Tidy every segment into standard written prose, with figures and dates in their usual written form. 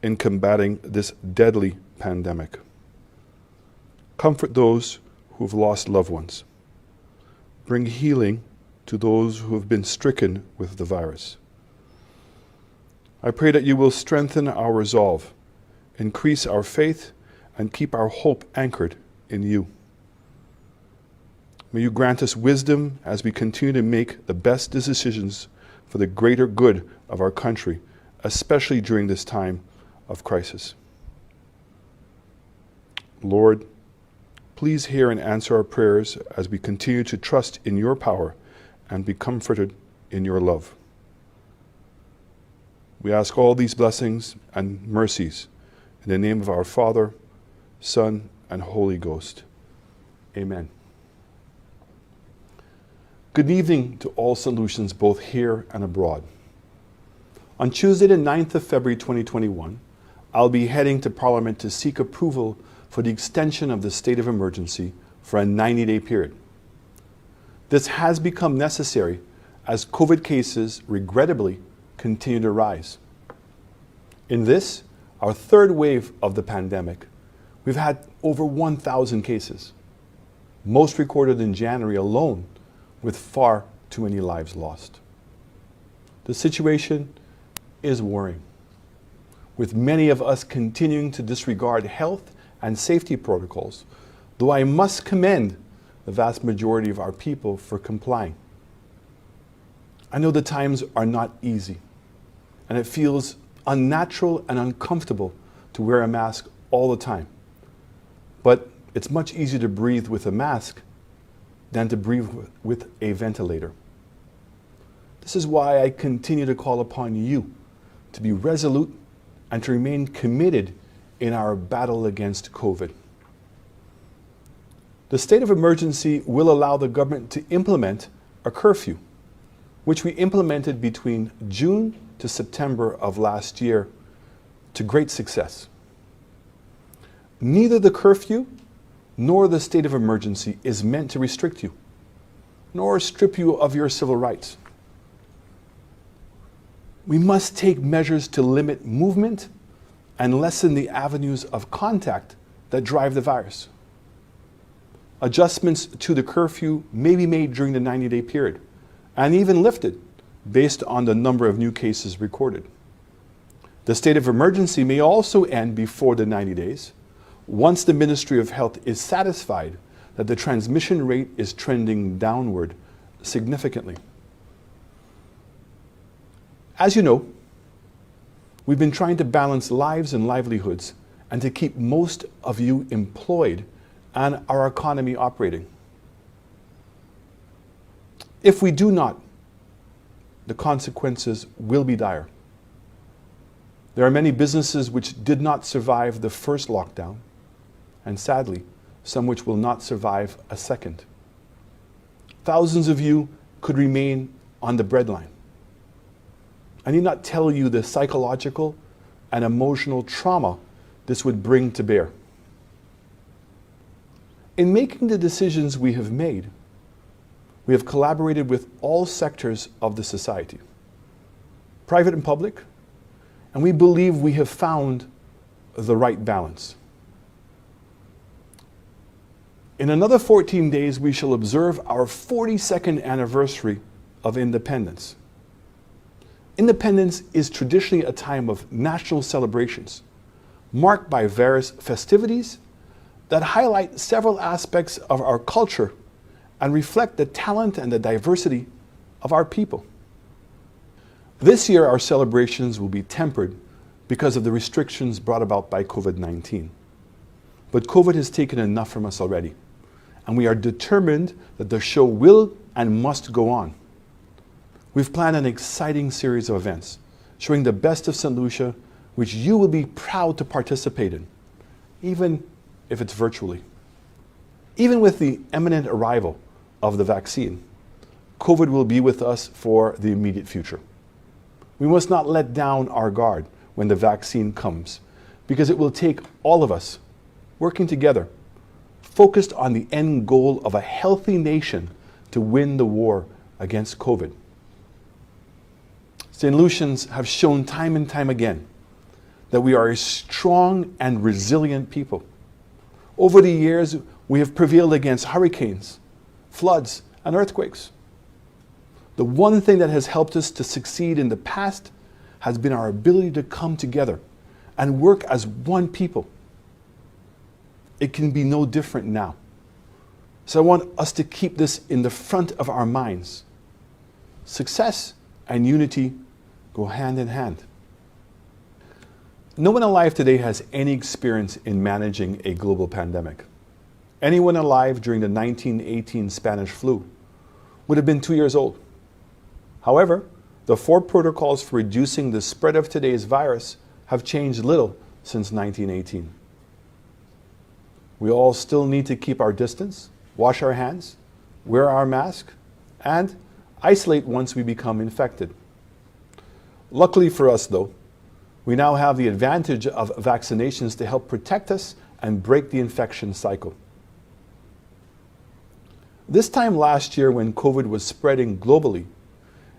in combating this deadly pandemic. Comfort those who have lost loved ones. Bring healing to those who have been stricken with the virus. I pray that you will strengthen our resolve, increase our faith, and keep our hope anchored in you. May you grant us wisdom as we continue to make the best decisions for the greater good of our country, especially during this time of crisis. Lord, please hear and answer our prayers as we continue to trust in your power and be comforted in your love. We ask all these blessings and mercies in the name of our Father, Son, and Holy Ghost. Amen. Good evening to all solutions both here and abroad. On Tuesday, the 9th of February 2021, I'll be heading to Parliament to seek approval for the extension of the state of emergency for a 90-day period. This has become necessary as COVID cases, regrettably, continue to rise. In this, our third wave of the pandemic, we've had over 1,000 cases, most recorded in January alone, with far too many lives lost. The situation is worrying, with many of us continuing to disregard health and safety protocols, though I must commend the vast majority of our people for complying. I know the times are not easy, and it feels unnatural and uncomfortable to wear a mask all the time. But it's much easier to breathe with a mask than to breathe with a ventilator. This is why I continue to call upon you to be resolute and to remain committed in our battle against COVID. The state of emergency will allow the government to implement a curfew, which we implemented between June to September of last year to great success. Neither the curfew nor the state of emergency is meant to restrict you, nor strip you of your civil rights. We must take measures to limit movement and lessen the avenues of contact that drive the virus. Adjustments to the curfew may be made during the 90-day period, and even lifted based on the number of new cases recorded. The state of emergency may also end before the 90 days, once the Ministry of Health is satisfied that the transmission rate is trending downward significantly. As you know, we've been trying to balance lives and livelihoods and to keep most of you employed and our economy operating. If we do not, the consequences will be dire. There are many businesses which did not survive the first lockdown, and sadly, some which will not survive a second. Thousands of you could remain on the breadline. I need not tell you the psychological and emotional trauma this would bring to bear. In making the decisions we have made, we have collaborated with all sectors of the society, private and public, and we believe we have found the right balance. In another 14 days, we shall observe our 42nd anniversary of independence. Independence is traditionally a time of national celebrations, marked by various festivities that highlight several aspects of our culture and reflect the talent and the diversity of our people. This year, our celebrations will be tempered because of the restrictions brought about by COVID-19. But COVID has taken enough from us already, and we are determined that the show will and must go on. We've planned an exciting series of events showing the best of St. Lucia, which you will be proud to participate in, even if it's virtually. Even with the imminent arrival of the vaccine, COVID will be with us for the immediate future. We must not let down our guard when the vaccine comes, because it will take all of us working together, focused on the end goal of a healthy nation to win the war against COVID. St. Lucians have shown time and time again that we are a strong and resilient people. Over the years, we have prevailed against hurricanes, floods, and earthquakes. The one thing that has helped us to succeed in the past has been our ability to come together and work as one people. It can be no different now. So I want us to keep this in the front of our minds. Success and unity go hand in hand. No one alive today has any experience in managing a global pandemic. Anyone alive during the 1918 Spanish flu would have been 2 years old. However, the 4 protocols for reducing the spread of today's virus have changed little since 1918. We all still need to keep our distance, wash our hands, wear our mask, and isolate once we become infected. Luckily for us, though, we now have the advantage of vaccinations to help protect us and break the infection cycle. This time last year, when COVID was spreading globally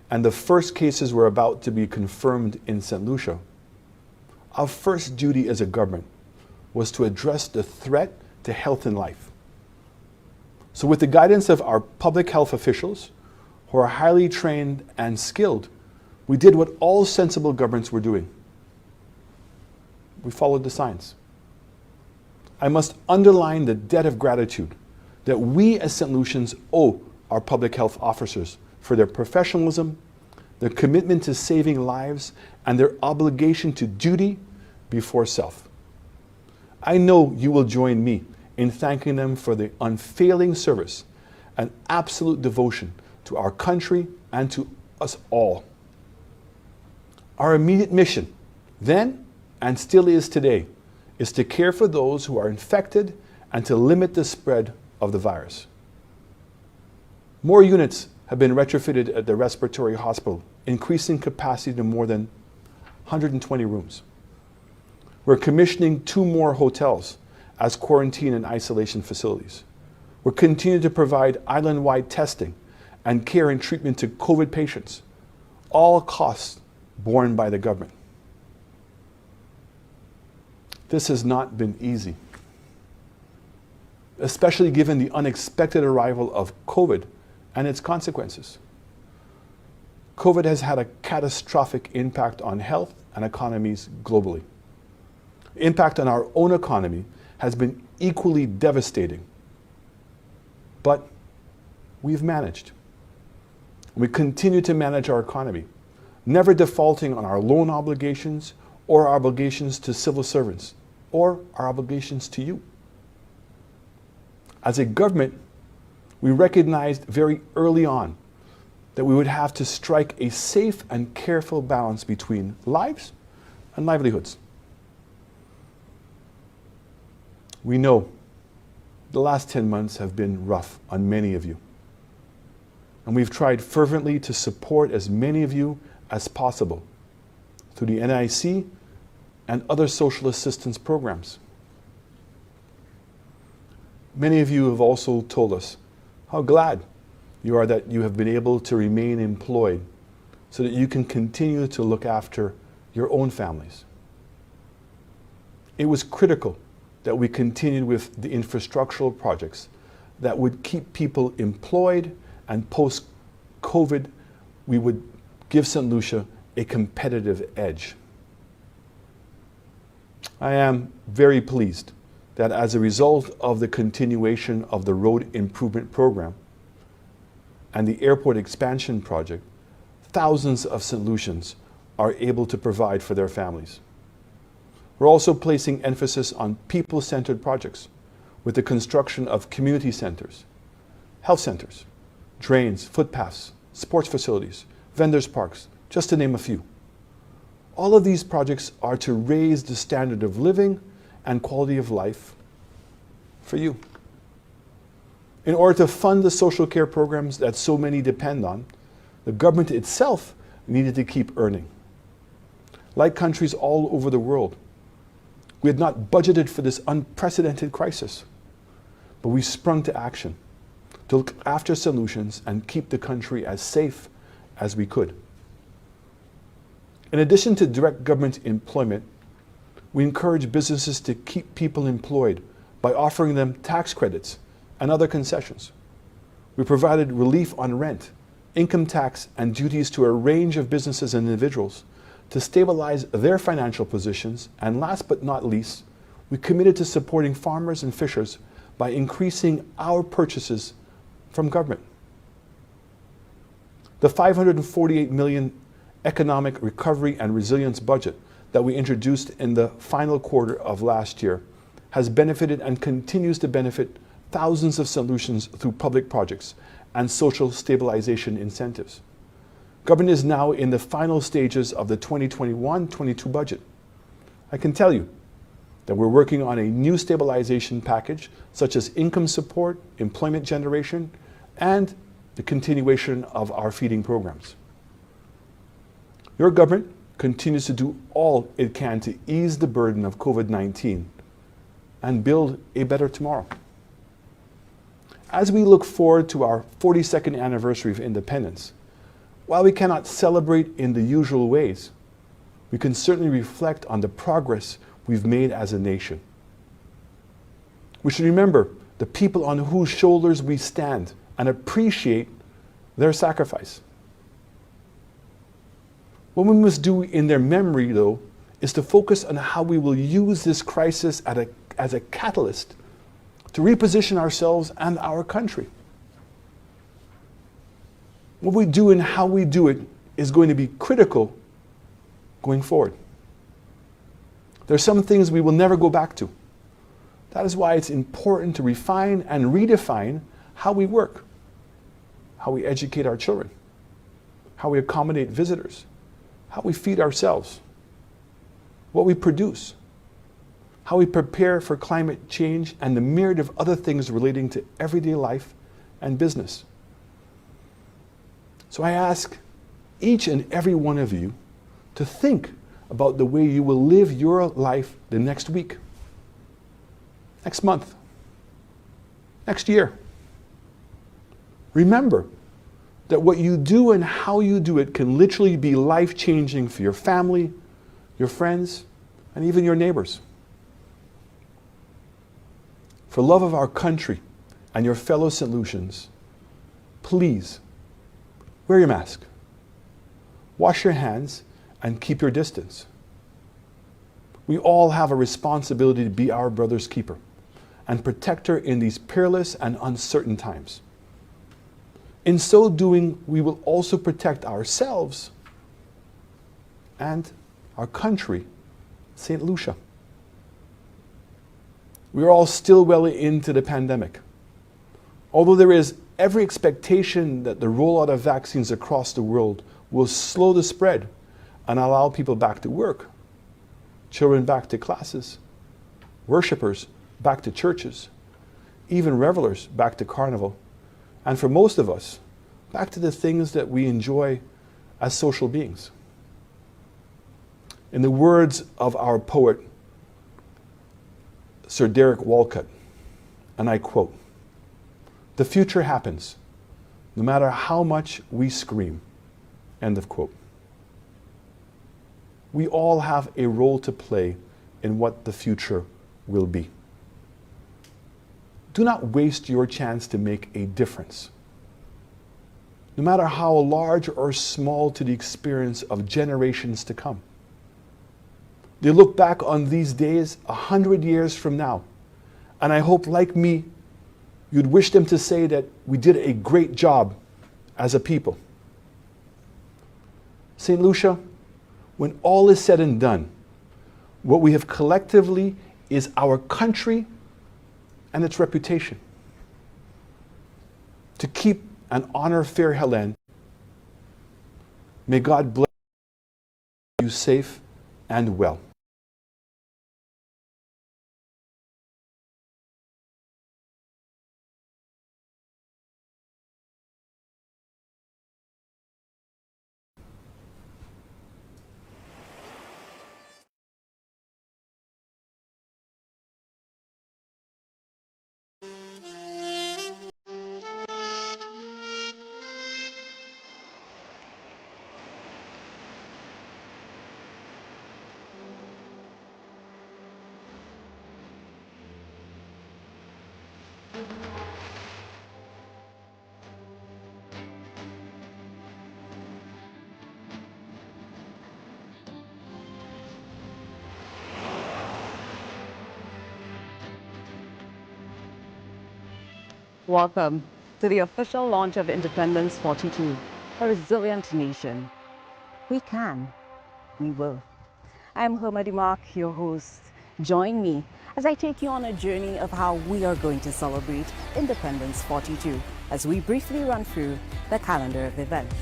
and the first cases were about to be confirmed in St. Lucia, our first duty as a government was to address the threat to health and life. So with the guidance of our public health officials, who are highly trained and skilled, we did what all sensible governments were doing. We followed the science. I must underline the debt of gratitude that we as St. Lucians owe our public health officers for their professionalism, their commitment to saving lives, and their obligation to duty before self. I know you will join me in thanking them for the unfailing service and absolute devotion to our country and to us all. Our immediate mission, then and still is today, is to care for those who are infected and to limit the spread of the virus. More units have been retrofitted at the respiratory hospital, increasing capacity to more than 120 rooms. We're commissioning 2 more hotels as quarantine and isolation facilities. We're continuing to provide island-wide testing and care and treatment to COVID patients, all costs borne by the government. This has not been easy, especially given the unexpected arrival of COVID and its consequences. COVID has had a catastrophic impact on health and economies globally. Impact on our own economy has been equally devastating. But we've managed. We continue to manage our economy, never defaulting on our loan obligations or our obligations to civil servants or our obligations to you. As a government, we recognized very early on that we would have to strike a safe and careful balance between lives and livelihoods. We know the last 10 months have been rough on many of you. And we've tried fervently to support as many of you as possible through the NIC and other social assistance programs. Many of you have also told us how glad you are that you have been able to remain employed so that you can continue to look after your own families. It was critical that we continued with the infrastructural projects that would keep people employed, and post-COVID, we would give St. Lucia a competitive edge. I am very pleased that as a result of the continuation of the road improvement program and the airport expansion project, thousands of St. Lucians are able to provide for their families. We're also placing emphasis on people-centered projects with the construction of community centers, health centers, drains, footpaths, sports facilities, vendors' parks, just to name a few. All of these projects are to raise the standard of living and quality of life for you. In order to fund the social care programs that so many depend on, the government itself needed to keep earning. Like countries all over the world, we had not budgeted for this unprecedented crisis, but we sprung to action to look after St. Lucians and keep the country as safe as we could. In addition to direct government employment, We encourage businesses to keep people employed by offering them tax credits and other concessions. We provided relief on rent, income tax, and duties to a range of businesses and individuals to stabilize their financial positions. And last but not least, we committed to supporting farmers and fishers by increasing our purchases from government. The $548 million economic recovery and resilience budget that we introduced in the final quarter of last year has benefited and continues to benefit thousands of solutions through public projects and social stabilization incentives. Government is now in the final stages of the 2021-22 budget. I can tell you that we're working on a new stabilization package, such as income support, employment generation, and the continuation of our feeding programs. Your government continues to do all it can to ease the burden of COVID-19 and build a better tomorrow. As we look forward to our 42nd anniversary of independence, while we cannot celebrate in the usual ways, we can certainly reflect on the progress we've made as a nation. We should remember the people on whose shoulders we stand and appreciate their sacrifice. What we must do in their memory, though, is to focus on how we will use this crisis as a catalyst to reposition ourselves and our country. What we do and how we do it is going to be critical going forward. There are some things we will never go back to. That is why it's important to refine and redefine how we work, how we educate our children, how we accommodate visitors, how we feed ourselves, what we produce, how we prepare for climate change, and the myriad of other things relating to everyday life and business. So I ask each and every one of you to think about the way you will live your life the next week, next month, next year. Remember that what you do and how you do it can literally be life-changing for your family, your friends, and even your neighbors. For love of our country and your fellow St. Lucians, please wear your mask, wash your hands, and keep your distance. We all have a responsibility to be our brother's keeper and protector in these perilous and uncertain times. In so doing, we will also protect ourselves and our country, St. Lucia. We are all still well into the pandemic. Although there is every expectation that the rollout of vaccines across the world will slow the spread and allow people back to work, children back to classes, worshipers back to churches, even revelers back to carnival, and for most of us, back to the things that we enjoy as social beings. In the words of our poet, Sir Derek Walcott, and I quote, "The future happens, no matter how much we scream." End of quote. We all have a role to play in what the future will be. Do not waste your chance to make a difference, no matter how large or small, to the experience of generations to come. They look back on these days 100 years from now, and I hope, like me, you'd wish them to say that we did a great job as a people. St. Lucia, when all is said and done, what we have collectively is our country and its reputation. To keep and honor fair Helen, may God bless you safe and well. Welcome to the official launch of Independence 42, a resilient nation. We can, we will. I'm Hermadi Mark, your host. Join me as I take you on a journey of how we are going to celebrate Independence 42 as we briefly run through the calendar of events.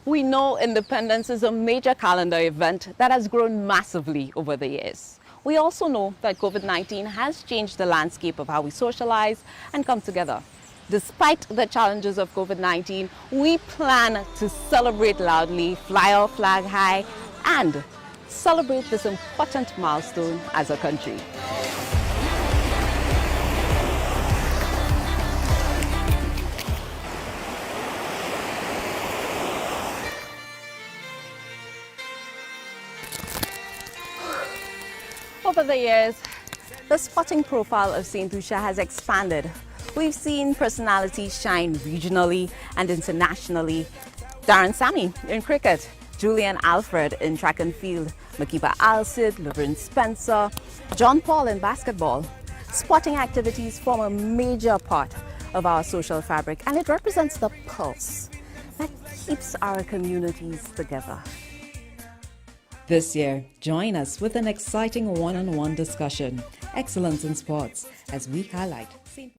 We know independence is a major calendar event that has grown massively over the years. We also know that COVID-19 has changed the landscape of how we socialize and come together. Despite the challenges of COVID-19, we plan to celebrate loudly, fly our flag high, and celebrate this important milestone as a country. Over the years, the sporting profile of St. Lucia has expanded. We've seen personalities shine regionally and internationally. Darren Sammy in cricket, Julian Alfred in track and field, Makiba Alcid, Laverne Spencer, John Paul in basketball. Sporting activities form a major part of our social fabric, and it represents the pulse that keeps our communities together. This year, join us with an exciting one-on-one discussion, Excellence in Sports, as we highlight St.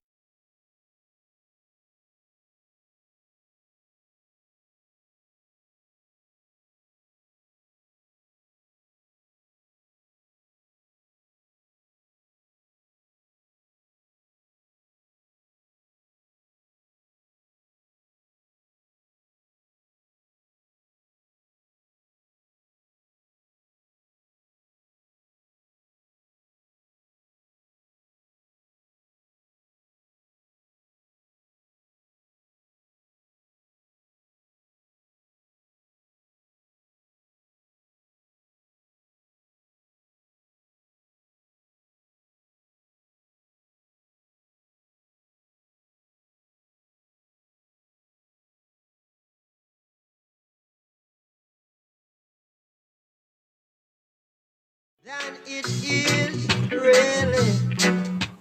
Than it is really.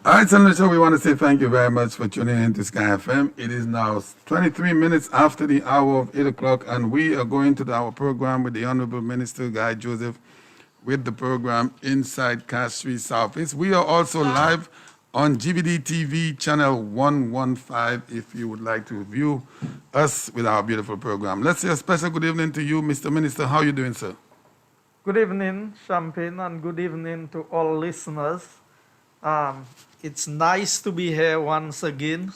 All right, Senator, we want to say thank you very much for tuning in to Sky FM. It is now 23 minutes after the hour of 8 o'clock, and we are going to our program with the Honorable Minister Guy Joseph with the program Inside Castries Southeast. We are also live on GBD TV channel 115 if you would like to view us with our beautiful program. Let's say a special good evening to you, Mr. Minister. How are you doing, sir? Good evening, Champagne, and good evening to all listeners. It's nice to be here once again.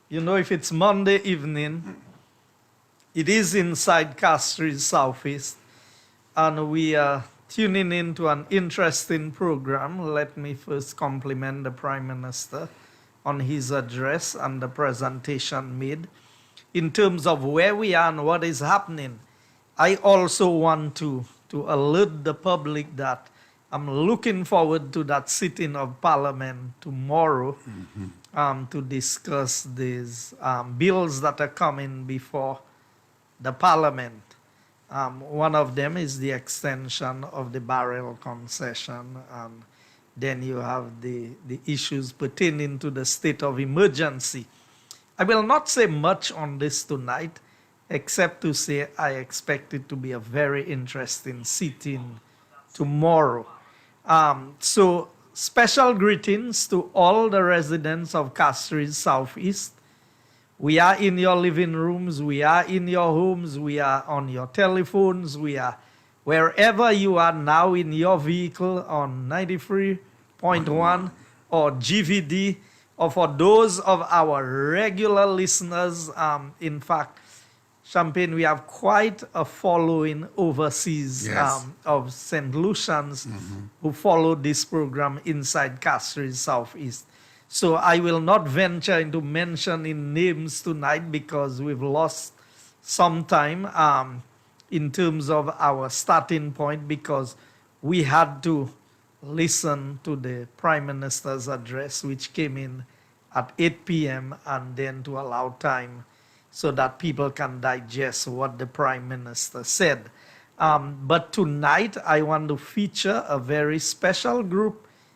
You know, if it's Monday evening, it is inside Castries Southeast, and we are tuning into an interesting program. Let me first compliment the Prime Minister on his address and the presentation made. In terms of where we are and what is happening, I also want to alert the public that I'm looking forward to that sitting of Parliament tomorrow to discuss these bills that are coming before the Parliament. One of them is the extension of the barrel concession, and then you have the issues pertaining to the state of emergency. I will not say much on this tonight, except to say I expect it to be a very interesting sitting tomorrow. So special greetings to all the residents of Castries Southeast. We are in your living rooms, we are in your homes, we are on your telephones, we are wherever you are now in your vehicle on 93.1 or GVD, or for those of our regular listeners, in fact, Champagne, we have quite a following overseas of St. Lucians who follow this program inside Castries Southeast. So I will not venture into mentioning names tonight because we've lost some time in terms of our starting point, because we had to listen to the Prime Minister's address, which came in at 8 p.m., and then to allow time so that people can digest what the Prime Minister said. But tonight, I want to feature a very special group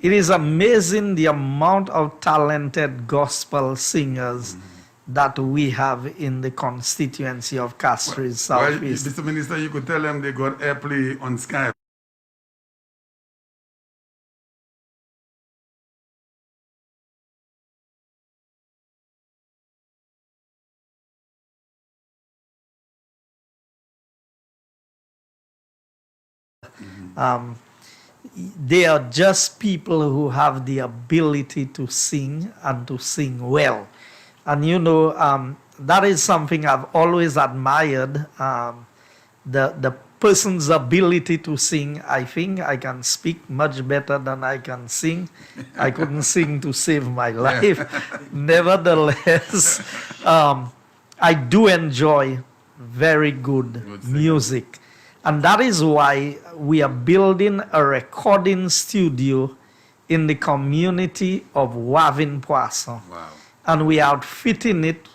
It is amazing the amount of talented gospel singers that we have in the constituency of Castries Well, Southeast. Mr. Minister, you could tell them they got airplay on Skype. They are just people who have the ability to sing and to sing well. And you know, that is something I've always admired, the person's ability to sing. I think I can speak much better than I can sing. I couldn't sing to save my life. Nevertheless, I do enjoy very good music. And that is why we are building a recording studio in the community of Wavin Poisson. Wow. And we are outfitting it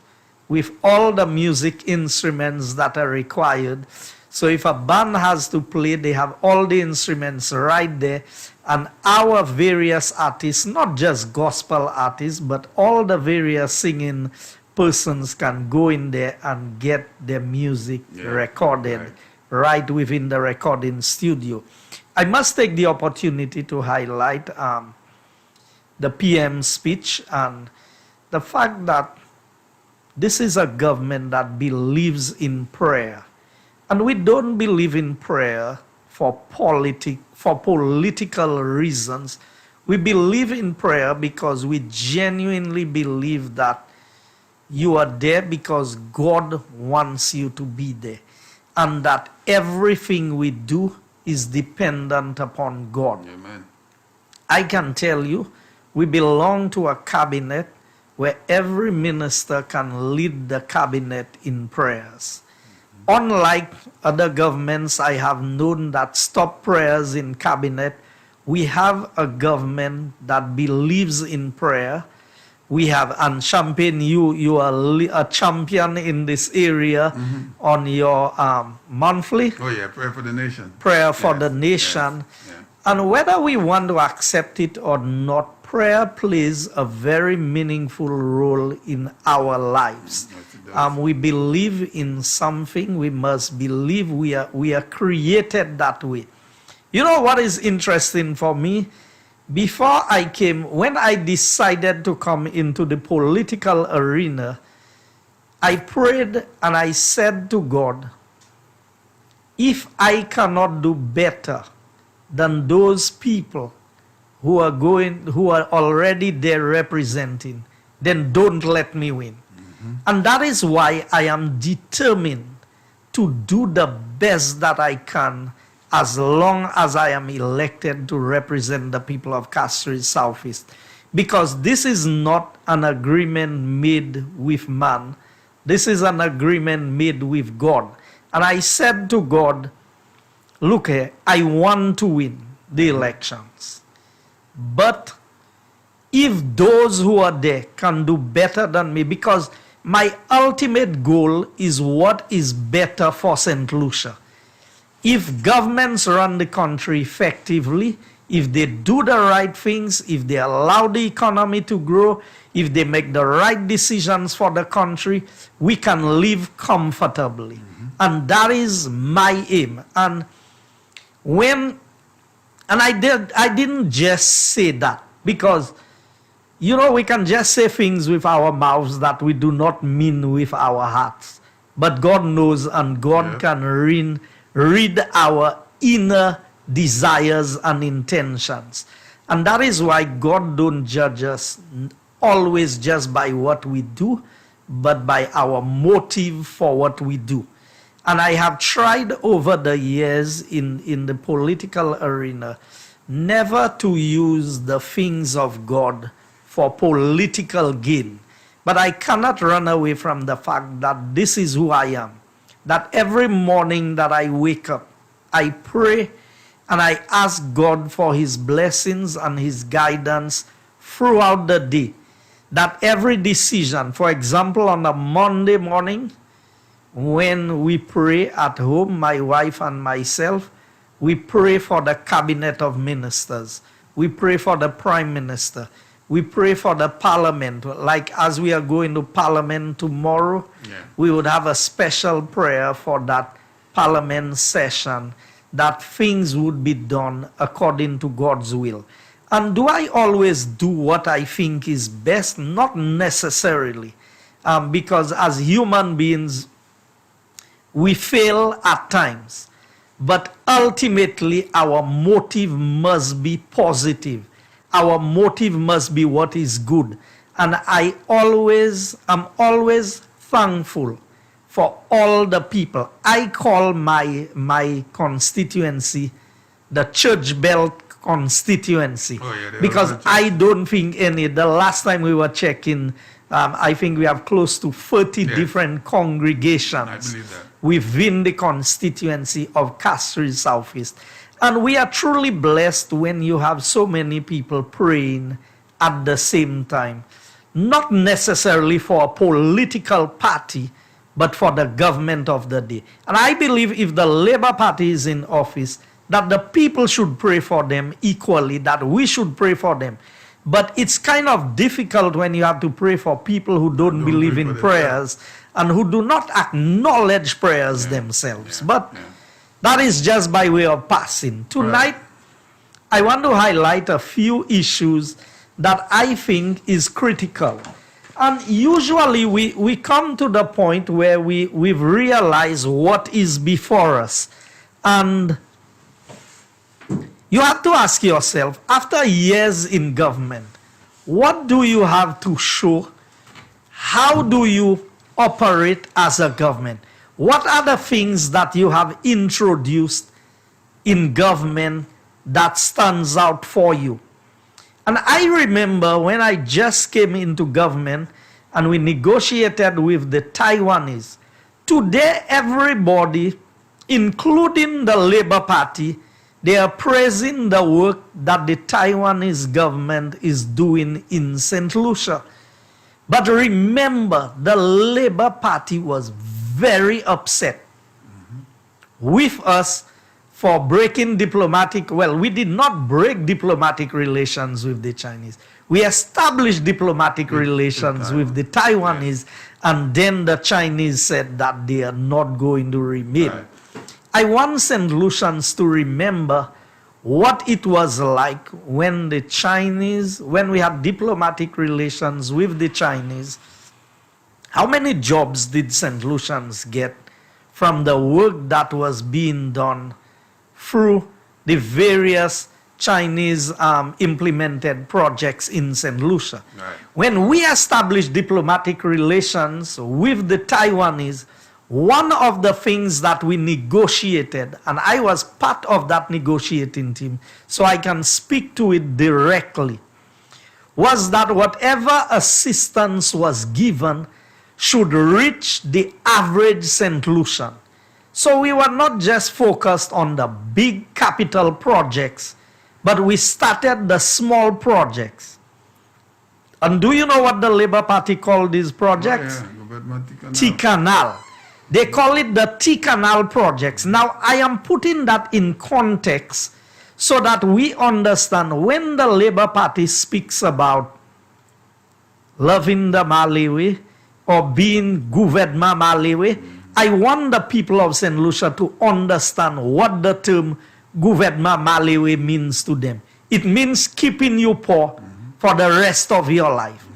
with all the music instruments that are required. So if a band has to play, they have all the instruments right there. And our various artists, not just gospel artists, but all the various singing persons can go in there and get their music recorded right within the recording studio. I must take the opportunity to highlight the PM's speech and the fact that this is a government that believes in prayer. And we don't believe in prayer for political reasons. We believe in prayer because we genuinely believe that you are there because God wants you to be there. And that everything we do is dependent upon God. Amen. I can tell you, we belong to a cabinet where every minister can lead the cabinet in prayers. Unlike other governments I have known that stop prayers in cabinet, we have a government that believes in prayer. We have, and Champagne, you are a champion in this area on your monthly Oh yeah, prayer for the nation. prayer for the nation. Yes. Yeah. And whether we want to accept it or not, prayer plays a very meaningful role in our lives. Yes, it does. We believe in something, we must believe we are created that way. You know what is interesting for me? Before I came, when I decided to come into the political arena, I prayed and I said to God, if I cannot do better than those people who are already there representing, then don't let me win. And that is why I am determined to do the best that I can as long as I am elected to represent the people of Castries Southeast. Because this is not an agreement made with man. This is an agreement made with God. And I said to God, look here, I want to win the elections. But if those who are there can do better than me, because my ultimate goal is what is better for St. Lucia. If governments run the country effectively, if they do the right things, if they allow the economy to grow, if they make the right decisions for the country, we can live comfortably. And that is my aim. And I didn't just say that because, you know, we can just say things with our mouths that we do not mean with our hearts. But God knows, and God can read our inner desires and intentions. And that is why God don't judge us always just by what we do, but by our motive for what we do. And I have tried over the years in the political arena never to use the things of God for political gain. But I cannot run away from the fact that this is who I am. That every morning that I wake up, I pray and I ask God for His blessings and His guidance throughout the day. That every decision, for example, on a Monday morning, when we pray at home, my wife and myself, we pray for the cabinet of ministers. We pray for the Prime Minister. We pray for the Parliament. Like as we are going to Parliament tomorrow, we would have a special prayer for that Parliament session, that things would be done according to God's will. And do I always do what I think is best? Not necessarily. Because as human beings, we fail at times. But ultimately, our motive must be positive. Our motive must be what is good. And I'm always thankful for all the people. I call my constituency the Church Belt constituency. Because I don't think any, the last time we were checking, I think we have close to 30 different congregations within the constituency of Castries Southeast. And we are truly blessed when you have so many people praying at the same time. Not necessarily for a political party, but for the government of the day. And I believe if the Labour Party is in office, that the people should pray for them equally, that we should pray for them. But it's kind of difficult when you have to pray for people who don't believe in prayers and who do not acknowledge prayers themselves. But that is just by way of passing. Tonight, I want to highlight a few issues that I think is critical. And usually we come to the point where we've realized what is before us. And you have to ask yourself, after years in government, what do you have to show? How do you operate as a government? What are the things that you have introduced in government that stands out for you? And I remember when I just came into government and we negotiated with the Taiwanese. Today, everybody, including the Labour Party, they are praising the work that the Taiwanese government is doing in St. Lucia. But remember, the Labour Party was very upset with us for breaking diplomatic, well, we did not break diplomatic relations with the Chinese. We established diplomatic relations with the Taiwanese, and then the Chinese said that they are not going to remain. I want St. Lucians to remember what it was like when the Chinese, when we had diplomatic relations with the Chinese. How many jobs did St. Lucians get from the work that was being done through the various Chinese implemented projects in St. Lucia? When we established diplomatic relations with the Taiwanese, one of the things that we negotiated, and I was part of that negotiating team, so I can speak to it directly, was that whatever assistance was given should reach the average St. Lucian. So we were not just focused on the big capital projects, but we started the small projects. And do you know what the Labour Party called these projects? T-Canal. They call it the T-Canal projects. Now, I am putting that in context so that we understand when the Labour Party speaks about loving the Malawi or being gouvernement Malawi, I want the people of St. Lucia to understand what the term gouvernement Malawi means to them. It means keeping you poor for the rest of your life.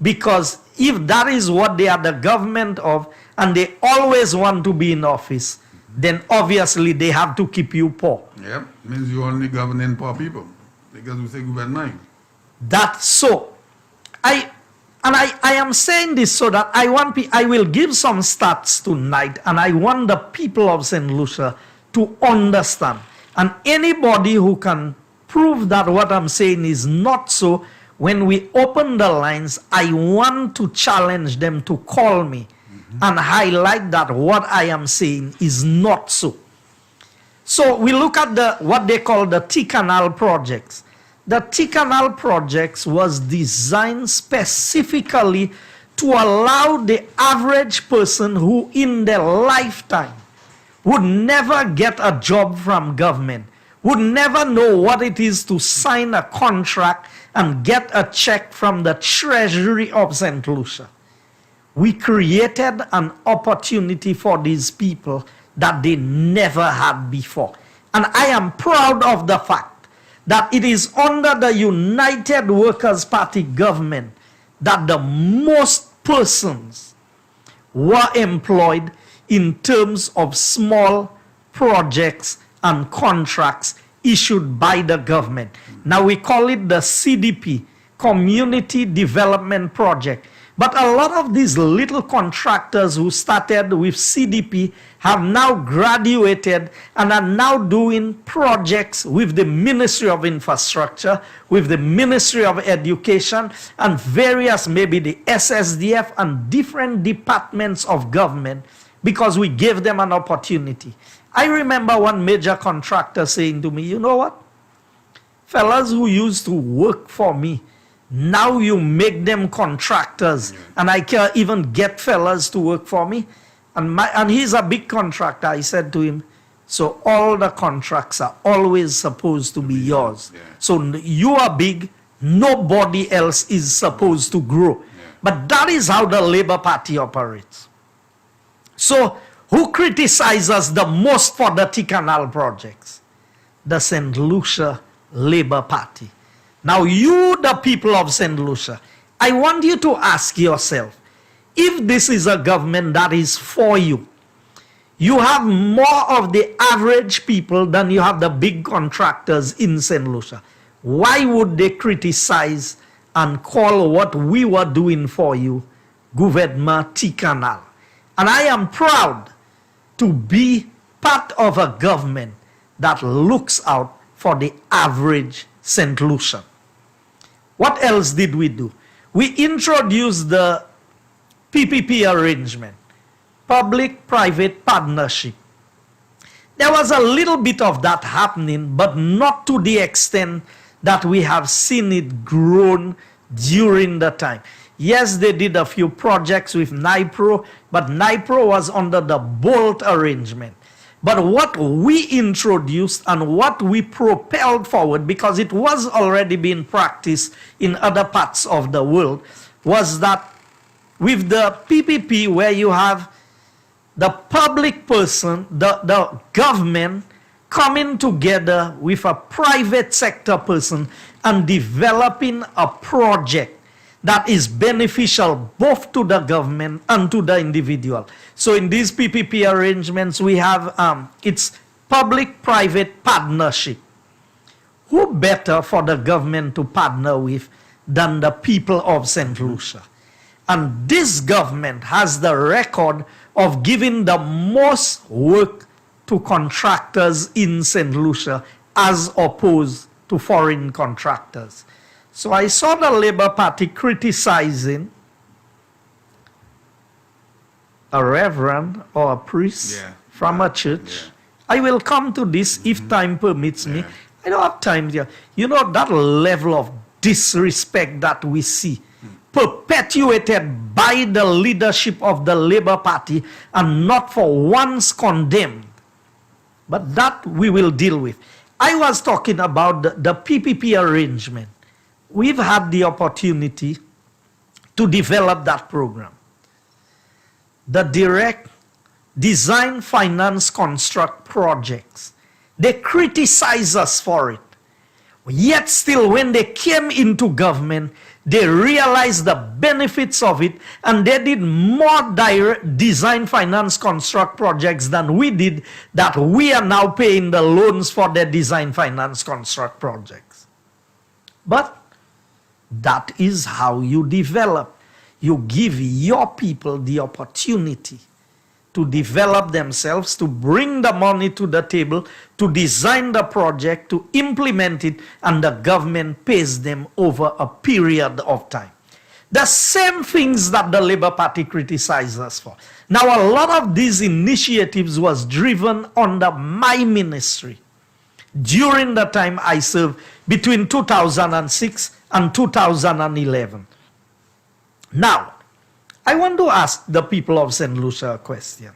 Because if that is what they are the government of, and they always want to be in office, then obviously they have to keep you poor. Yep, means you only governing poor people, because we say gouvernement. That's so. I am saying this so that I will give some stats tonight, and I want the people of St. Lucia to understand. And anybody who can prove that what I'm saying is not so, when we open the lines, I want to challenge them to call me and highlight that what I am saying is not so. So we look at what they call the T-Canal projects. The T-Canal projects was designed specifically to allow the average person who in their lifetime would never get a job from government, would never know what it is to sign a contract and get a check from the treasury of St. Lucia. We created an opportunity for these people that they never had before. And I am proud of the fact that it is under the United Workers' Party government that the most persons were employed in terms of small projects and contracts issued by the government. Now we call it the CDP, Community Development Project. But a lot of these little contractors who started with CDP have now graduated and are now doing projects with the Ministry of Infrastructure, with the Ministry of Education, and various, maybe the SSDF and different departments of government, because we gave them an opportunity. I remember one major contractor saying to me, you know what? Fellas who used to work for me, now you make them contractors, and I can't even get fellas to work for me. And he's a big contractor. I said to him, so all the contracts are always supposed to be yours. Yeah. So you are big, nobody else is supposed to grow. Yeah. But that is how the Labour Party operates. So who criticizes the most for the T-Canal projects? The St. Lucia Labour Party. Now you, the people of St. Lucia, I want you to ask yourself, if this is a government that is for you, you have more of the average people than you have the big contractors in St. Lucia. Why would they criticize and call what we were doing for you gouvernement T-Canal? And I am proud to be part of a government that looks out for the average St. Lucian. What else did we do? We introduced the PPP arrangement, public-private partnership. There was a little bit of that happening, but not to the extent that we have seen it grown during the time. Yes, they did a few projects with NIPRO, but NIPRO was under the BOLT arrangement. But what we introduced and what we propelled forward, because it was already being practiced in other parts of the world, was that with the PPP, where you have the public person, the government coming together with a private sector person and developing a project that is beneficial both to the government and to the individual. So in these PPP arrangements, we have, it's public-private partnership. Who better for the government to partner with than the people of St. Lucia? And this government has the record of giving the most work to contractors in St. Lucia as opposed to foreign contractors. So I saw the Labour Party criticizing a reverend or a priest from a church. Yeah. I will come to this if time permits me. I don't have time here. You know, that level of disrespect that we see perpetuated by the leadership of the Labour Party and not for once condemned. But that we will deal with. I was talking about the PPP arrangement. We've had the opportunity to develop that program. The direct design, finance, construct projects. They criticize us for it. Yet still, when they came into government, they realized the benefits of it, and they did more direct design, finance, construct projects than we did, that we are now paying the loans for their design, finance, construct projects. But that is how you develop. You give your people the opportunity to develop themselves, to bring the money to the table, to design the project, to implement it, and the government pays them over a period of time. The same things that the Labour Party criticized us for. Now, a lot of these initiatives was driven under my ministry during the time I served between 2006 and 2011. Now, I want to ask the people of St. Lucia a question.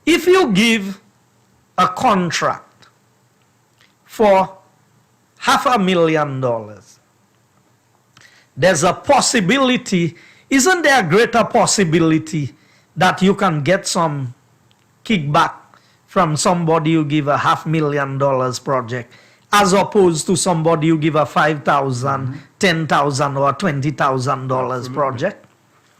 If you give a contract for $500,000. There's a possibility, isn't there a greater possibility that you can get some kickback from somebody who give a $500,000 project as opposed to somebody who give a $5,000, $10,000 or $20,000 project?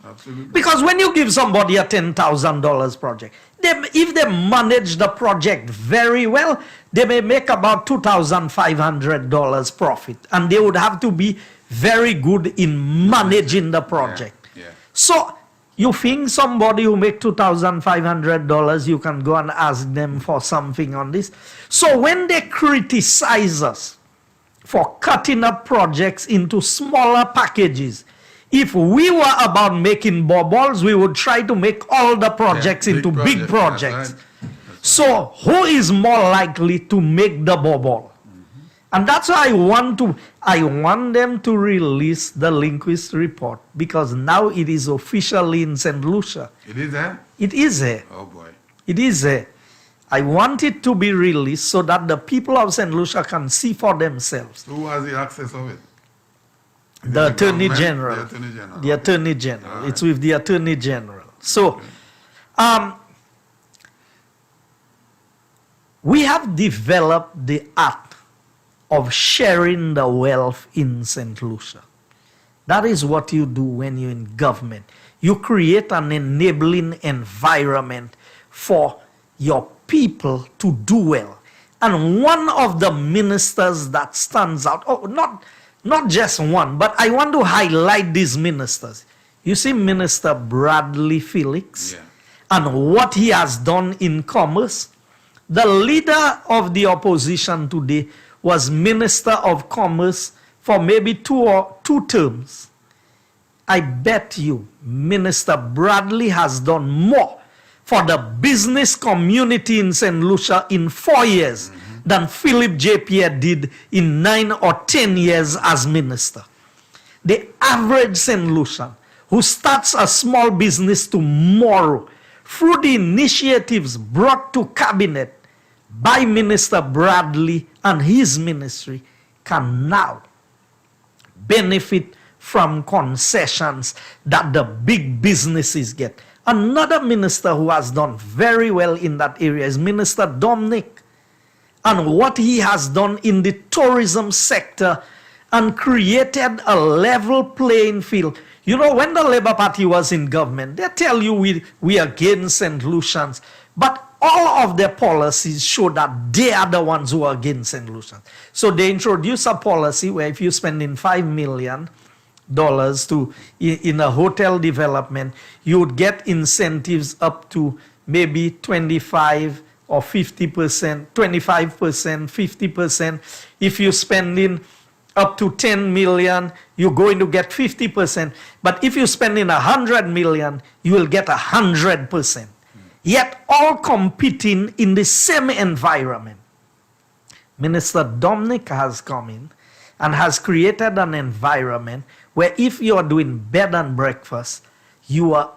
Absolutely. Because when you give somebody a $10,000 project, if they manage the project very well, they may make about $2,500 profit. And they would have to be very good in managing the project. Yeah. So you think somebody who make $2,500, you can go and ask them for something on this? So when they criticize us for cutting up projects into smaller packages, if we were about making bubbles, we would try to make all the projects into big projects. That's right. So who is more likely to make the bubble? And that's why I want them to release the Linguist report, because now it is officially in St. Lucia. It is there? It is there. Oh boy. It is there. I want it to be released so that the people of St. Lucia can see for themselves. Who has the access of it? Is The it Attorney government? General. The Attorney General. The Attorney General. All right. It's with the Attorney General. So, we have developed the art of sharing the wealth in St. Lucia. That is what you do when you're in government. You create an enabling environment for your people to do well. And one of the ministers that stands out, not just one, but I want to highlight these ministers. You see Minister Bradley Felix and what he has done in commerce. The leader of the opposition today was Minister of Commerce for maybe two terms. I bet you Minister Bradley has done more for the business community in St. Lucia in 4 years than Philip J. Pierre did in 9 or 10 years as minister. The average St. Lucian who starts a small business tomorrow through the initiatives brought to cabinet by Minister Bradley and his ministry can now benefit from concessions that the big businesses get. Another minister who has done very well in that area is Minister Dominic, and what he has done in the tourism sector and created a level playing field. You know, when the Labour Party was in government, they tell you we are against St. Lucians, but all of their policies show that they are the ones who are against St. Lucians. So they introduced a policy where if you spend in $5 million in a hotel development, you would get incentives up to maybe 25 or 50%, 25%, 50%. If you spend in up to 10 million, you're going to get 50%. But if you spend in 100 million, you will get 100%. Yet all competing in the same environment. Minister Dominic has come in and has created an environment where if you are doing bed and breakfast, you are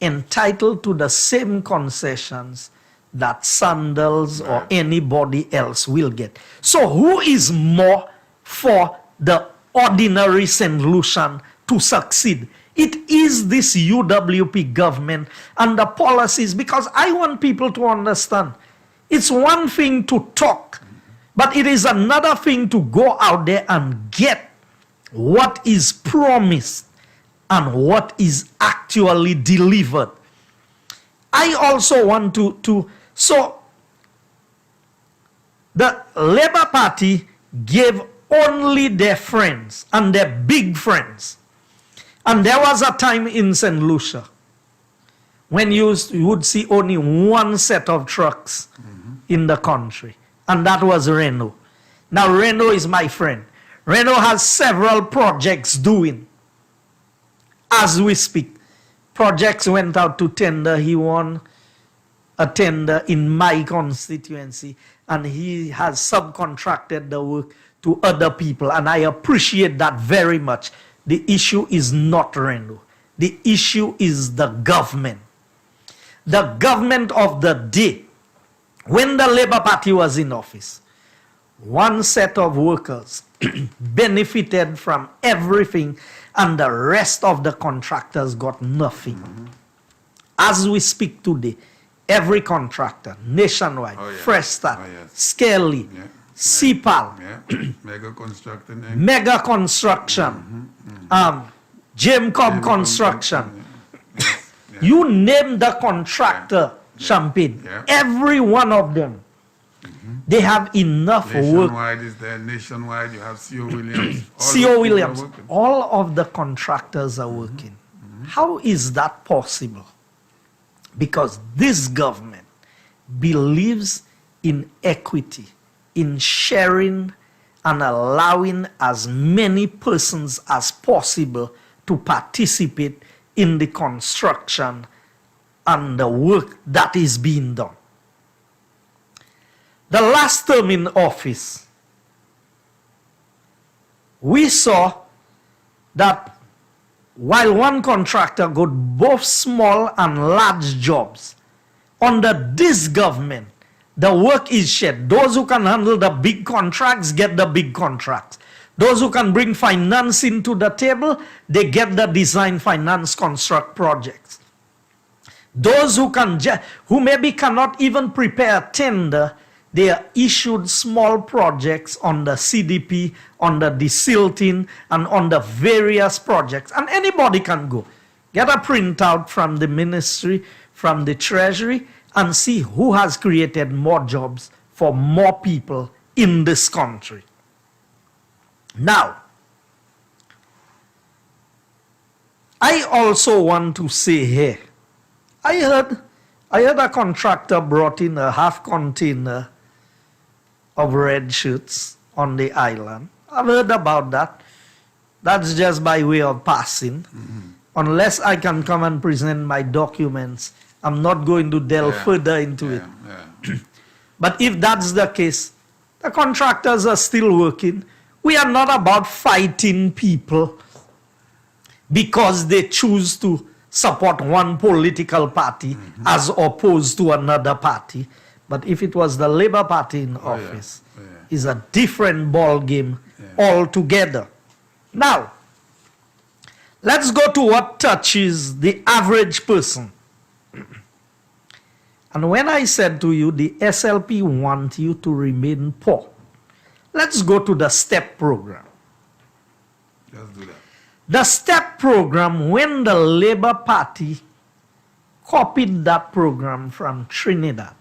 entitled to the same concessions that Sandals or anybody else will get. So who is more for the ordinary St. Lucian to succeed? It is this UWP government and the policies, because I want people to understand. It's one thing to talk, but it is another thing to go out there and get what is promised and what is actually delivered. I also want so the Labour Party gave only their friends and their big friends. And there was a time in St. Lucia when you would see only one set of trucks in the country, and that was Renault. Now Renault is my friend. Renault has several projects doing as we speak. Projects went out to tender. He won a tender in my constituency, and he has subcontracted the work to other people, and I appreciate that very much. The issue is not Renault. The issue is the government. The government of the day, when the Labour Party was in office, one set of workers benefited from everything and the rest of the contractors got nothing. As we speak today, every contractor, nationwide, Fresh Start, Scaly, CPAL, Mega Construction, James Cobb Construction, you name the contractor, Champagne, every one of them, they have enough work. Nationwide is there, nationwide, you have C.O. Williams. C.O. Williams, all of the contractors are working. How is that possible? Because this government believes in equity, in sharing and allowing as many persons as possible to participate in the construction and the work that is being done. The last term in office, we saw that while one contractor got both small and large jobs, under this government, the work is shared. Those who can handle the big contracts get the big contracts. Those who can bring financing to the table, they get the design, finance, construct projects. Those who maybe cannot even prepare a tender, they are issued small projects on the CDP, on the desilting, and on the various projects. And anybody can go. Get a printout from the ministry, from the treasury, and see who has created more jobs for more people in this country. Now, I also want to say here, I heard a contractor brought in a half container of red shirts on the island. I've heard about that. That's just by way of passing. Unless I can come and present my documents, I'm not going to delve further into it. But if that's the case, the contractors are still working. We are not about fighting people because they choose to support one political party as opposed to another party. But if it was the Labour Party in office, it's a different ball game altogether. Now, let's go to what touches the average person. And when I said to you, the SLP want you to remain poor, let's go to the STEP program. Let's do that. The STEP program, when the Labour Party copied that program from Trinidad,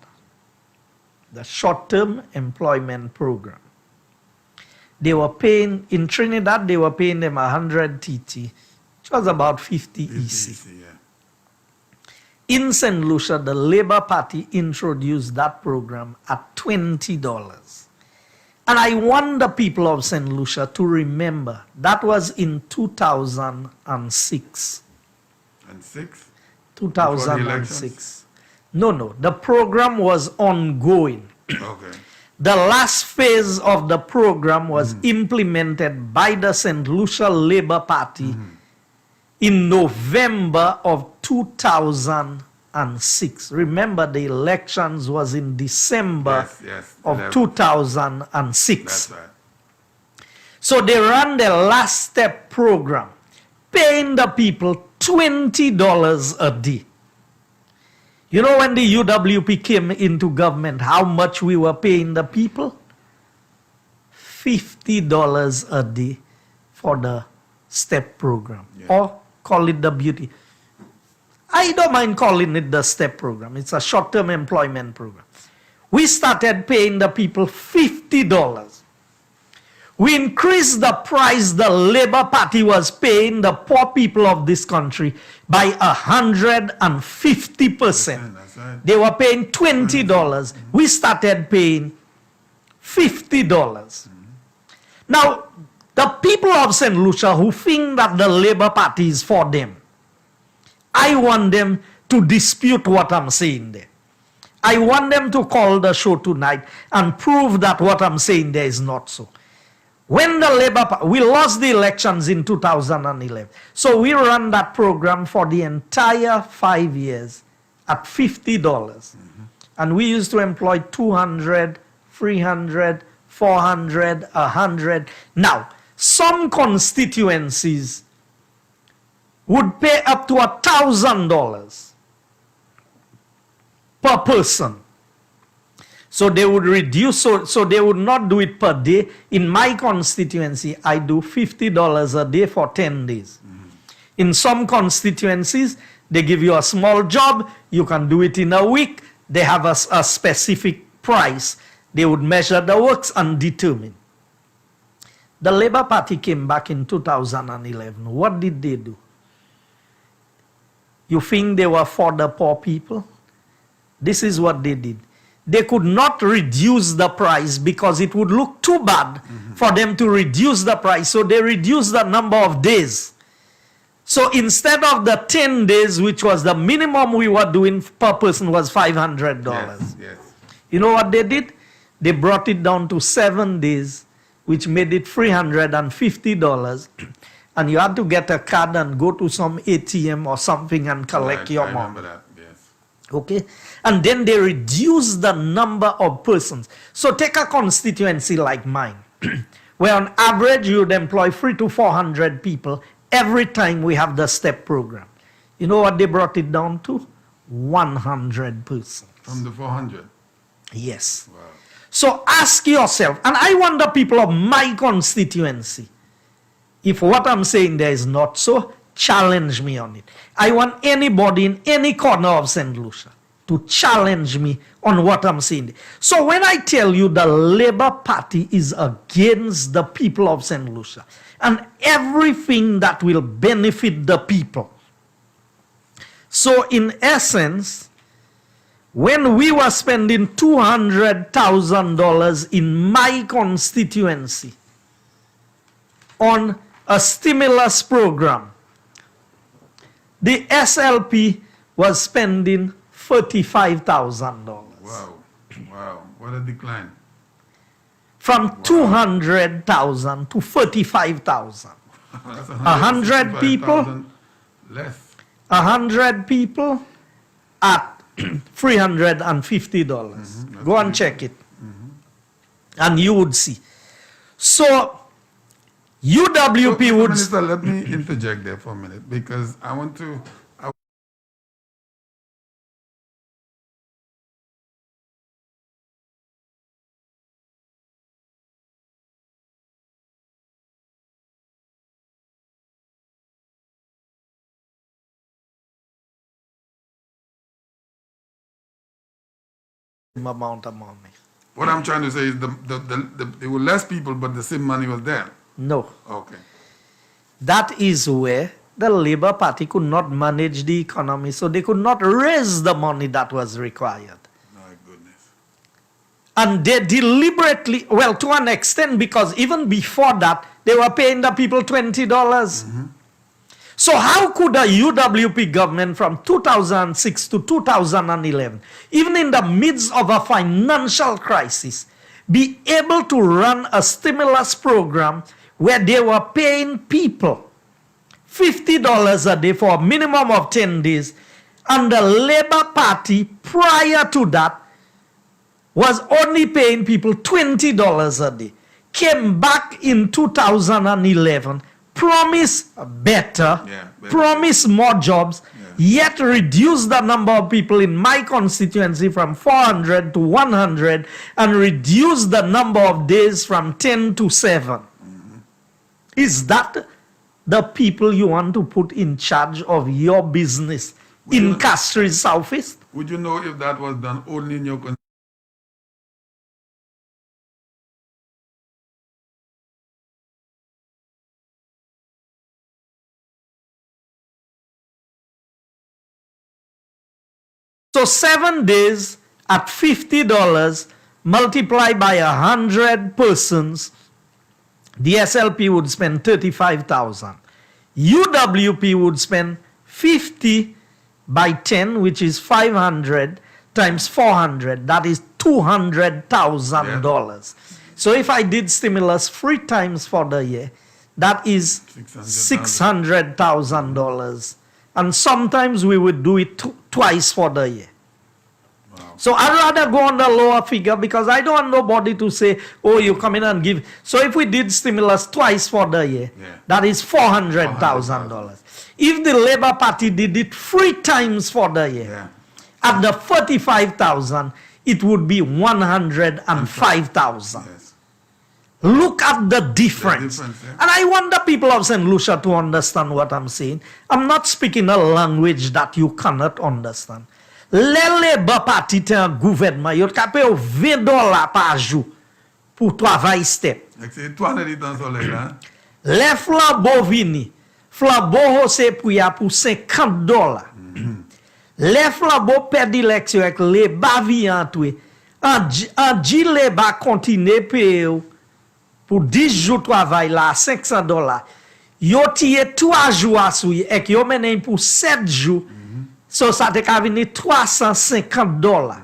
the short-term employment program, they were paying, in Trinidad, they were paying them 100 TT, which was about 50 EC. In St. Lucia, the Labour Party introduced that program at $20. And I want the people of St. Lucia to remember that was in 2006. And 6? 2006. No, the program was ongoing. Okay. The last phase of the program was implemented by the St. Lucia Labour Party in November of 2006. Remember, the elections was in December of 2006. That's right. So they ran the last step program, paying the people $20 a day. You know, when the UWP came into government, how much we were paying the people? $50 a day for the STEP program. Or call it the beauty. I don't mind calling it the STEP program. It's a short-term employment program. We started paying the people $50. We increased the price the Labour Party was paying the poor people of this country by 150%. They were paying $20. We started paying $50. Now, the people of St. Lucia who think that the Labour Party is for them, I want them to dispute what I'm saying there. I want them to call the show tonight and prove that what I'm saying there is not so. When the Labour Party, we lost the elections in 2011. So we ran that program for the entire 5 years at $50. And we used to employ 200, 300, 400, 100. Now, some constituencies would pay up to $1,000 per person. So they would reduce, so they would not do it per day. In my constituency, I do $50 a day for 10 days. In some constituencies, they give you a small job, you can do it in a week, they have a specific price. They would measure the works and determine. The Labour Party came back in 2011. What did they do? You think they were for the poor people? This is what they did. They could not reduce the price because it would look too bad for them to reduce the price. So they reduced the number of days. So instead of the 10 days, which was the minimum we were doing per person, was $500. Yes, yes. You know what they did? They brought it down to 7 days, which made it $350. And you had to get a card and go to some ATM or something and collect your money. I remember that, yes. Okay? And then they reduce the number of persons. So take a constituency like mine, where on average you would employ 300 to 400 people every time we have the STEP program. You know what they brought it down to? 100 persons. From the 400? Yes. Wow. So ask yourself, and I wonder people of my constituency, if what I'm saying there is not so, challenge me on it. I want anybody in any corner of St. Lucia to challenge me on what I'm saying. So when I tell you the Labour Party is against the people of St. Lucia and everything that will benefit the people. So in essence, when we were spending $200,000 in my constituency on a stimulus program, the SLP was spending $35,000. Wow. Wow. What a decline. From 200,000 to 35,000. That's 100 people. Less. 100 people at $350. Go and check it. And you would see. So UWP So, would... Minister, let me interject there for a minute because I want to... amount of money. What I'm trying to say is there were less people, but the same money was there. No. Okay. That is where the Labour Party could not manage the economy, so they could not raise the money that was required. My goodness. And they deliberately, well, to an extent, because even before that, they were paying the people $20. So how could a UWP government from 2006 to 2011, even in the midst of a financial crisis, be able to run a stimulus program where they were paying people $50 a day for a minimum of 10 days, and the Labour Party prior to that was only paying people $20 a day, came back in 2011, promised better, promised more jobs, yet reduced the number of people in my constituency from 400 to 100 and reduced the number of days from 10 to 7. Is that the people you want to put in charge of your business in Castries Southeast? Would you know if that was done only in your constituency? So 7 days at $50 multiplied by 100 persons, the SLP would spend $35,000. UWP would spend 50 by 10, which is 500 times 400. That is $200,000. So if I did stimulus 3 times for the year, that is $600,000. And sometimes we would do it twice for the year. So I'd rather go on the lower figure because I don't want nobody to say, oh, you come in and give. So if we did stimulus twice for the year, that is $400,000. If the Labour Party did it 3 times for the year, at the 45,000, it would be 105,000. Yes. Look at the difference. And I want the people of St. Lucia to understand what I'm saying. I'm not speaking a language that you cannot understand. Le Labour Party te un gouvernement, yo ka paye $20 par jour pour travail step. C'est toi qui dans soleil là. Les flambeaux vini, flambeau c'est pour $50. Les flambeaux perdent l'élection avec les bavian tout. En dit les ba continuer payer pour 10 jours de travail là $500. Yo tiye 3 jours à souy et yo menen pour 7 jours. So ça te ka vini $350.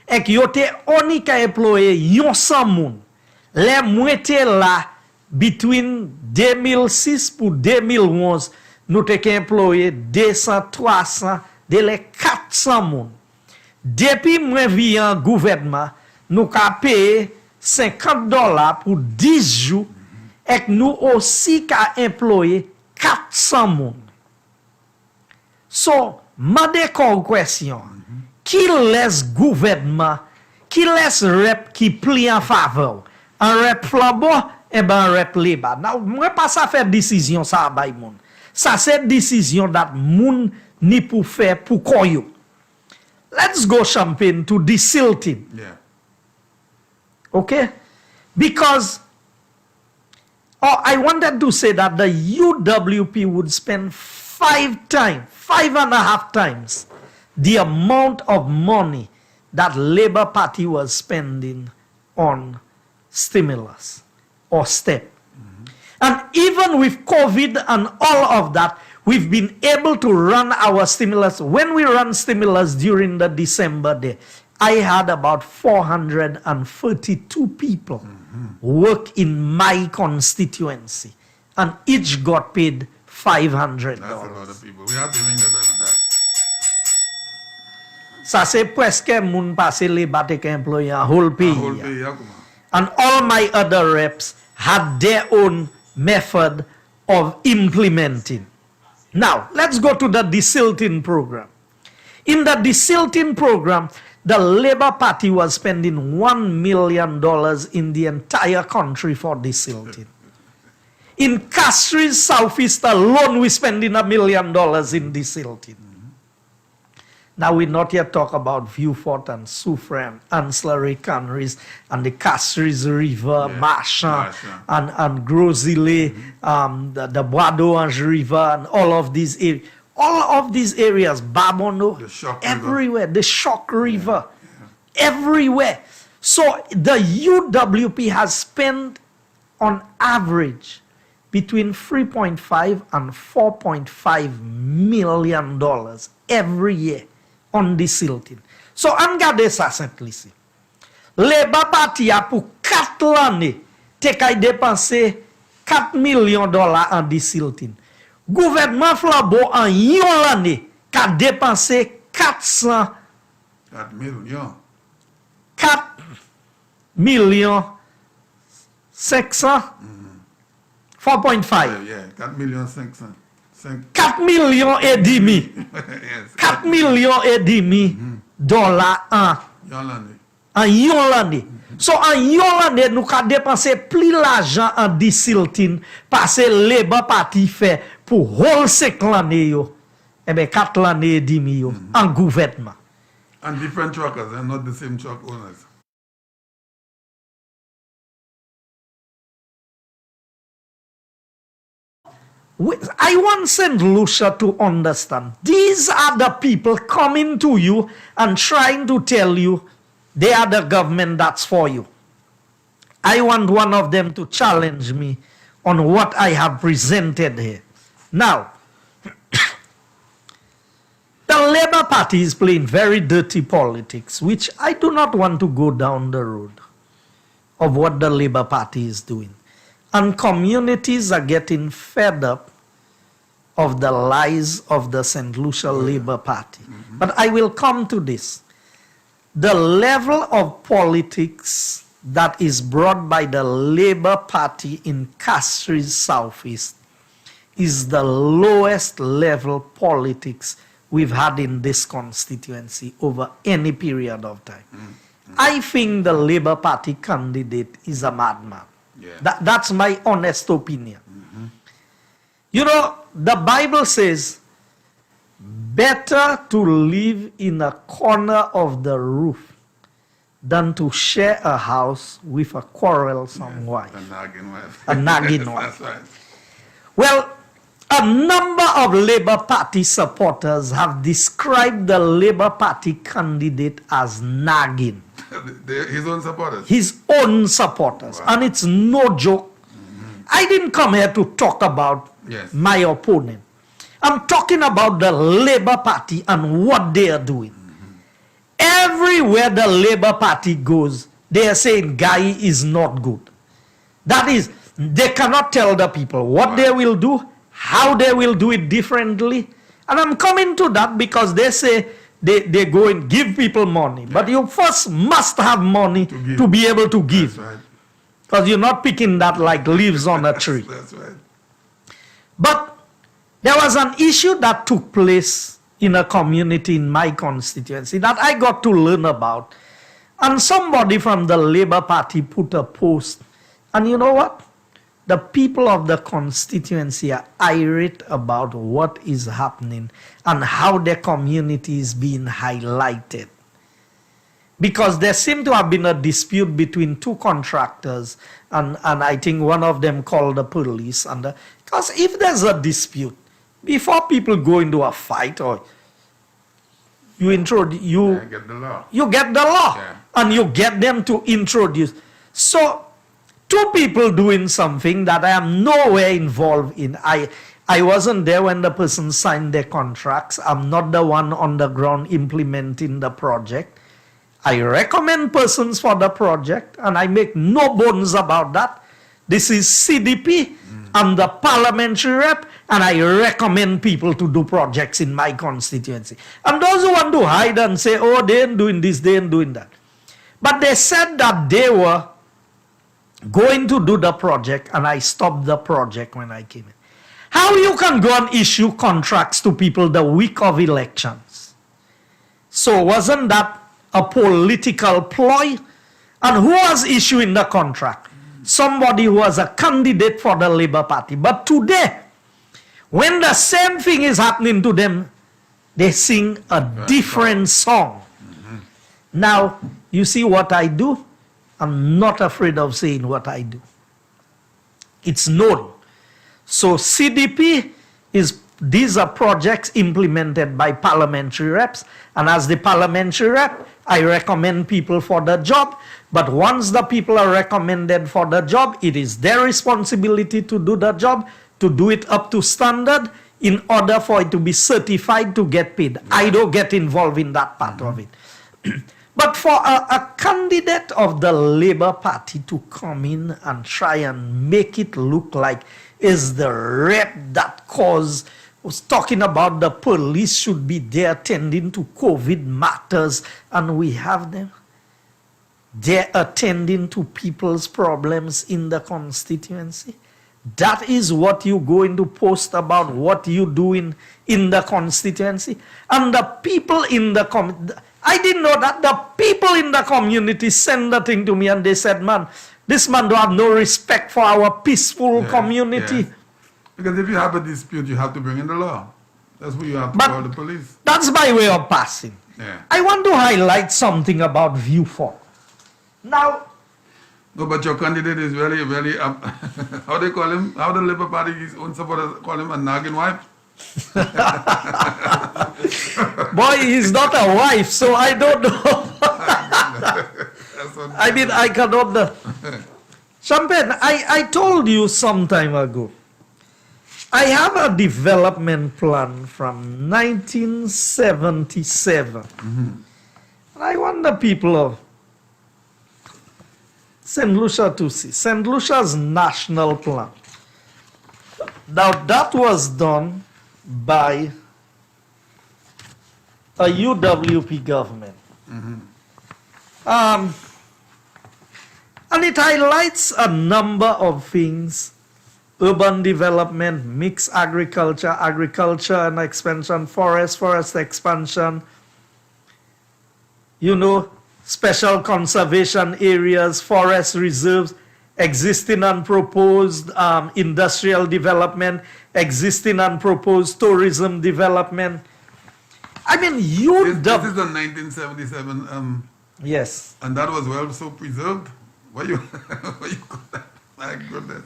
Et que yo te oni ka employé 100 moun. Les moitié là between 2006 pour 2011 nous te ka employé 200 300 de les 400 moun. Depuis moi vi en gouvernement nous ka payer $50 pour 10 jours et que nous aussi ka employé 400 moun. So mande kon question, qui laisse gouvernement, qui laisse rep qui plie en faveur, un rep flambeau, et ben un rep liba. Now, moi pas ça faire décision ça bay moun. Ça c'est décision that moun ni pour faire pour koyo. Let's go champagne to desilting. Yeah. Okay? Because I wanted to say that the UWP would spend 5.5 times the amount of money that Labour Party was spending on stimulus or step. And even with COVID and all of that, we've been able to run our stimulus. When we run stimulus during the December day, I had about 432 people work in my constituency, and each got paid $500. That's a lot of people. We have to ring the bell on that. Ça c'est presque moun passé les batte employé en whole pays. Whole pays, yeah, come on. And all my other reps had their own method of implementing. Now, let's go to the desilting program. In the desilting program, the Labour Party was spending $1 million in the entire country for desilting. In Castries, Southeast alone, we're spending $1 million in desilting. Now, we not yet talk about Vieux-Fort and Soufrière and ancillary canneries and the Castries River, Marchand, and Gros-Îlet, the Bois d'Orange River, and all of these areas. All of these areas, Babono, everywhere, the Shock River, everywhere. So the UWP has spent on average between $3.5 and $4.5 million every year on desilting. So, regardez ça simplement. Labour Party a pour 4 années te kay dépensé $4 millions en desilting. Gouvernement Flambeau en yon l'année a dépensé 4 millions 500 4.5 Yeah, 4 millions 500. 4 millions et demi. Yes. 4 millions et demi dollars en yon l'année. So en yon l'année, nous avons dépensé plus l'argent en desilting parce que le Labour Party fait pour whole 5 l'année, eh bien 4 l'année et demi en gouvernement. And different truckers, and not the same truck owners. I want St. Lucia to understand. These are the people coming to you and trying to tell you they are the government that's for you. I want one of them to challenge me on what I have presented here. Now, the Labour Party is playing very dirty politics, which I do not want to go down the road of what the Labour Party is doing. And communities are getting fed up of the lies of the St. Lucia Labour Party. But I will come to this. the level of politics that is brought by the Labour Party in Castries Southeast is the lowest level politics we've had in this constituency over any period of time. I think the Labour Party candidate is a madman. Yeah. That's my honest opinion. You know, the Bible says, better to live in a corner of the roof than to share a house with a quarrelsome wife. A nagging wife. A nagging wife. That's right. Well, a number of Labour Party supporters have described the Labour Party candidate as nagging. His own supporters. His own supporters. Wow. And it's no joke. I didn't come here to talk about Yes. my opponent. I'm talking about the Labour Party and what they are doing. Everywhere the Labour Party goes, they are saying Guy is not good. That is, they cannot tell the people what they will do, how they will do it differently. And I'm coming to that because they say they go and give people money. But you first must have money to be able to give. That's right. Because you're not picking that like leaves on a tree. That's right. But there was an issue that took place in a community in my constituency that I got to learn about. And somebody from the Labour Party put a post. And you know what? The people of the constituency are irate about what is happening and how their community is being highlighted. Because there seemed to have been a dispute between two contractors, and I think one of them called the police. Because if there's a dispute, before people go into a fight, or you introduce, Get the law. you get the law, Yeah. and you get them to introduce. So, two people doing something that I am nowhere involved in. I wasn't there when the person signed their contracts. I'm not the one on the ground implementing the project. I recommend persons for the project, and I make no bones about that. This is CDP. I'm the parliamentary rep, and I recommend people to do projects in my constituency. And those who want to hide and say, oh, they ain't doing this, they ain't doing that. But they said that they were going to do the project, and I stopped the project when I came in. How you can go and issue contracts to people the week of elections? So wasn't that a political ploy? And who was issuing the contract? Somebody who was a candidate for the Labour Party. But today, when the same thing is happening to them, they sing a different song. Now, you see what I do? I'm not afraid of saying what I do. It's known. So CDP these are projects implemented by parliamentary reps, and as the parliamentary rep, I recommend people for the job. But once the people are recommended for the job, it is their responsibility to do the job, to do it up to standard in order for it to be certified to get paid. I don't get involved in that part of it. But for a candidate of the Labour Party to come in and try and make it look like is the rep that was talking about the police should be there attending to COVID matters, and we have them. They're attending to people's problems in the constituency. That is what you going to post about what you doing in the constituency. And the people in the I didn't know that the people in the community sent the thing to me and they said, man, this man don't have no respect for our peaceful community. Yeah. Because if you have a dispute, you have to bring in the law. That's what you have to call the police. That's my way of passing. Yeah. I want to highlight something about View 4. Now, No, but your candidate is very, very, how they call him? How the Labour Party's own supporters call him a nagging wife? boy, he's not a wife, so I don't know. I mean, I cannot. Champagne, I told you some time ago, I have a development plan from 1977. And I want the people of St. Lucia to see. St. Lucia's national plan. Now, that was done by a UWP government. And it highlights a number of things: urban development, mixed agriculture, agriculture and expansion, forest expansion, special conservation areas, forest reserves, existing and proposed industrial development, existing and proposed tourism development. I mean, This is the 1977, yes. and that was well so preserved. Why you got that? My goodness.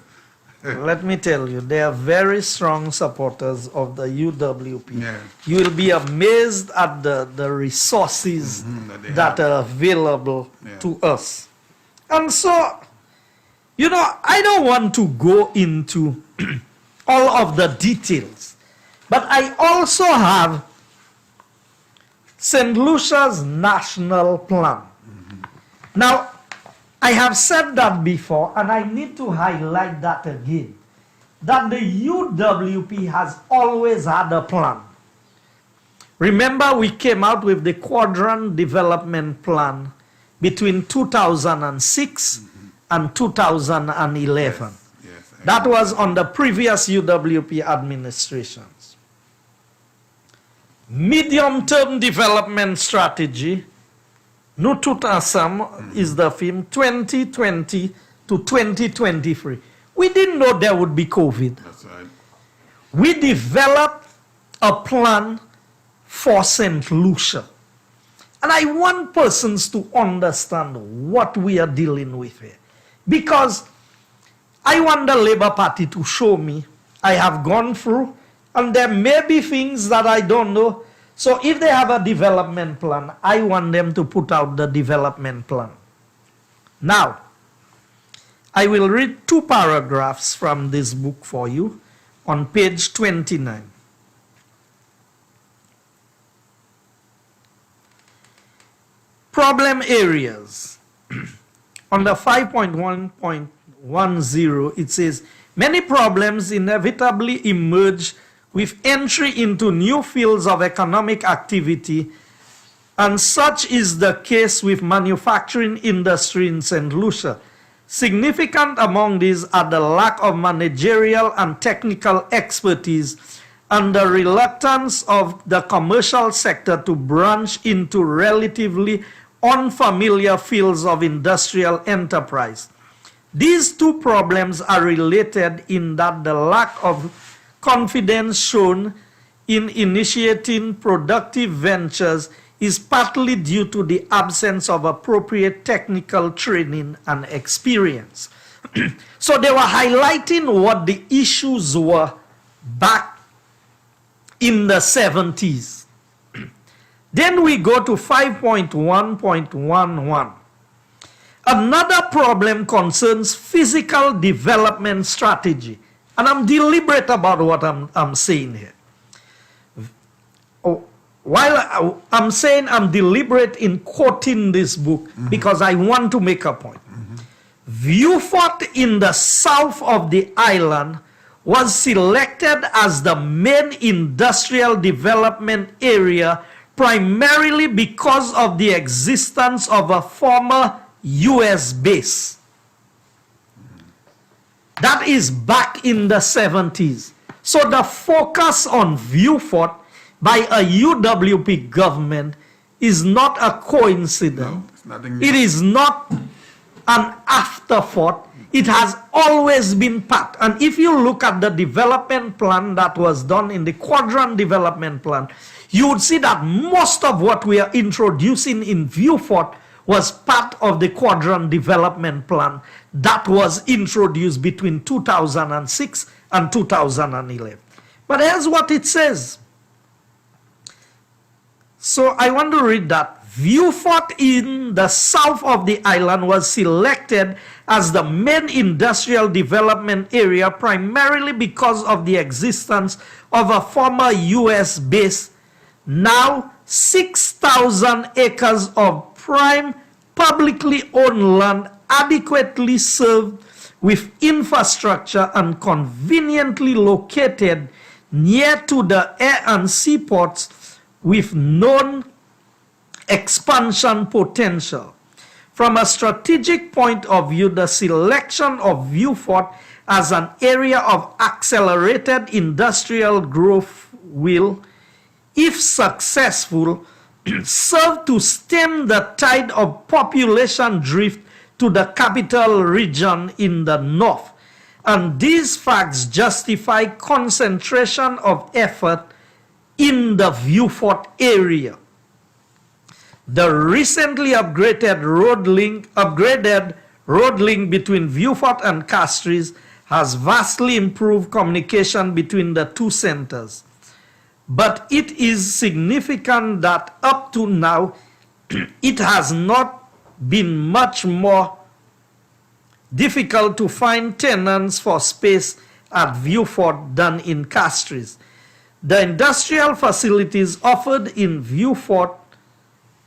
Let me tell you, they are very strong supporters of the UWP. Yeah. You will be amazed at the resources that are available to us. And so, I don't want to go into all of the details, but I also have St. Lucia's National Plan. Now, I have said that before, and I need to highlight that again, that the UWP has always had a plan. Remember, we came out with the Quadrant Development Plan between 2006 and 2011. Yes, That was on the previous UWP administrations. Medium-term development strategy, Nututasam is the theme, 2020 to 2023. We didn't know there would be COVID. That's right. We developed a plan for St. Lucia. And I want persons to understand what we are dealing with here. Because I want the Labour Party to show me I have gone through, and there may be things that I don't know. So if they have a development plan, I want them to put out the development plan. Now, I will read 2 paragraphs from this book for you on page 29. Problem areas. Under 5.1.10, it says, many problems inevitably emerge with entry into new fields of economic activity, and such is the case with manufacturing industry in St. Lucia. Significant among these are the lack of managerial and technical expertise and the reluctance of the commercial sector to branch into relatively unfamiliar fields of industrial enterprise. These 2 problems are related in that the lack of confidence shown in initiating productive ventures is partly due to the absence of appropriate technical training and experience. So they were highlighting what the issues were back in the 70s. Then we go to 5.1.11. Another problem concerns physical development strategy. And I'm deliberate about what I'm saying here. While I'm saying I'm deliberate in quoting this book, because I want to make a point. Viewfort in the south of the island was selected as the main industrial development area primarily because of the existence of a former US base. That is back in the 70s. So the focus on Viewfort by a UWP government is not a coincidence. No, it's nothing new. It is not an afterthought. It has always been part. And if you look at the development plan that was done in the Quadrant Development Plan, you would see that most of what we are introducing in Viewfort was part of the Quadrant Development Plan that was introduced between 2006 and 2011. But here's what it says. So I want to read that. Viewfort in the south of the island was selected as the main industrial development area primarily because of the existence of a former US base, now 6,000 acres of prime publicly owned land adequately served with infrastructure and conveniently located near to the air and seaports with known expansion potential. From a strategic point of view, the selection of Vieux Fort as an area of accelerated industrial growth will, if successful, serve to stem the tide of population drift to the capital region in the north. And these facts justify concentration of effort in the Vieux Fort area. The recently upgraded road link between Vieux Fort and Castries has vastly improved communication between the two centers. But it is significant that up to now, it has not been much more difficult to find tenants for space at Vieux Fort than in Castries. The industrial facilities offered in Vieux Fort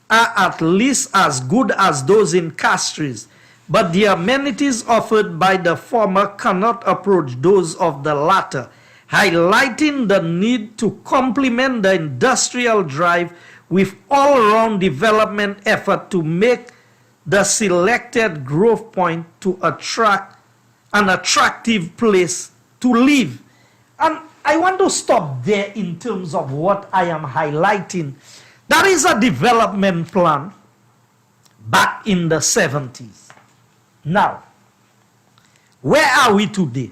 are at least as good as those in Castries, but the amenities offered by the former cannot approach those of the latter, highlighting the need to complement the industrial drive with all-round development effort to make the selected growth point to attract an attractive place to live. And I want to stop there in terms of what I am highlighting. That is a development plan back in the 70s. Now, where are we today?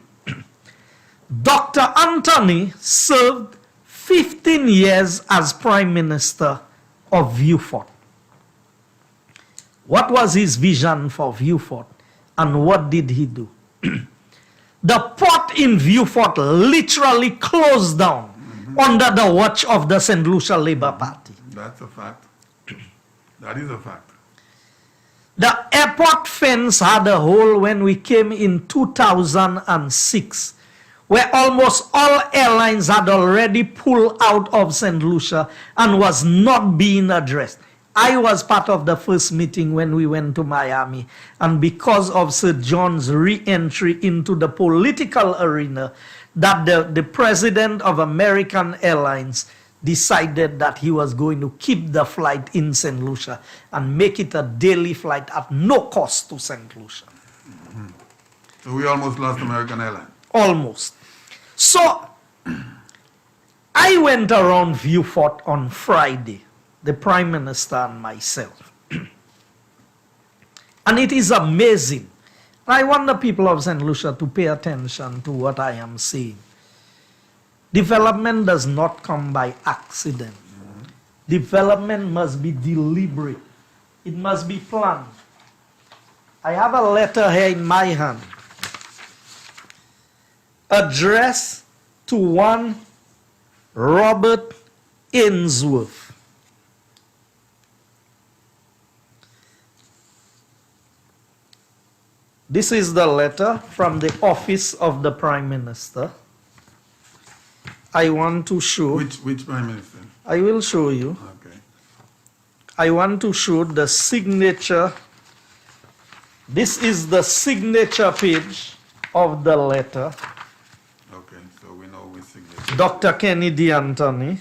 Dr. Anthony served 15 years as Prime Minister of Vieux Fort. What was his vision for Vieux Fort and what did he do? The port in Vieux Fort literally closed down under the watch of the St. Lucia Labour Party. That's a fact. That is a fact. The airport fence had a hole when we came in 2006, where almost all airlines had already pulled out of St. Lucia and was not being addressed. I was part of the first meeting when we went to Miami, and because of Sir John's re-entry into the political arena, that the president of American Airlines decided that he was going to keep the flight in St. Lucia and make it a daily flight at no cost to St. Lucia. So we almost lost American Airlines. Almost. So I went around Vieux Fort on Friday, the Prime Minister and myself. And it is amazing. I want the people of St. Lucia to pay attention to what I am saying. Development does not come by accident. Development must be deliberate. It must be planned. I have a letter here in my hand, addressed to one Robert Ainsworth. This is the letter from the office of the Prime Minister. I want to show. Which Prime Minister? I will show you. Okay. I want to show the signature. This is the signature page of the letter. Okay, so we know which signature. Dr. Kennedy Anthony,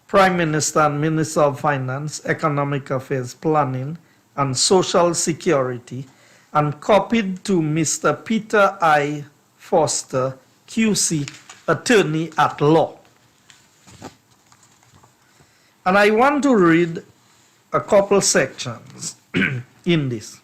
Prime Minister and Minister of Finance, Economic Affairs, Planning, and Social Security, and copied to Mr. Peter I. Foster, QC, Attorney at Law. And I want to read a couple sections in this.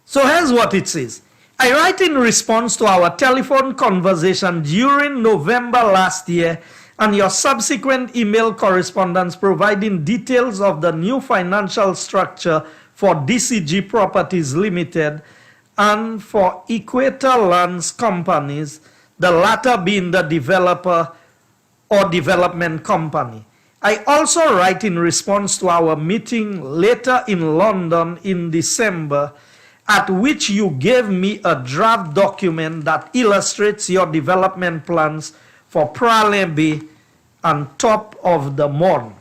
So here's what it says. I write in response to our telephone conversation during November last year and your subsequent email correspondence providing details of the new financial structure for DCG Properties Limited and for Equator Lands Companies, the latter being the developer or development company. I also write in response to our meeting later in London in December, at which you gave me a draft document that illustrates your development plans for Pralin Bay and Top of the Morn.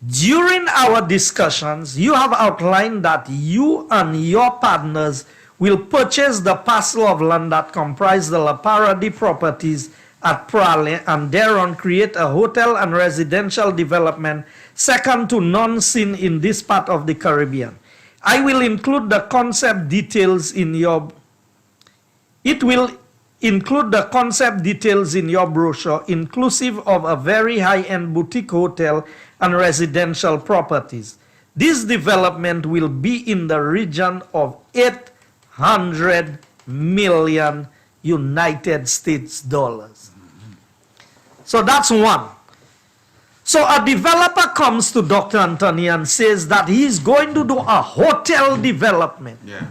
During our discussions, you have outlined that you and your partners will purchase the parcel of land that comprise the La Paradis properties at Pralin and thereon create a hotel and residential development second to none seen in this part of the Caribbean. I will include the concept details in your, it will include the concept details in your brochure, inclusive of a very high-end boutique hotel and residential properties. This development will be in the region of 800 million United States dollars. So that's one. So a developer comes to Dr. Anthony and says that he's going to do a hotel development. Yeah.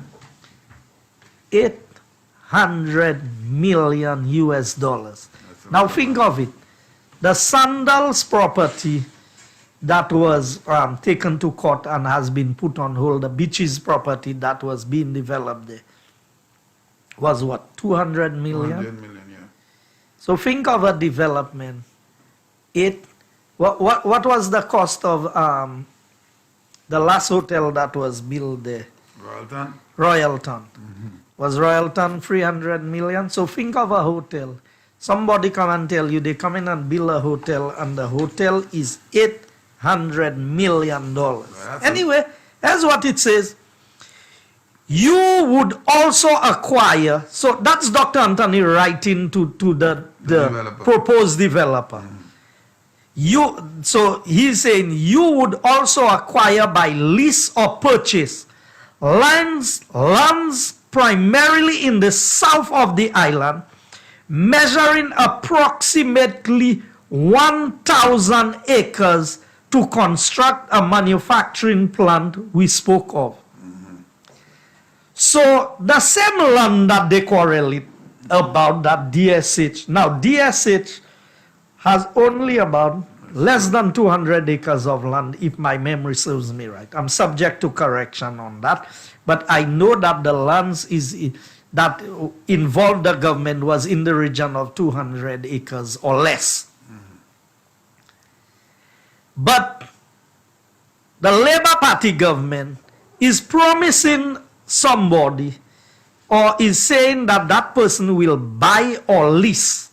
800 million US dollars. Now think of it. The Sandals property that was taken to court and has been put on hold, the Beaches property that was being developed there, was what, 200 million? 200 million, yeah. So think of a development. What was the cost of the last hotel that was built there? Royalton? Royalton. Was Royalton 300 million? So think of a hotel. Somebody come and tell you they come in and build a hotel and the hotel is $800 million. Anyway, here's what it says. You would also acquire, so that's Dr. Anthony writing to the developer. Proposed developer. So he's saying you would also acquire by lease or purchase lands primarily in the south of the island, measuring approximately 1,000 acres to construct a manufacturing plant we spoke of. So the same land that they quarreled about, that DSH, now DSH has only about less than 200 acres of land, if my memory serves me right. I'm subject to correction on that, but I know that the lands that involved the government was in the region of 200 acres or less. But the Labour Party government is promising somebody or is saying that that person will buy or lease.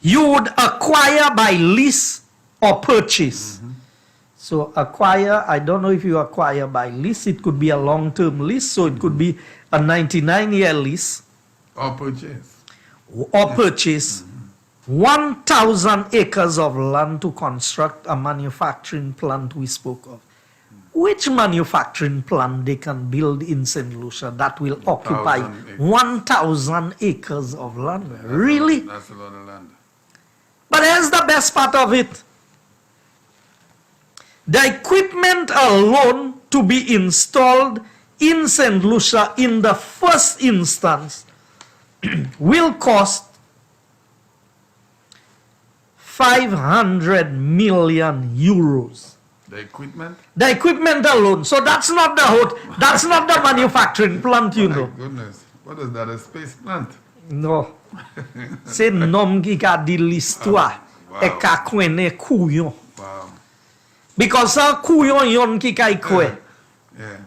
You would acquire by lease or purchase. So acquire, I don't know if you acquire by lease. It could be a long-term lease, so it could be a 99-year lease. Or purchase. Or purchase 1,000 acres of land to construct a manufacturing plant we spoke of. Which manufacturing plant they can build in St. Lucia that will occupy 1,000 acres of land? Really? That's a lot of land. But here's the best part of it. The equipment alone to be installed in St. Lucia in the first instance will cost 500 million euros. The equipment? The equipment alone. So that's not the manufacturing plant, you know. My goodness. What is that, a space plant? No. C'est nom qui a dit l'histoire. Et ka kwene couillon. Wow. Because sa couillon yon ki ka ikwe. Yeah.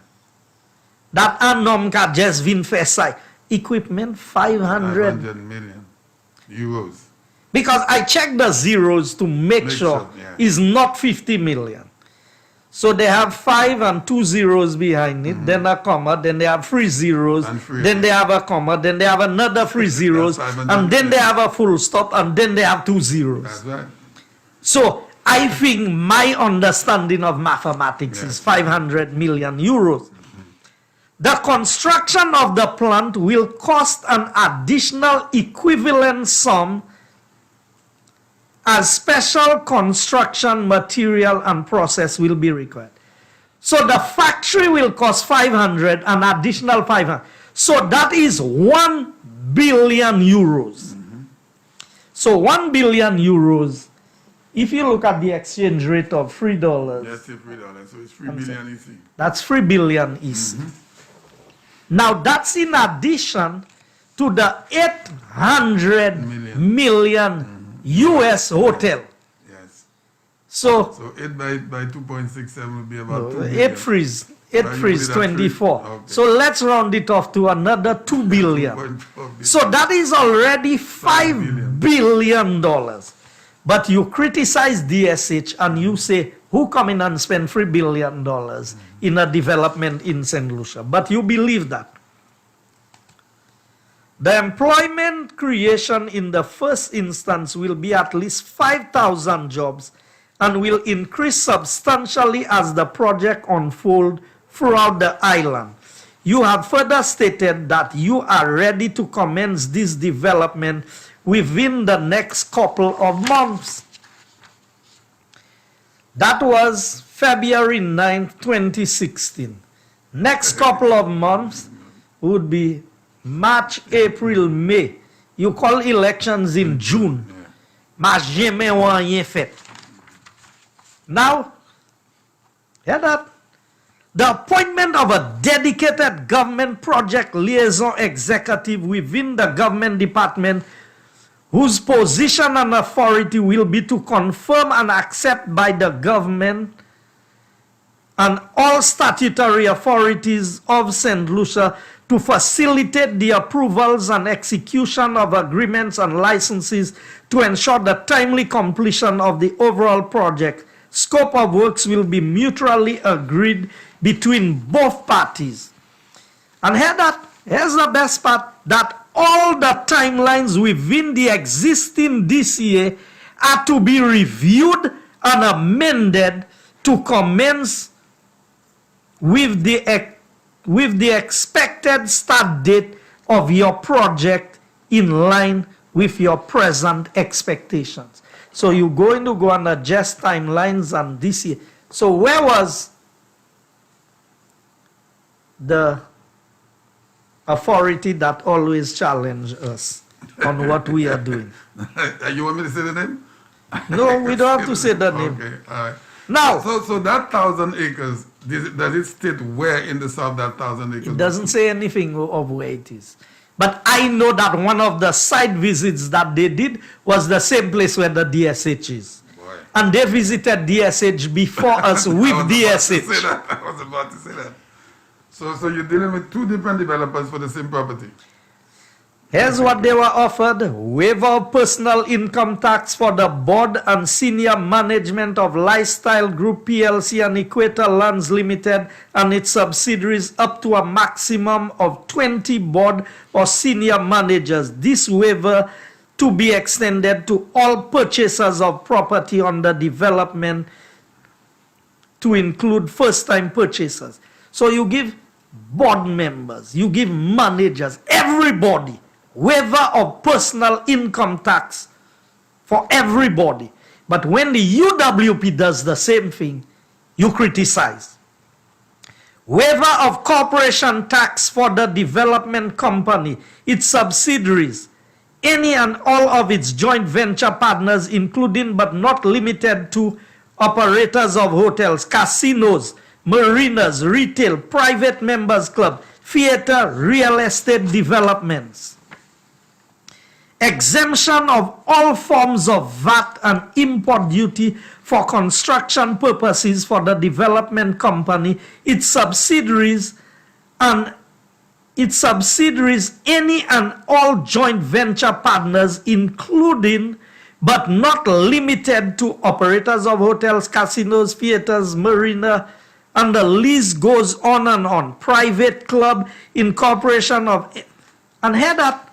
That un homme ka just vin fè sa. Equipment 500 million euros. Because I checked the zeros to make sure it's not 50 million. So they have 5 and 2 zeros behind it, then a comma, then they have 3 zeros, then they have a comma, then they have another 3 zeros, and then they have a full stop, and then they have 2 zeros. That's right. So I think my understanding of mathematics is 500 million euros. The construction of the plant will cost an additional equivalent sum as special construction material and process will be required. So the factory will cost 500, an additional 500. So that is 1 billion euros. So 1 billion euros, if you look at the exchange rate of $3. Yes, $3. So it's 3 billion EC. That's 3 billion EC. Now that's in addition to the 800 million US hotel. Yes. So 8 by 2.67 would be about 2 billion. 8 freeze 24. Okay. So let's round it off to another 2 billion. 2.4 billion. So that is already $5 billion. But you criticize DSH and you say, who come in and spend $3 billion in a development in St. Lucia? But you believe that. The employment creation in the first instance will be at least 5,000 jobs and will increase substantially as the project unfolds throughout the island. You have further stated that you are ready to commence this development within the next couple of months. That was February 9th, 2016. Next couple of months would be March, April, May. You call elections in June. March, jamais rien fait. Now, hear that? The appointment of a dedicated government project liaison executive within the government department whose position and authority will be to confirm and accept by the government and all statutory authorities of St. Lucia to facilitate the approvals and execution of agreements and licenses to ensure the timely completion of the overall project. Scope of works will be mutually agreed between both parties. And here's the best part, that all the timelines within the existing DCA are to be reviewed and amended to commence with the expected start date of your project in line with your present expectations. So you're going to go and adjust timelines and DCA. So where was the authority that always challenge us on what we are doing? You want me to say the name? No, we don't have to say the name. Okay, all right. Now, So that 1,000 acres, does it state where in the south that 1,000 acres? it doesn't say anything of where it is. But I know that one of the site visits that they did was the same place where the DSH is. Boy. And they visited DSH before us with I DSH. was about to say that. So you're dealing with two different developers for the same property. Here's what they were offered: waiver of personal income tax for the board and senior management of Lifestyle Group PLC and Equator Lands Limited and its subsidiaries up to a maximum of 20 board or senior managers. This waiver to be extended to all purchasers of property under development to include first-time purchasers. So you give board members, you give managers, everybody, waiver of personal income tax for everybody. But when the UWP does the same thing, you criticize. Waiver of corporation tax for the development company, its subsidiaries, any and all of its joint venture partners, including but not limited to operators of hotels, casinos, marinas, retail, private members club, theater, real estate developments. Exemption of all forms of VAT and import duty for construction purposes for the development company, its subsidiaries, any and all joint venture partners, including but not limited to operators of hotels, casinos, theaters, marina, and the list goes on and on. Private club, incorporation of, and head up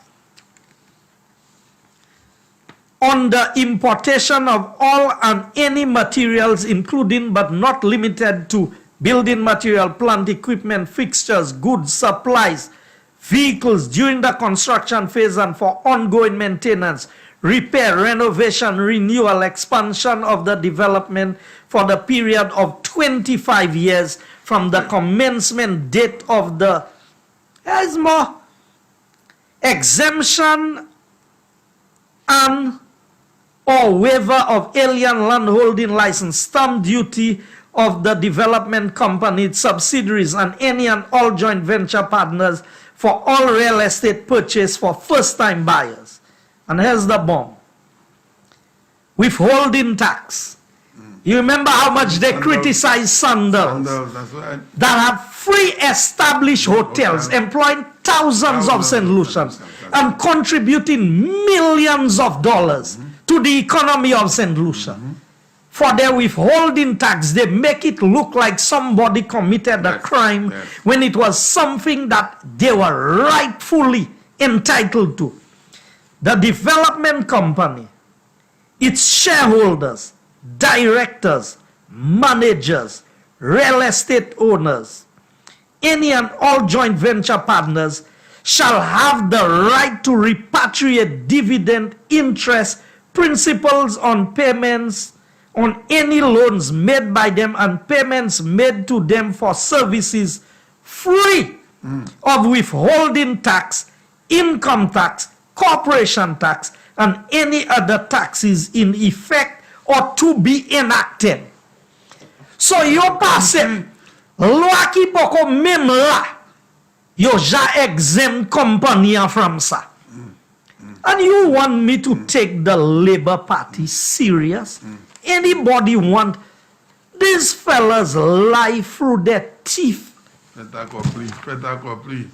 on the importation of all and any materials, including but not limited to building material, plant, equipment, fixtures, goods, supplies, vehicles during the construction phase and for ongoing maintenance, repair, renovation, renewal, expansion of the development for the period of 25 years from the commencement date of the, there's more, exemption and or waiver of alien landholding license, stamp duty of the development company, its subsidiaries, and any and all joint venture partners for all real estate purchase for first-time buyers. And here's the bomb. Withholding tax. You remember how much they criticize Sandals That's right. that have free established hotels employing thousands of St. Lucians and contributing millions of dollars to to the economy of St. Lucia. For their withholding tax, they make it look like somebody committed a crime when it was something that they were rightfully entitled to. The development company, its shareholders, directors, managers, real estate owners, any and all joint venture partners shall have the right to repatriate dividend, interest, principals on payments on any loans made by them and payments made to them for services free of withholding tax, income tax, corporation tax, and any other taxes in effect or to be enacted. So yo passe loi ki poko même la yo ja exempt company from ça. And you want me to take the Labour Party serious? Anybody want these fellas lie through their teeth? Please.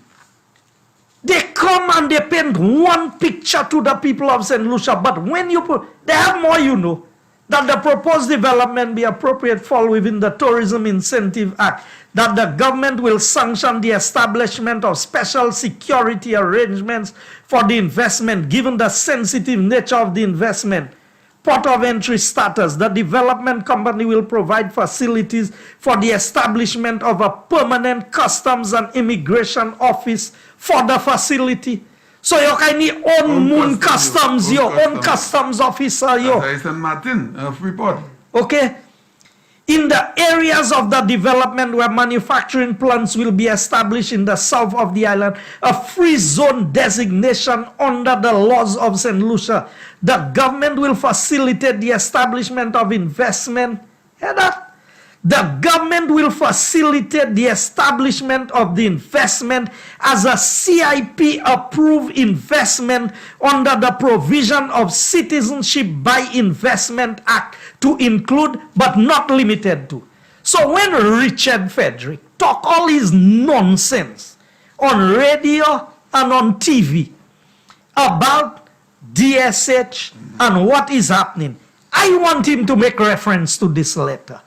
They come and they paint one picture to the people of St. Lucia, but when you put, they have more, you know, that the proposed development be appropriate fall within the Tourism Incentive Act, that the government will sanction the establishment of special security arrangements for the investment, given the sensitive nature of the investment. Port of entry status, the development company will provide facilities for the establishment of a permanent customs and immigration office for the facility. So you can need own customs, your own customs officer, yo. St. Martin, Freeport. Okay? In the areas of the development where manufacturing plants will be established in the south of the island, a free zone designation under the laws of St. Lucia, the government will facilitate the establishment of investment. Hear that? The government will facilitate the establishment of the investment as a CIP-approved investment under the provision of Citizenship by Investment Act to include but not limited to. So when Richard Frederick talk all his nonsense on radio and on TV about DSH and what is happening, I want him to make reference to this letter.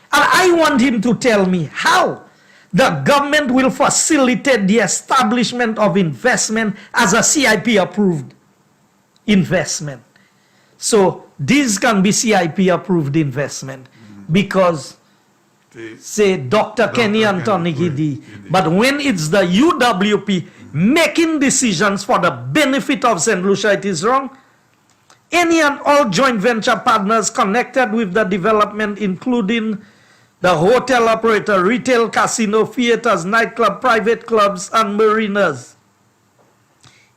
And I want him to tell me how the government will facilitate the establishment of investment as a CIP-approved investment. So these can be CIP-approved investment because, say, Dr. Kenny Anthony Gidi. But when it's the UWP making decisions for the benefit of St. Lucia, it is wrong. Any and all joint venture partners connected with the development, including the hotel operator, retail, casino, theaters, nightclub, private clubs, and marinas.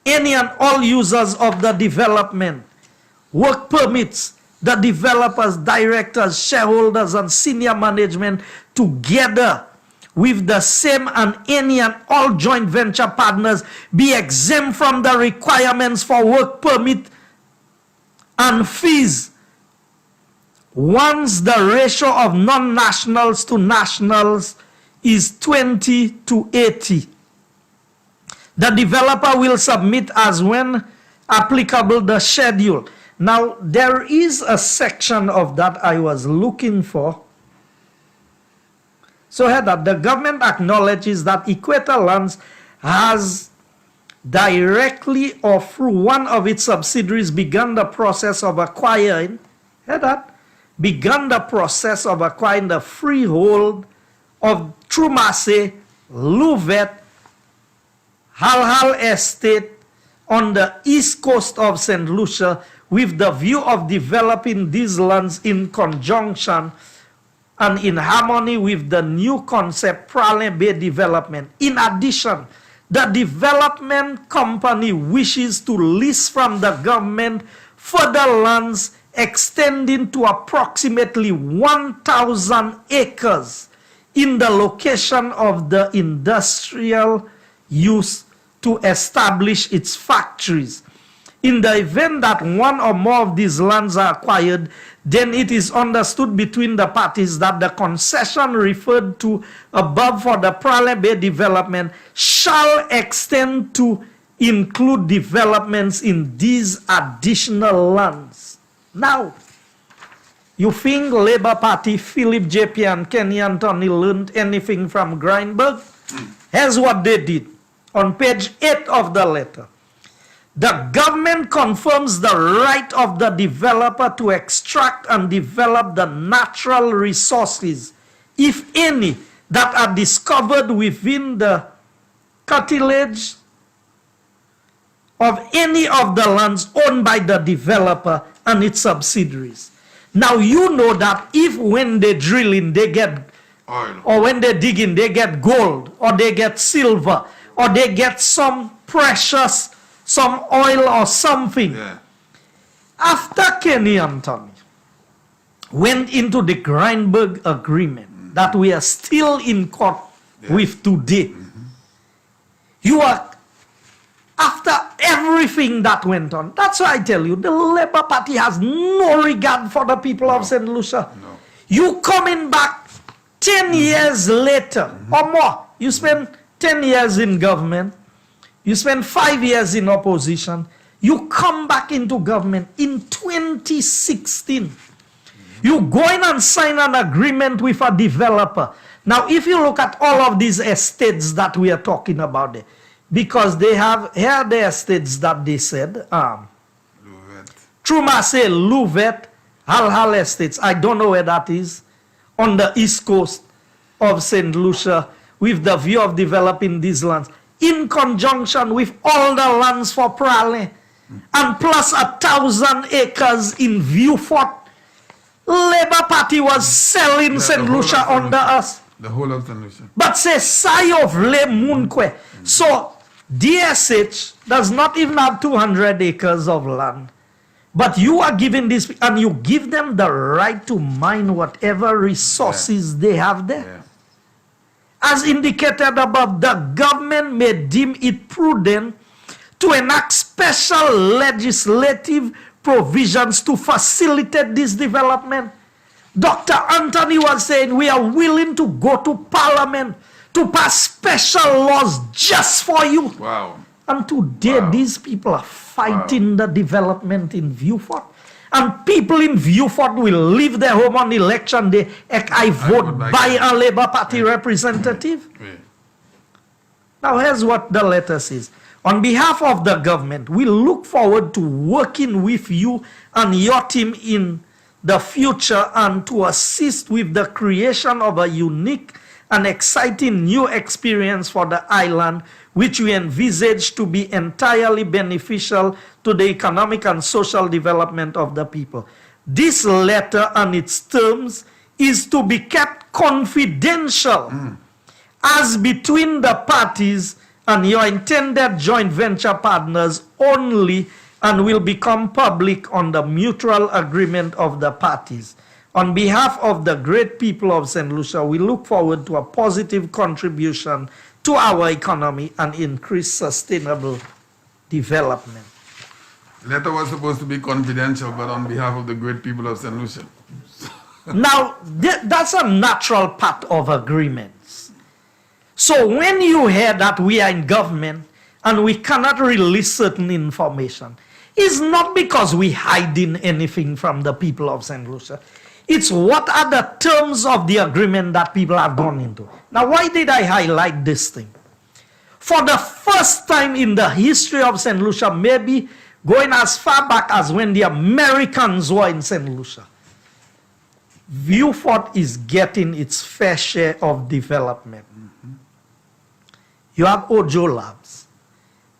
Any and all users of the development, work permits, the developers, directors, shareholders, and senior management together with the same and any and all joint venture partners be exempt from the requirements for work permit and fees once the ratio of non-nationals to nationals is 20 to 80. The developer will submit as when applicable the schedule. Now, there is a section of that I was looking for. So here that the government acknowledges that Equator Lands has directly or through one of its subsidiaries begun the process of acquiring, hear that? Begun the process of acquiring the freehold of Trumasse, Louvet, Hal Estate on the east coast of St. Lucia with the view of developing these lands in conjunction and in harmony with the new concept Pralin Bay development. In addition, the development company wishes to lease from the government further lands extending to approximately 1,000 acres in the location of the industrial use to establish its factories. In the event that one or more of these lands are acquired, then it is understood between the parties that the concession referred to above for the Pralin Bay development shall extend to include developments in these additional lands. Now, you think Labour Party, Philip J.P. and Kenny Anthony learned anything from Grindberg? Here's what they did. On page 8 of the letter. The government confirms the right of the developer to extract and develop the natural resources, if any, that are discovered within the curtilage of any of the lands owned by the developer and its subsidiaries. Now you know that if when they drill in they get oil, or when they dig in they get gold, or they get silver, or they get some precious, some oil or something. Yeah. After Kenny Anthony went into the Grindberg agreement that we are still in court with today, you are, after everything that went on, that's why I tell you, the Labour Party has no regard for the people of St. Lucia. No. You coming back 10 years later or more, you spend 10 years in government, you spend 5 years in opposition, you come back into government in 2016. You go in and sign an agreement with a developer. Now, if you look at all of these estates that we are talking about there, because they have, here are the estates that they said, Trumasse, Louvet, Hal Estates, I don't know where that is, on the east coast of St. Lucia, with the view of developing these lands, in conjunction with all the lands for Prale, and plus 1,000 acres in Viewfort. Labour Party was selling St. Lucia under us. The whole of St. Lucia. But say, Sai of Le Munque. So, DSH does not even have 200 acres of land. But you are giving this, and you give them the right to mine whatever resources they have there. Yeah. As indicated above, the government may deem it prudent to enact special legislative provisions to facilitate this development. Dr. Anthony was saying we are willing to go to Parliament to pass special laws just for you. Wow. And today these people are fighting the development in Viewfort. And people in Viewfort will leave their home on election day. I vote by a Labour Party representative. Yeah. Now here's what the letter says. On behalf of the government, we look forward to working with you and your team in the future and to assist with the creation of a unique and exciting new experience for the island, which we envisage to be entirely beneficial to the economic and social development of the people. This letter and its terms is to be kept confidential as between the parties and your intended joint venture partners only, and will become public on the mutual agreement of the parties. On behalf of the great people of St. Lucia, we look forward to a positive contribution to our economy and increased sustainable development. The letter was supposed to be confidential, but on behalf of the great people of St. Lucia. Now, that's a natural part of agreements. So when you hear that we are in government and we cannot release certain information, it's not because we're hiding anything from the people of St. Lucia. It's what are the terms of the agreement that people have gone into. Now, why did I highlight this thing? For the first time in the history of St. Lucia, maybe going as far back as when the Americans were in St. Lucia, Viewfort is getting its fair share of development. You have Ojo Labs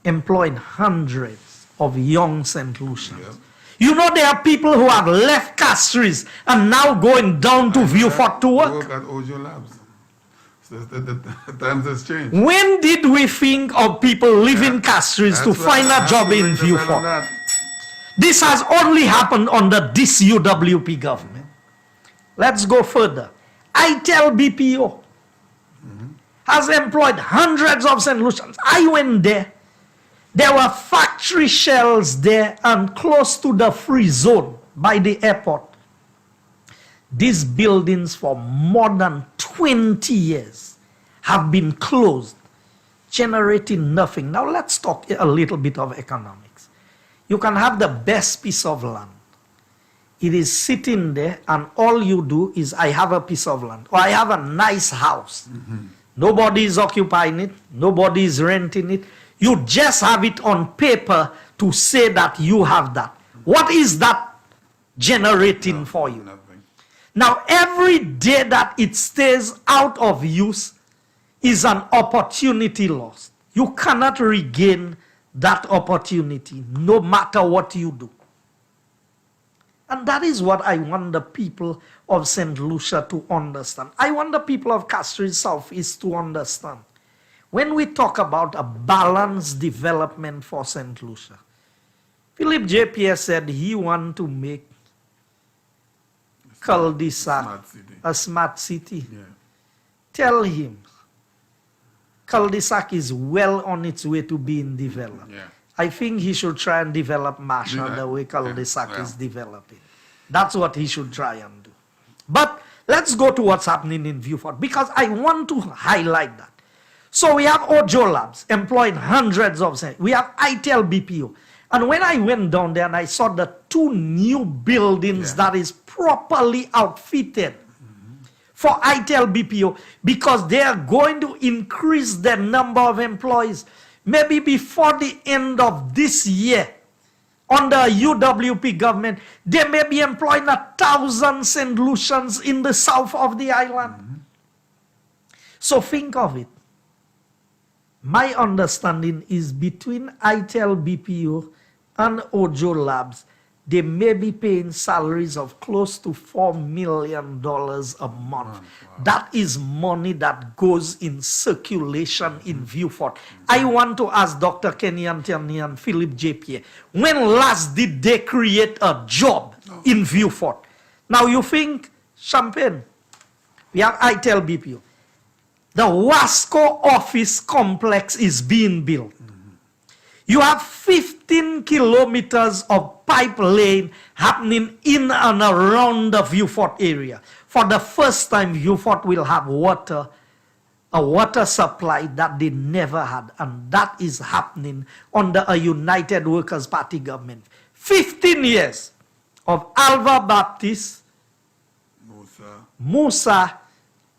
employing hundreds of young St. Lucians. Yep. You know there are people who have left Castries and now going down to Viewfort to work. At Ojo Labs. So the times has changed. When did we think of people leaving Castries to find a job in Viewfort? This has only happened under this UWP government. Let's go further. ITEL BPO has employed hundreds of St. Lucians. I went there. There were factory shells there and close to the free zone by the airport. These buildings for more than 20 years have been closed, generating nothing. Now let's talk a little bit of economics. You can have the best piece of land. It is sitting there, and all you do is, I have a piece of land, or I have a nice house. Nobody is occupying it. Nobody is renting it. You just have it on paper to say that you have that. What is that generating for you? Nothing. Now, every day that it stays out of use is an opportunity lost. You cannot regain that opportunity, no matter what you do. And that is what I want the people of St. Lucia to understand. I want the people of Castries Southeast to understand. When we talk about a balanced development for St. Lucia, Philip J. Pierce said he wanted to make cul-de-sac Smart city. a smart city. Yeah. Tell him cul-de-sac is well on its way to being developed. Yeah. I think he should try and develop Marshall Yeah. the way cul-de-sac Yeah. is developing. That's what he should try and do. But let's go to what's happening in Viewfort, because I want to highlight that. So we have Ojo Labs employing hundreds of, we have ITEL BPO. And when I went down there and I saw the 2 new buildings that is properly outfitted for ITEL BPO, because they are going to increase the number of employees. Maybe before the end of this year, under UWP government, they may be employing 1,000 St. Lucians in the south of the island. So think of it. My understanding is between ITEL BPO and Ojo Labs, they may be paying salaries of close to $4 million a month. That is money that goes in circulation in Viewfort. I want to ask Dr. Kenny Anthony and Philip J. Pierre, when last did they create a job in Viewfort? Now you think, Champagne, we have ITEL BPO. The Wasco office complex is being built. You have 15 kilometers of pipe laying happening in and around the Viewfort area. For the first time, Viewfort will have water, a water supply that they never had. And that is happening under a United Workers' Party government. 15 years of Alva Baptist, Musa,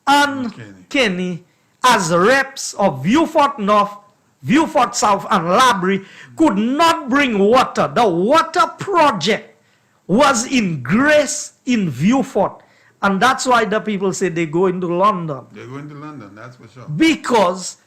and Kenny as reps of Viewfort North, Viewfort South, and Labrie could not bring water. The water project was in Grace in Viewfort. And that's why the people say they go into London. They're going to London, that's for sure. Because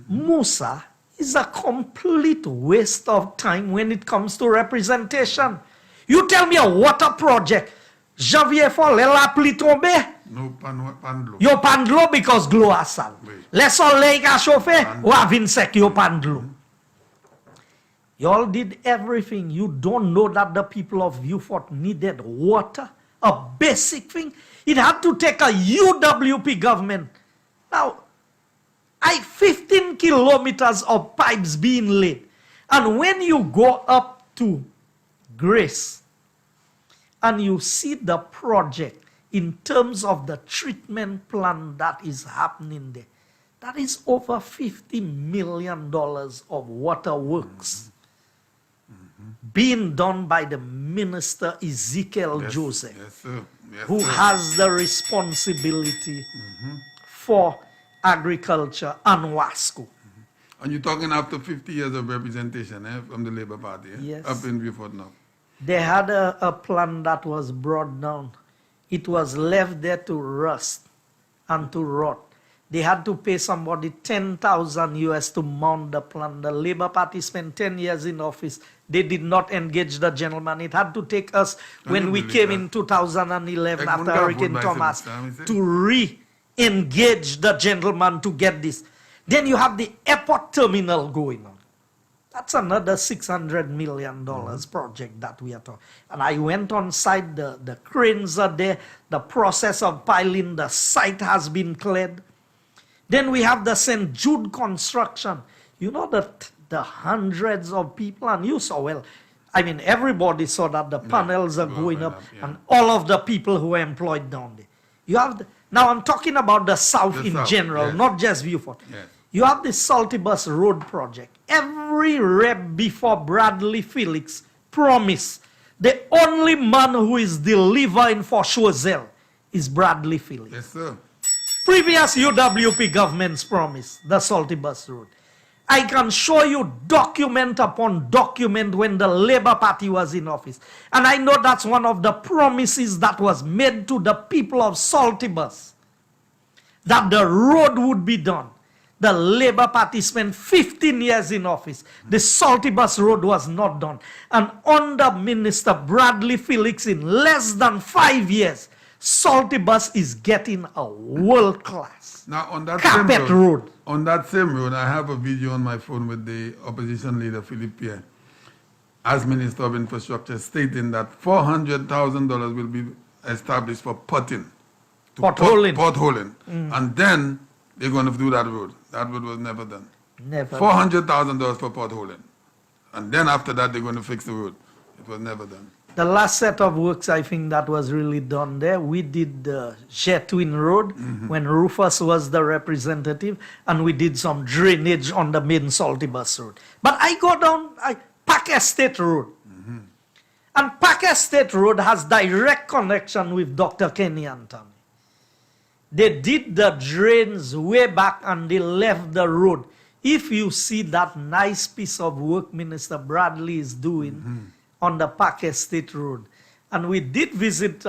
Musa is a complete waste of time when it comes to representation. You tell me a water project, Janvier fall, la pli tombe. No pan d'eau. Yo pan de l'eau because glou a sal. Oui. Le soleil ka chauffe, ou a vin sec, yo pan de l'eau. Y'all did everything. You don't know that the people of Viewfort needed water, a basic thing. It had to take a UWP government. Now, 15 kilometers of pipes being laid. And when you go up to Grace and you see the project in terms of the treatment plan that is happening there, that is over $50 million of water works being done by the minister Ezekiel Joseph, Yes, sir. Yes, who sir. has the responsibility for agriculture and Wasco. And you're talking after 50 years of representation from the Labour Party, Yes. up in Viewfort now. They had a plan that was brought down. It was left there to rust and to rot. They had to pay somebody $10,000 US to mount the plan. The Labour Party spent 10 years in office. They did not engage the gentleman. It had to take us, when we came in 2011 after Hurricane Thomas, to re-engage the gentleman to get this. Then you have the airport terminal going on. That's another $600 million project that we are talking. And I went on site, the cranes are there, the process of piling, the site has been cleared. Then we have the St. Jude construction. You know that the hundreds of people, and you saw well, I mean, everybody saw that the panels are going up, and all of the people who are employed down there. You have now I'm talking about the South in general, not just Viewfort. Yes. You have the Saltibus Road project. Every rep before Bradley Felix promised The only man who is delivering for Choiseul is Bradley Phillips. Yes, sir. Previous UWP government's promise, the Salty Bus Road. I can show you document upon document when the Labour Party was in office. And I know that's one of the promises that was made to the people of Salty Bus, that the road would be done. The Labour Party spent 15 years in office. The Salty Bus Road was not done. And under Minister Bradley Felix, in less than 5 years, Salty Bus is getting a world-class Now, on that carpet same road, road. on that same road, I have a video on my phone with the opposition leader, Philippe Pierre, as Minister of Infrastructure, stating that $400,000 will be established for potholing. Potholing. And then they're going to do that road. That road was never done. Never. $400,000 for potholing. And then after that, they're going to fix the road. It was never done. The last set of works, I think, that was really done there, we did the Jetwin Road when Rufus was the representative, and we did some drainage on the main Salty Bus Road. But I go down Park Estate Road. And Park Estate Road has direct connection with Dr. Kenny Anthony. They did the drains way back and they left the road. If you see that nice piece of work Minister Bradley is doing on the Park Estate Road. And we did visit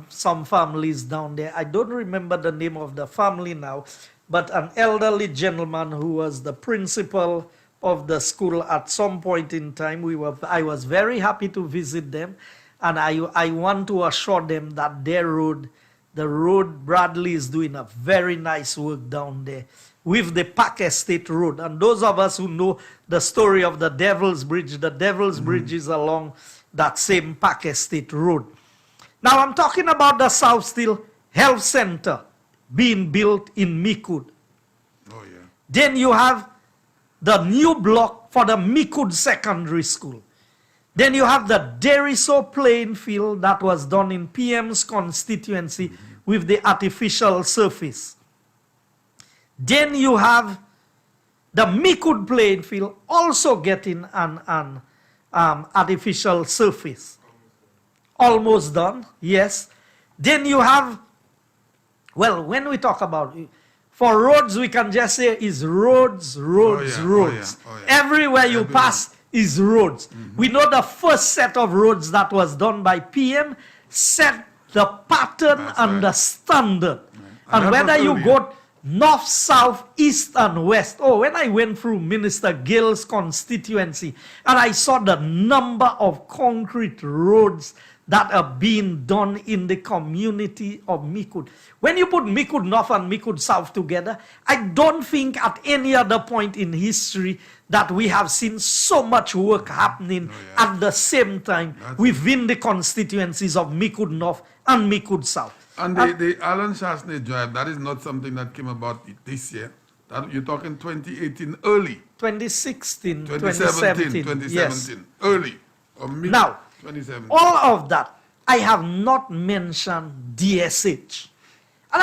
some families down there. I don't remember the name of the family now, but an elderly gentleman who was the principal of the school at some point in time. I was very happy to visit them, and I want to assure them that their road, the road Bradley is doing a very nice work down there with the Park Estate Road. And those of us who know the story of the Devil's Bridge, the Devil's Bridge is along that same Park Estate Road. Now I'm talking about the South Still Health Center being built in Micoud. Oh, yeah. Then you have the new block for the Micoud Secondary School. Then you have the Deriso playing field that was done in PM's constituency with the artificial surface. Then you have the Micoud playing field also getting an artificial surface. Almost done, yes. Then you have, well, when we talk about it, for roads, we can just say is roads. Oh, yeah. Everywhere you pass is roads. We know the first set of roads that was done by PM set the pattern and the standard. And whether you go north, south, east, and west. Oh, when I went through Minister Gill's constituency and I saw the number of concrete roads that are being done in the community of Micoud. When you put Micoud North and Micoud South together, I don't think at any other point in history that we have seen so much work happening at the same time within the constituencies of Micoud North and Micoud South. And the Alan Shasney Drive, that is not something that came about this year. That, you're talking 2018 early. 2016, 2017. Yes. Early. Or mid Now, 2017. all of that, I have not mentioned DSH. And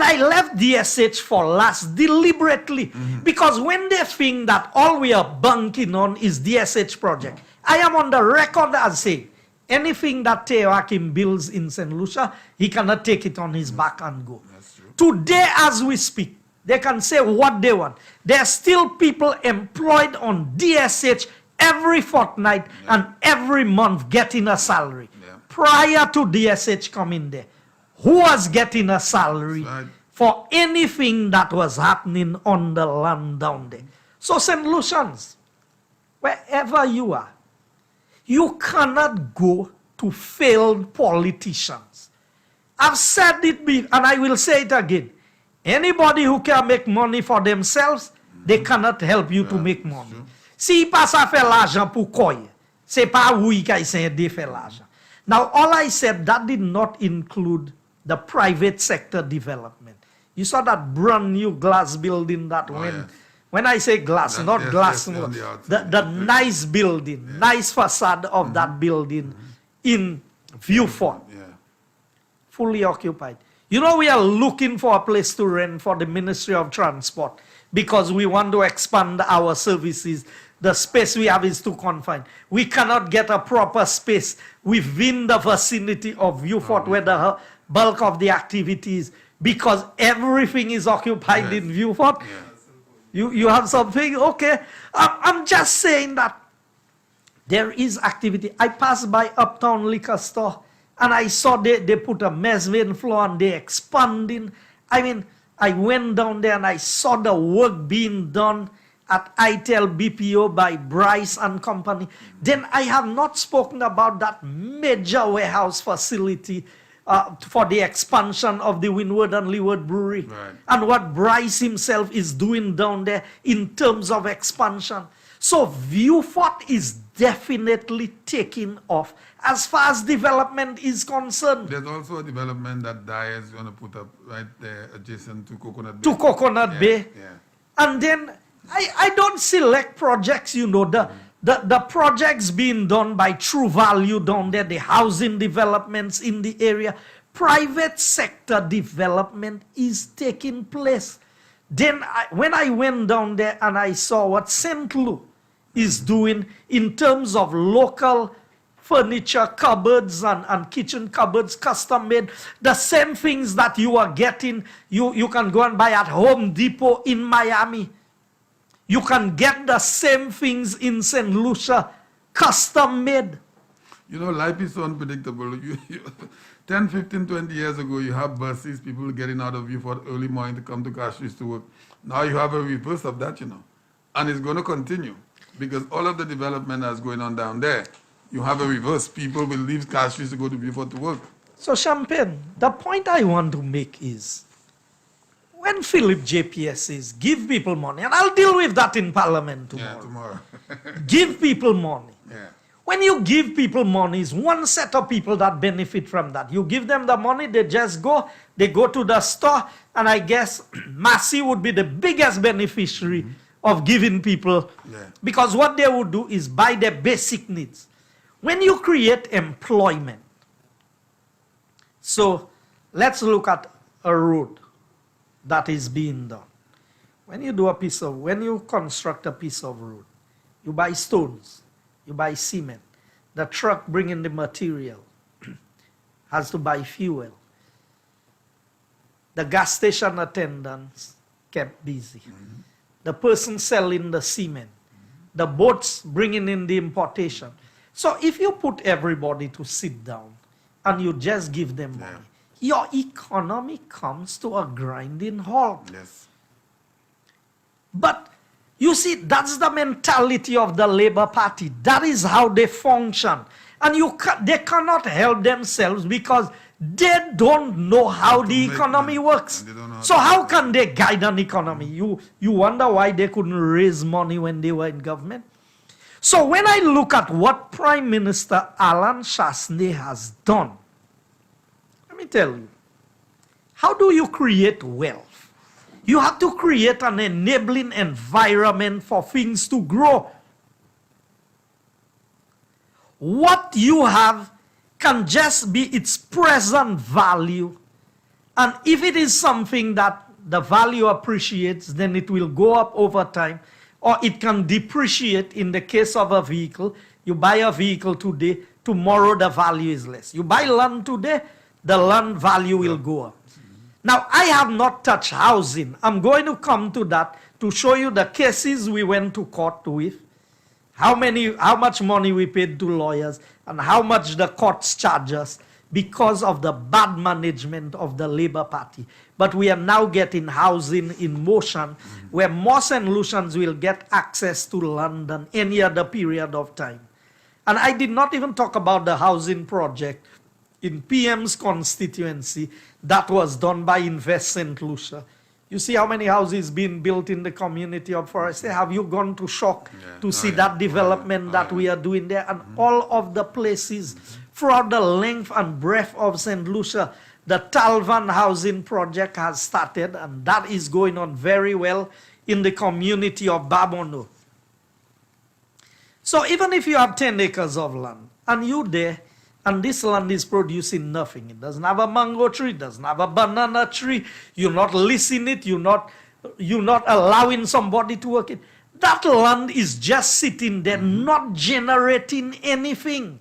I left DSH for last deliberately because when they think that all we are banking on is DSH project, I am on the record as saying, anything that Teo Hakim builds in St. Lucia, he cannot take it on his back and go. That's true. Today, as we speak, they can say what they want. There are still people employed on DSH every fortnight and every month getting a salary. Yeah. Prior to DSH coming there, who was getting a salary for anything that was happening on the land down there? So St. Lucians, wherever you are, you cannot go to failed politicians. I've said it before, and I will say it again. Anybody who can make money for themselves, they cannot help you to make money. Si pas à faire l'argent pour quoi, c'est pas oui qui essaie de faire l'argent. Now, all I said, that did not include the private sector development. You saw that brand new glass building that went. When I say glass, not glass, the nice building, nice facade of that building in Viewfort, fully occupied. You know, we are looking for a place to rent for the Ministry of Transport because we want to expand our services The space we have is too confined. We cannot get a proper space within the vicinity of Viewfort where the bulk of the activities, because everything is occupied in Viewfort. You have something? Okay. I'm just saying that there is activity. I passed by Uptown Liquor Store and I saw they put a mezzanine floor and they're expanding. I mean, I went down there and I saw the work being done at ITEL BPO by Bryce and Company. Then I have not spoken about that major warehouse facility for the expansion of the Windward and Leeward Brewery. Right. And what Bryce himself is doing down there in terms of expansion. So Viewfort is definitely taking off as far as development is concerned. There's also a development that Dyer is going to put up right there adjacent to Coconut Bay. To Coconut Bay. Yeah. And then I don't select projects, you know, the projects being done by True Value down there, the housing developments in the area. Private sector development is taking place. Then when I went down there and I saw what St. Lou is doing in terms of local furniture cupboards and kitchen cupboards, custom made, the same things that you are getting, you can go and buy at Home Depot in Miami. You can get the same things in St. Lucia, custom made. You know, life is so unpredictable. 10, 15, 20 years ago, you have buses, people getting out of you for early morning to come to Castries to work. Now you have a reverse of that, you know. And it's going to continue because all of the development that's going on down there, you have a reverse. People will leave Castries to go to Beaufort to work. So, Champagne, the point I want to make is, when Philip JPS says, give people money, and I'll deal with that in Parliament tomorrow. Yeah, tomorrow. Give people money. Yeah. When you give people money, it's one set of people that benefit from that. You give them the money, they just go, they go to the store, and I guess Massey would be the biggest beneficiary of giving people, because what they would do is buy their basic needs. When you create employment, so let's look at a road that is being done. When you construct a piece of road, you buy stones, you buy cement. The truck bringing the material has to buy fuel. The gas station attendants kept busy. The person selling the cement. The boats bringing in the importation. So if you put everybody to sit down and you just give them money, your economy comes to a grinding halt. Yes. But you see, that's the mentality of the Labour Party. That is how they function. And they cannot help themselves because they don't know how the economy works. So how can they guide an economy? You wonder why they couldn't raise money when they were in government? So when I look at what Prime Minister Alan Chastanet has done, let me tell you, how do you create wealth? You have to create an enabling environment for things to grow. What you have can just be its present value. And if it is something that the value appreciates, then it will go up over time. Or it can depreciate in the case of a vehicle. You buy a vehicle today, tomorrow the value is less. You buy land today, the land value will go up. Now, I have not touched housing. I'm going to come to that to show you the cases we went to court with, how much money we paid to lawyers, and how much the courts charge us because of the bad management of the Labour Party. But we are now getting housing in motion where more St. Lucians will get access to land than any other period of time. And I did not even talk about the housing project in PM's constituency that was done by Invest St. Lucia. You see how many houses being built in the community of Forest. Have you gone to shock to see that development that we are doing there? And all of the places throughout the length and breadth of St. Lucia, the Talvan housing project has started, and that is going on very well in the community of Babono. So even if you have 10 acres of land, and you there, and this land is producing nothing. It doesn't have a mango tree, it doesn't have a banana tree. You're not leasing it, you're not allowing somebody to work it. That land is just sitting there, not generating anything.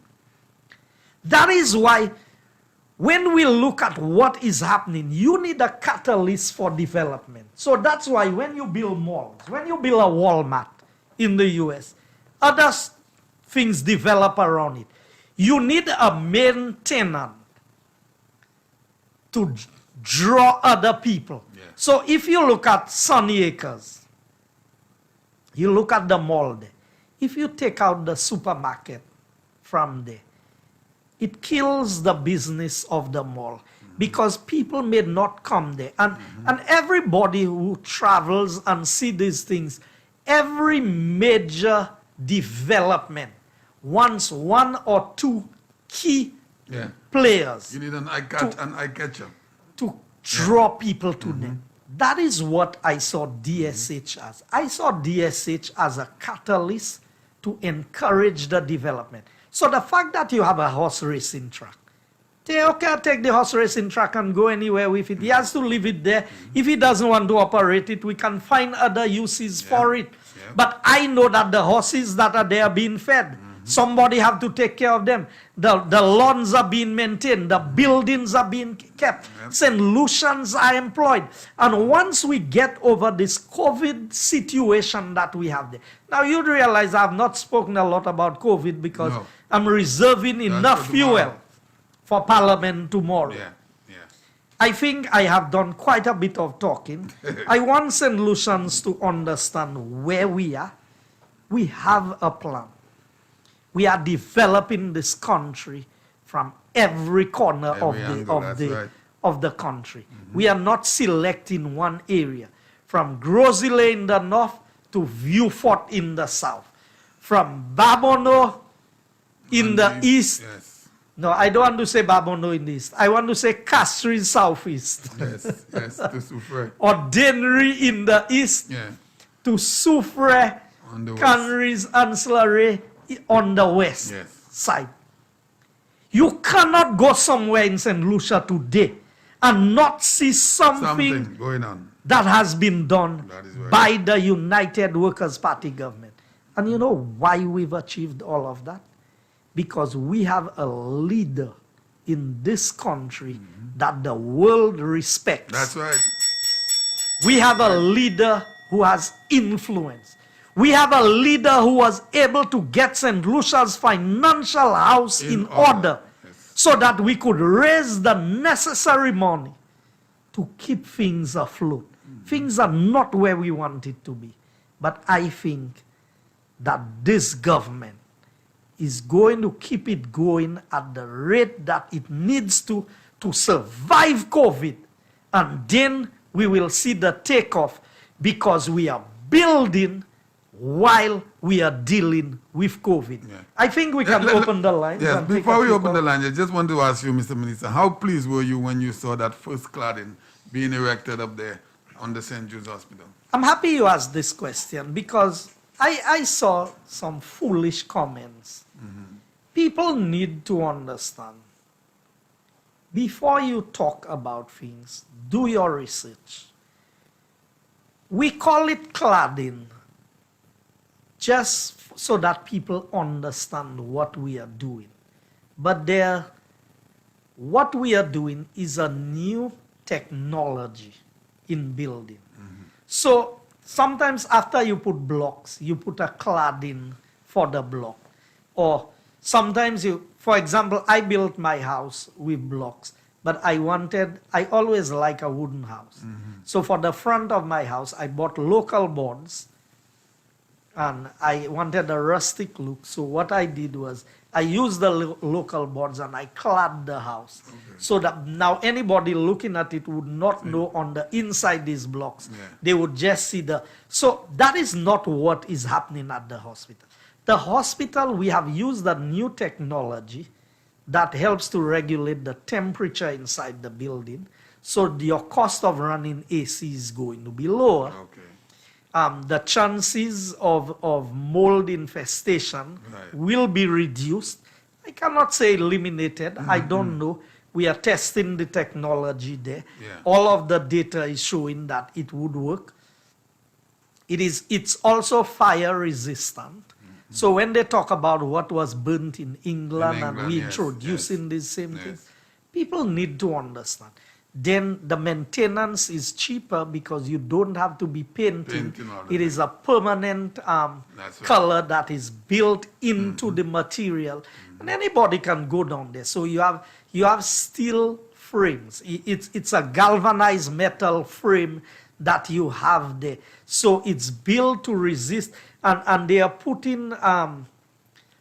That is why when we look at what is happening, you need a catalyst for development. So that's why when you build malls, when you build a Walmart in the US, other things develop around it. You need a main tenant to draw other people. Yeah. So if you look at Sunny Acres, you look at the mall there. If you take out the supermarket from there, it kills the business of the mall because people may not come there. And everybody who travels and see these things, every major development wants one or two key Yeah. players You need an eye catcher. to draw people to them. That is what I saw DSH as. I saw DSH as a catalyst to encourage the development. So the fact that you have a horse racing track, take the horse racing track and go anywhere with it. He has to leave it there. If he doesn't want to operate it, we can find other uses for it. Yeah. But I know that the horses that are there are being fed. Somebody have to take care of them. The lawns are being maintained. The buildings are being kept. St. Lucians are employed. And once we get over this COVID situation that we have there. Now you realize I have not spoken a lot about COVID because No. I'm reserving enough for fuel tomorrow. for Parliament tomorrow. Yeah. I think I have done quite a bit of talking. I want St. Lucians to understand where we are. We have a plan. We are developing this country from every corner Every angle, that's right. of the country. We are not selecting one area. From Grosile in the north to Viewfort in the south. From Babono in the east. Yes. No, I don't want to say Babono in the east. I want to say Castries southeast. Yes. To Soufre. Or Dennery in the east Yeah. to Soufre, On the west. Castries, Ancillary on the west Yes. side. You cannot go somewhere in St. Lucia today and not see something going on. that has been done That is right. by the United Workers' Party government. And you know why we've achieved all of that? Because we have a leader in this country that the world respects. That's right. We have a leader who has influence. We have a leader who was able to get St. Lucia's financial house in order Yes. so that we could raise the necessary money to keep things afloat. Things are not where we want it to be. But I think that this government is going to keep it going at the rate that it needs to survive COVID. And then we will see the takeoff because we are building while we are dealing with COVID. Yeah. I think we can open the lines. Yes, and take before a we few open the calls. line, I just want to ask you, Mr. Minister, how pleased were you when you saw that first cladding being erected up there on the St. Jude's Hospital? I'm happy you asked this question because I saw some foolish comments. People need to understand. Before you talk about things, do your research. We call it cladding just so that people understand what we are doing. But what we are doing is a new technology in building. So sometimes after you put blocks, you put a cladding for the block. Or sometimes for example, I built my house with blocks, but I always like a wooden house. So for the front of my house, I bought local boards and I wanted a rustic look. So what I did was I used the local boards and I clad the house. So that now anybody looking at it would not know on the inside these blocks. Yeah. They would just see so that is not what is happening at the hospital. The hospital, we have used a new technology that helps to regulate the temperature inside the building. So your cost of running AC is going to be lower. Okay. The chances of mold infestation will be reduced. I cannot say eliminated. I don't know. We are testing the technology there. Yeah. All of the data is showing that it would work. It's also fire resistant. So when they talk about what was burnt in England, and we yes, introducing yes, these same yes. things, people need to understand. Then the maintenance is cheaper because you don't have to be painting. Painting all the It is a permanent That's right. color that is built into the material, and anybody can go down there. So you have steel frames. It's a galvanized metal frame that you have there. So it's built to resist, and they are putting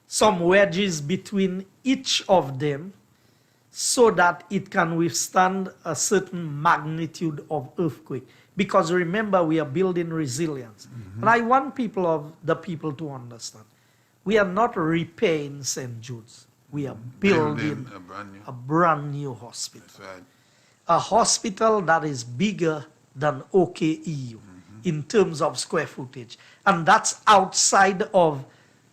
some wedges between each of them so that it can withstand a certain magnitude of earthquake. Because remember, we are building resilience. And I want the people to understand, we are not repaying St. Jude's. We are building a brand new hospital. That's right. A hospital that is bigger than OKEU in terms of square footage. And that's outside of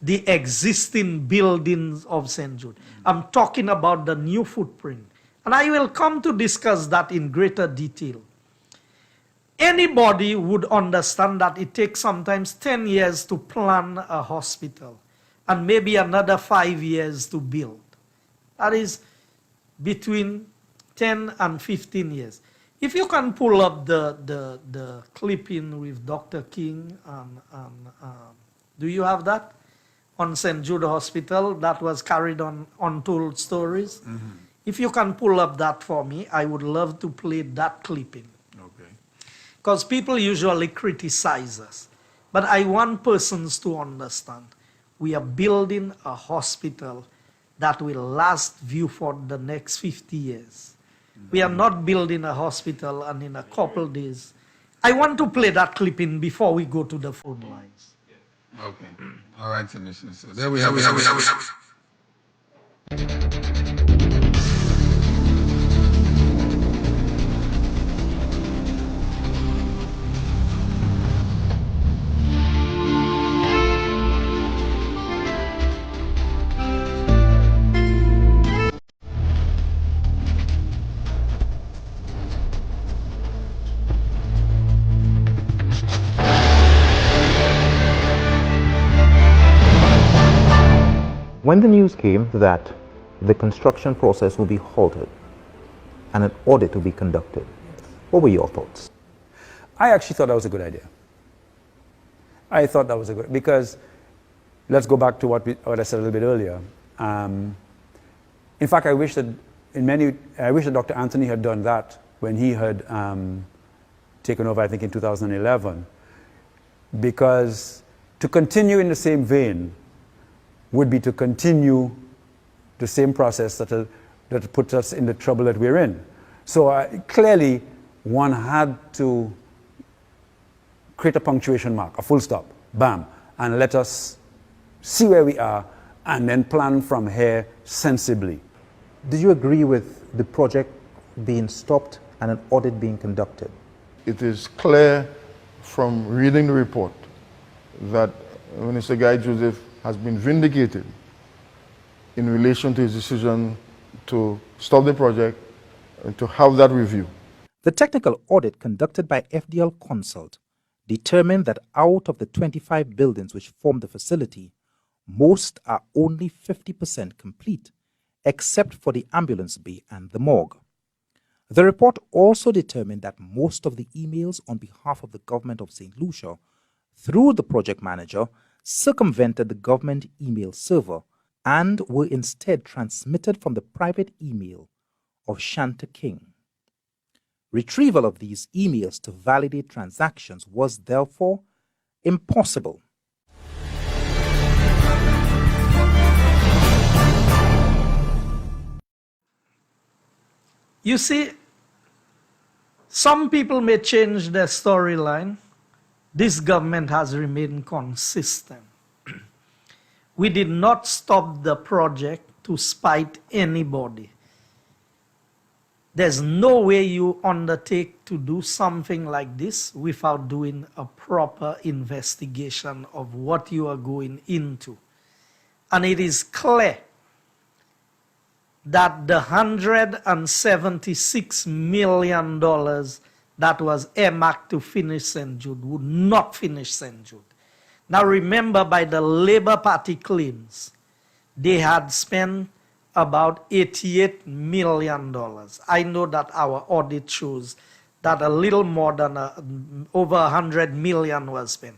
the existing buildings of St. Jude. I'm talking about the new footprint. And I will come to discuss that in greater detail. Anybody would understand that it takes sometimes 10 years to plan a hospital and maybe another 5 years to build. That is between 10 and 15 years. If you can pull up the clipping with Dr. King, do you have that? On St. Jude Hospital that was carried on Untold Stories. If you can pull up that for me, I would love to play that clipping. Okay. Because people usually criticize us. But I want persons to understand, we are building a hospital that will last you for the next 50 years. We are not building a hospital and in a couple days. I want to play that clipping before we go to the phone lines. Okay. All right, Tanisha. So there we have it. When the news came that the construction process will be halted and an audit will be conducted, what were your thoughts? I actually thought that was a good idea. I thought that was a good, because let's go back to what I said a little bit earlier. In fact, I wish that Dr. Anthony had done that when he had taken over, I think, in 2011, because to continue in the same vein would be to continue the same process that puts us in the trouble that we're in. So clearly, one had to create a punctuation mark, a full stop, bam, and let us see where we are and then plan from here sensibly. Did you agree with the project being stopped and an audit being conducted? It is clear from reading the report that Minister Guy Joseph has been vindicated in relation to his decision to stop the project and to have that review. The technical audit conducted by FDL Consult determined that out of the 25 buildings which form the facility, most are only 50% complete, except for the ambulance bay and the morgue. The report also determined that most of the emails on behalf of the government of St. Lucia, through the project manager, circumvented the government email server and were instead transmitted from the private email of Shanta King. Retrieval of these emails to validate transactions was therefore impossible. You see, some people may change their storyline. This government has remained consistent. We did not stop the project to spite anybody. There's no way you undertake to do something like this without doing a proper investigation of what you are going into. And it is clear that the $176 million that was earmarked to finish St. Jude would not finish St. Jude. Now remember, by the Labour Party claims, they had spent about $88 million. I know that our audit shows that a little more than over 100 million was spent.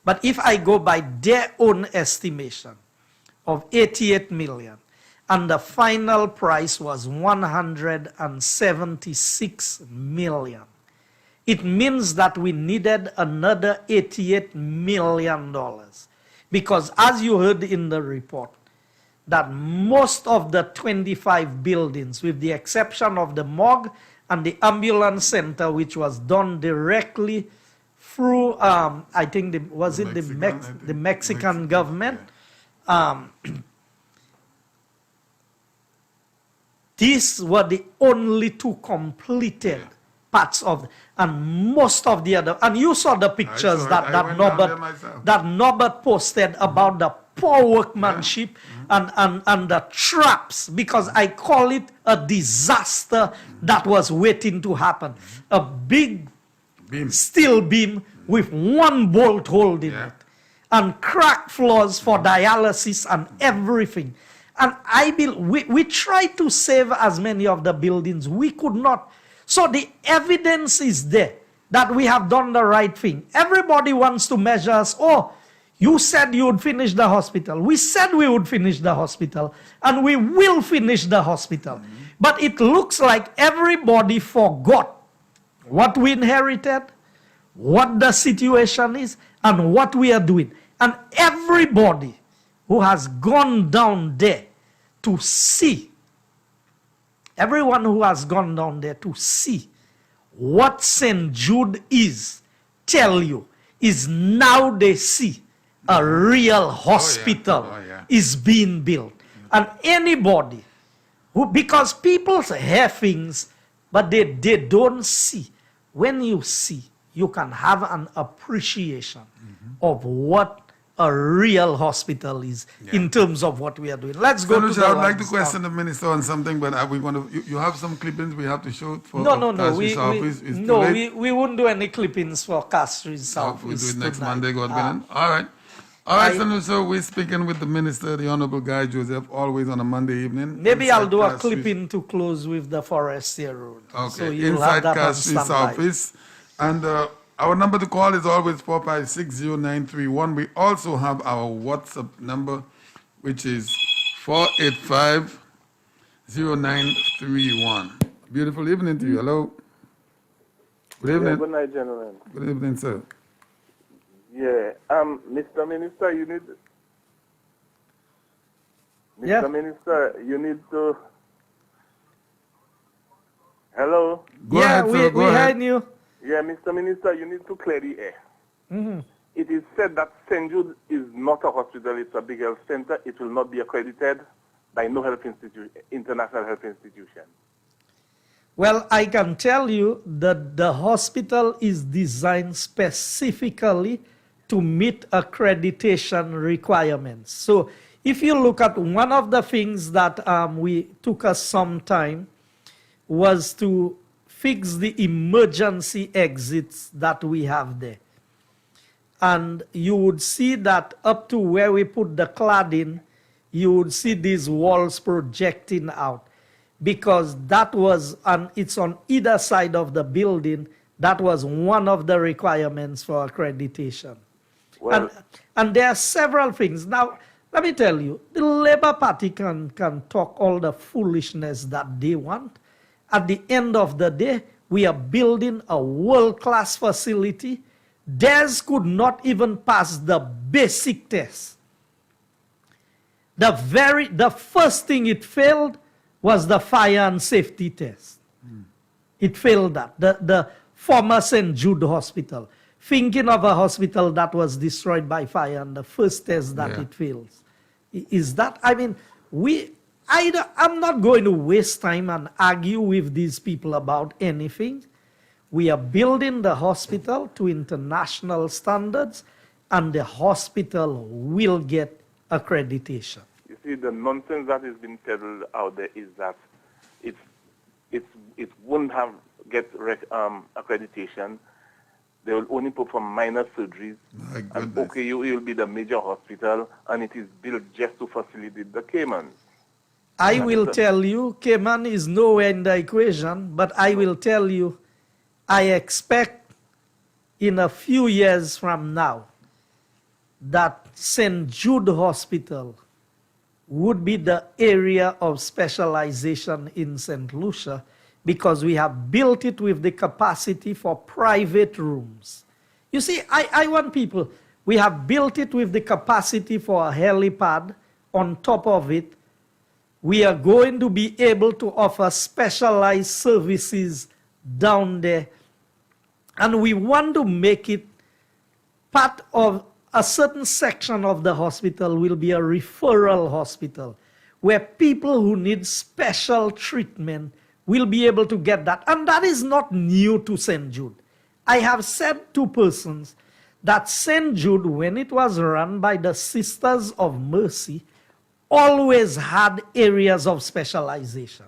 But if I go by their own estimation of 88 million, and the final price was 176 million, it means that we needed another $88 million. Because as you heard in the report, that most of the 25 buildings, with the exception of the morgue and the ambulance center, which was done directly through, I think, the Mexican government. These were the only two completed parts of, and most of the other, and you saw the pictures that Norbert posted about the poor workmanship and the traps, because I call it a disaster that was waiting to happen. A big steel beam with one bolt holding it, and cracked floors for dialysis and everything. And we tried to save as many of the buildings. We could not. So the evidence is there that we have done the right thing. Everybody wants to measure us. Oh, you said you would finish the hospital. We said we would finish the hospital. And we will finish the hospital. But it looks like everybody forgot what we inherited, what the situation is, and what we are doing. And everybody who has gone down there to see, everyone who has gone down there to see what St. Jude is, tell you, is now they see a real hospital is being built. And anybody who, because people hear things, but they don't see. When you see, you can have an appreciation of what a real hospital is in terms of what we are doing. Let's go to Lucia, the I would like to question the minister on something, but are we going to, you have some clippings we have to show for No. We won't do any clippings for Castries South. We'll do it next Monday, God willing. All right. All right, so we're speaking with the minister, the Honorable Guy Joseph, always on a Monday evening. Maybe I'll do a clipping to close with the Forestier Road. Okay, so you'll inside have that Castries office. And our number to call is always 4560931. We also have our WhatsApp number, which is 4850931. Beautiful evening to you. Hello. Good evening. Yeah, good night, gentlemen. Good evening, sir. Yeah, Mr. Minister, you need. Mr. Minister, you need to. Hello. Go ahead, sir. we heard you. Yeah, Mr. Minister, you need to clear the air. It is said that St. Jude is not a hospital; it's a big health center. It will not be accredited by no health institution, international health institution. Well, I can tell you that the hospital is designed specifically to meet accreditation requirements. So if you look at one of the things that we took us some time was to fix the emergency exits that we have there. And you would see that up to where we put the cladding, you would see these walls projecting out. Because that was, and it's on either side of the building, that was one of the requirements for accreditation. Well, and there are several things. Now, let me tell you, the Labour Party can talk all the foolishness that they want. At the end of the day, we are building a world-class facility. Theirs could not even pass the basic test. The first thing it failed was the fire and safety test. It failed that. The former St. Jude Hospital. Thinking of a hospital that was destroyed by fire, and the first test that it fails. Is that, I mean, I'm not going to waste time and argue with these people about anything. We are building the hospital to international standards, and the hospital will get accreditation. you see, the nonsense that is being peddled out there is that it won't have get accreditation, they will only perform minor surgeries. My And goodness. OKU will be the major hospital, and it is built just to facilitate the Caymans. I will tell you, Cayman is nowhere in the equation, but I will tell you, I expect in a few years from now that St. Jude Hospital would be the area of specialization in St. Lucia, because we have built it with the capacity for private rooms. You see, I want people, we have built it with the capacity for a helipad. On top of it, we are going to be able to offer specialized services down there. And we want to make it part of a certain section of the hospital will be a referral hospital, where people who need special treatment will be able to get that. And that is not new to St. Jude. I have said to persons that St. Jude, when it was run by the Sisters of Mercy, always had areas of specialization.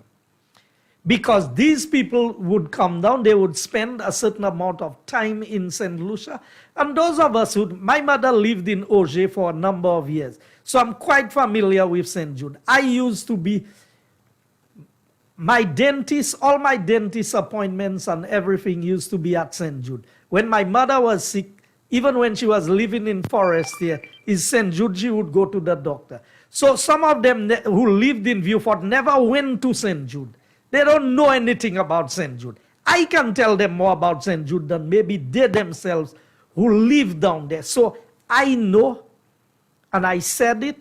Because these people would come down, they would spend a certain amount of time in St. Lucia. And those of us who, my mother lived in Auger for a number of years. So I'm quite familiar with St. Jude. I used to be, my dentist, all my dentist appointments and everything used to be at St. Jude. When my mother was sick, even when she was living in Forest here, in St. Jude, she would go to the doctor. So some of them who lived in Viewfort never went to St. Jude. They don't know anything about St. Jude. I can tell them more about St. Jude than maybe they themselves who live down there. So I know, and I said it,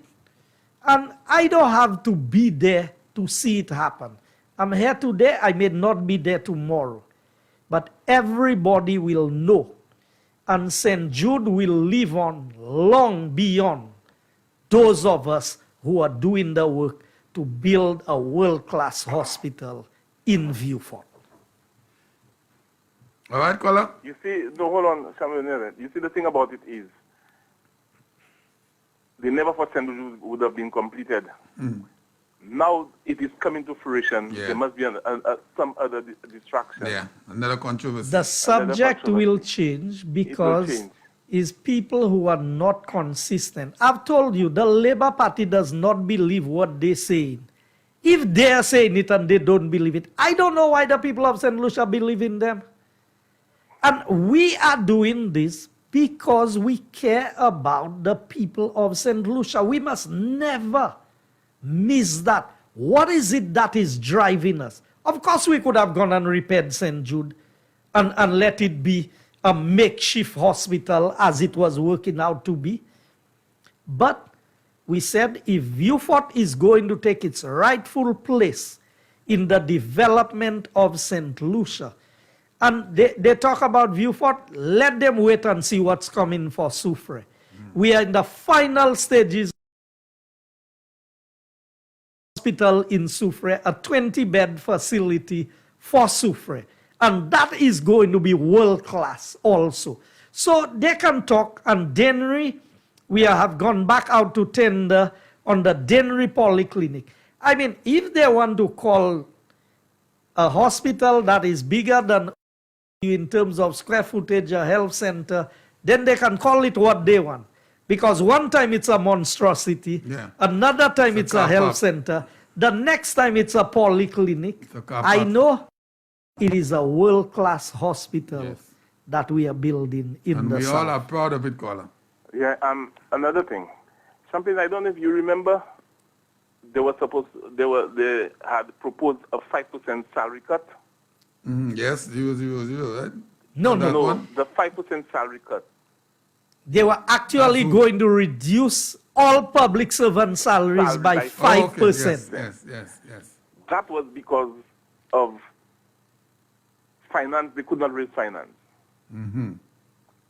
and I don't have to be there to see it happen. I'm here today, I may not be there tomorrow. But everybody will know, and St. Jude will live on long beyond those of us who are doing the work to build a world-class hospital in Viewfort. All right, caller? You see, no, hold on, Samuel. You see, the thing about it is, they never thought St. Jude would have been completed. Now it is coming to fruition. Yeah. There must be some other distraction. Yeah, another controversy. The subject will change because change. is people who are not consistent. I've told you, the Labour Party does not believe what they're saying. If they're saying it and they don't believe it, I don't know why the people of St. Lucia believe in them. And we are doing this because we care about the people of St. Lucia. We must never miss that. What is it that is driving us? Of course, we could have gone and repaired St. Jude and let it be a makeshift hospital as it was working out to be. But we said if Viewfort is going to take its rightful place in the development of St. Lucia, and they talk about Viewfort, let them wait and see what's coming for Soufrière. We are in the final stages hospital in Soufrière, a 20-bed facility for Soufrière. And that is going to be world-class also. So they can talk, and Dennery, we have gone back out to tender on the Dennery Polyclinic. I mean, if they want to call a hospital that is bigger than in terms of square footage, a health center, then they can call it what they want. Because one time it's a monstrosity, another time it's a health center, the next time it's a polyclinic. I know it is a world-class hospital that we are building in and the we south. all are proud of it, caller. Yeah, another thing. Something I don't know if you remember, they had proposed a 5% salary cut. Yes, 000, right? No, the 5% salary cut. They were actually going to reduce all public servant salaries by 5%. Yes. That was because of finance. They could not raise finance.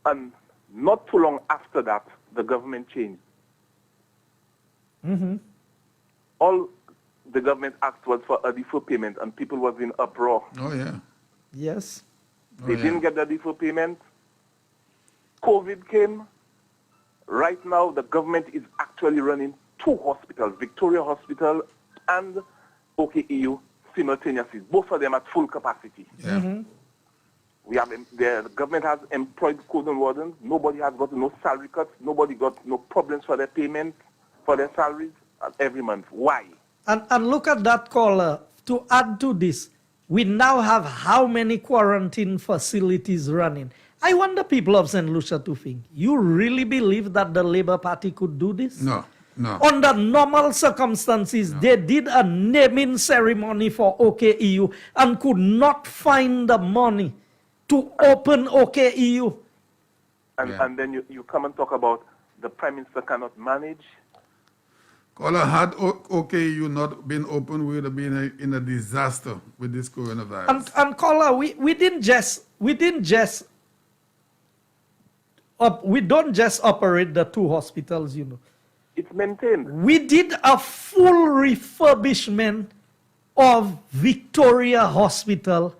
And not too long after that, the government changed. All the government asked was for a deferred payment, and people was in uproar. Oh, yeah. Yes. They didn't get the deferred payment. COVID came. Right now, the government is actually running two hospitals, Victoria Hospital and OKEU, simultaneously. Both of them at full capacity. The government has employed cordon wardens. Nobody has got no salary cuts. Nobody got no problems for their payment, for their salaries every month. Why? And look at that caller. To add to this, we now have how many quarantine facilities running? I wonder, people of St. Lucia, to think, you really believe that the Labour Party could do this? No. Under normal circumstances, they did a naming ceremony for OKEU and could not find the money to open OKEU. And then you come and talk about the Prime Minister cannot manage. Caller, had OKU not been open, we would have been in a disaster with this coronavirus. And caller, we don't just operate the two hospitals, you know. It's maintained. We did a full refurbishment of Victoria Hospital,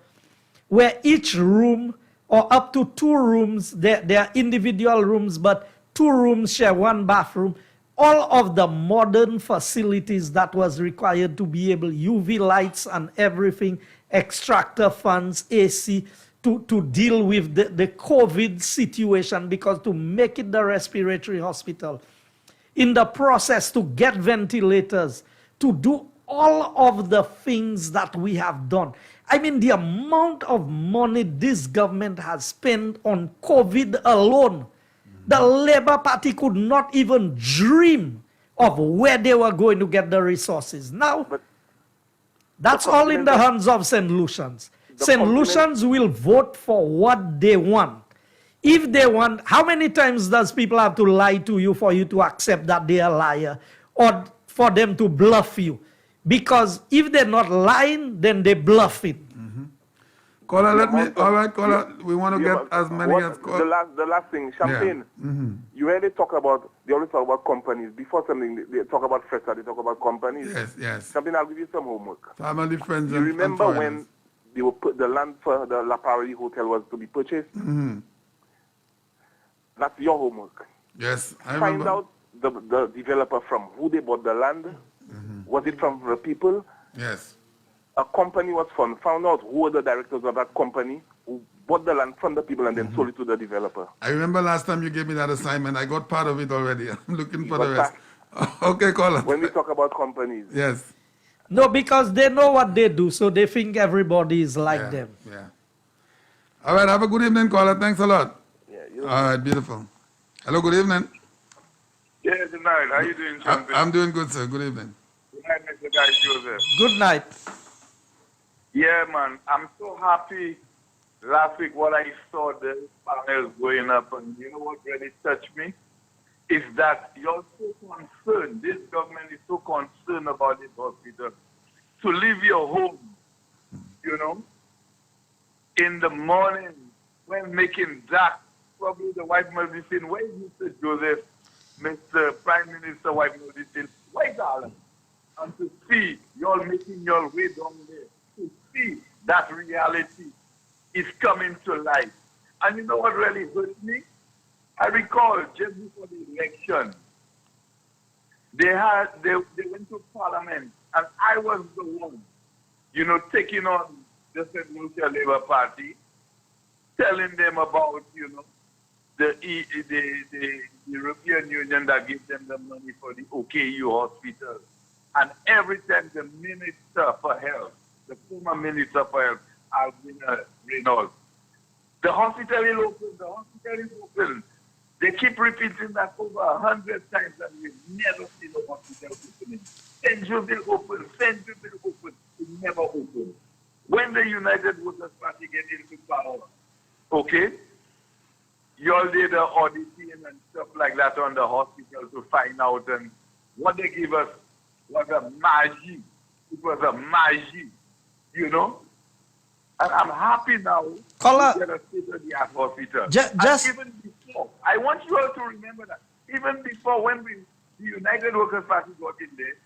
where each room, or up to 2 rooms, they are individual rooms, but 2 rooms share 1 bathroom. All of the modern facilities that was required to be able, UV lights and everything, extractor fans, AC, to deal with the COVID situation, because to make it the respiratory hospital, in the process to get ventilators, to do all of the things that we have done. I mean, the amount of money this government has spent on COVID alone, the Labour Party could not even dream of where they were going to get the resources. Now, that's all in the hands of St. Lucians. St. Lucians will vote for what they want. If they want, how many times does people have to lie to you for you to accept that they are a liar, or for them to bluff you? Because if they're not lying, then they bluff it. Caller, all right, caller, we want to get as many as callers. The last thing, Champagne. Yeah. You heard they always talk about companies. Before something, they talk about Festa, they talk about companies. Yes. Champagne, I'll give you some homework. Family, friends, you remember when they were the land for the La Paris Hotel was to be purchased? That's your homework. Yes, I remember. Find out the developer from who they bought the land. Was it from the people? Yes. A company was found out who were the directors of that company, who bought the land from the people and then sold it to the developer. I remember last time you gave me that assignment. I got part of it already. I'm looking for the rest. Okay, caller. When we talk about companies. Yes. No, because they know what they do, so they think everybody is like them. Yeah. All right, have a good evening, caller. Thanks a lot. Yeah, all right, beautiful. Hello, good evening. Yeah, good night. How you doing, Champion? I'm doing good, sir. Good evening. Good night, Mr. Guy Joseph. Good night. Yeah, man. I'm so happy. Last week, what I saw, the panels going up, and you know what really touched me? Is that you're so concerned, this government is so concerned about this hospital, to leave your home, you know, in the morning when making dark, probably the white medicine. Where is Mr. Joseph, Mr. Prime Minister White medicine? Wait, darling. And to see y'all making your way down there, to see that reality is coming to life. And you know what really hurt me? I recall just before the election, they went to Parliament, and I was the one, you know, taking on the St. Lucia Labour Party, telling them about, you know, the European Union that gives them the money for the OKU hospital. And every time the Minister for Health, the former Minister for Health, Alvina Reynolds, the hospital is open, the hospital is open. They keep repeating that over 100 times, and we've never seen the hospital opening. St. Joseph open, St. Joseph open, it never opened. When the United Workers' Party get into power, okay, you all did the auditing and stuff like that on the hospital to find out, and what they give us was a magie. It was a magie, you know? And I'm happy now to get a state-of-the-art hospital. And even before, I want you all to remember that, even before when the United Workers' Party got in there,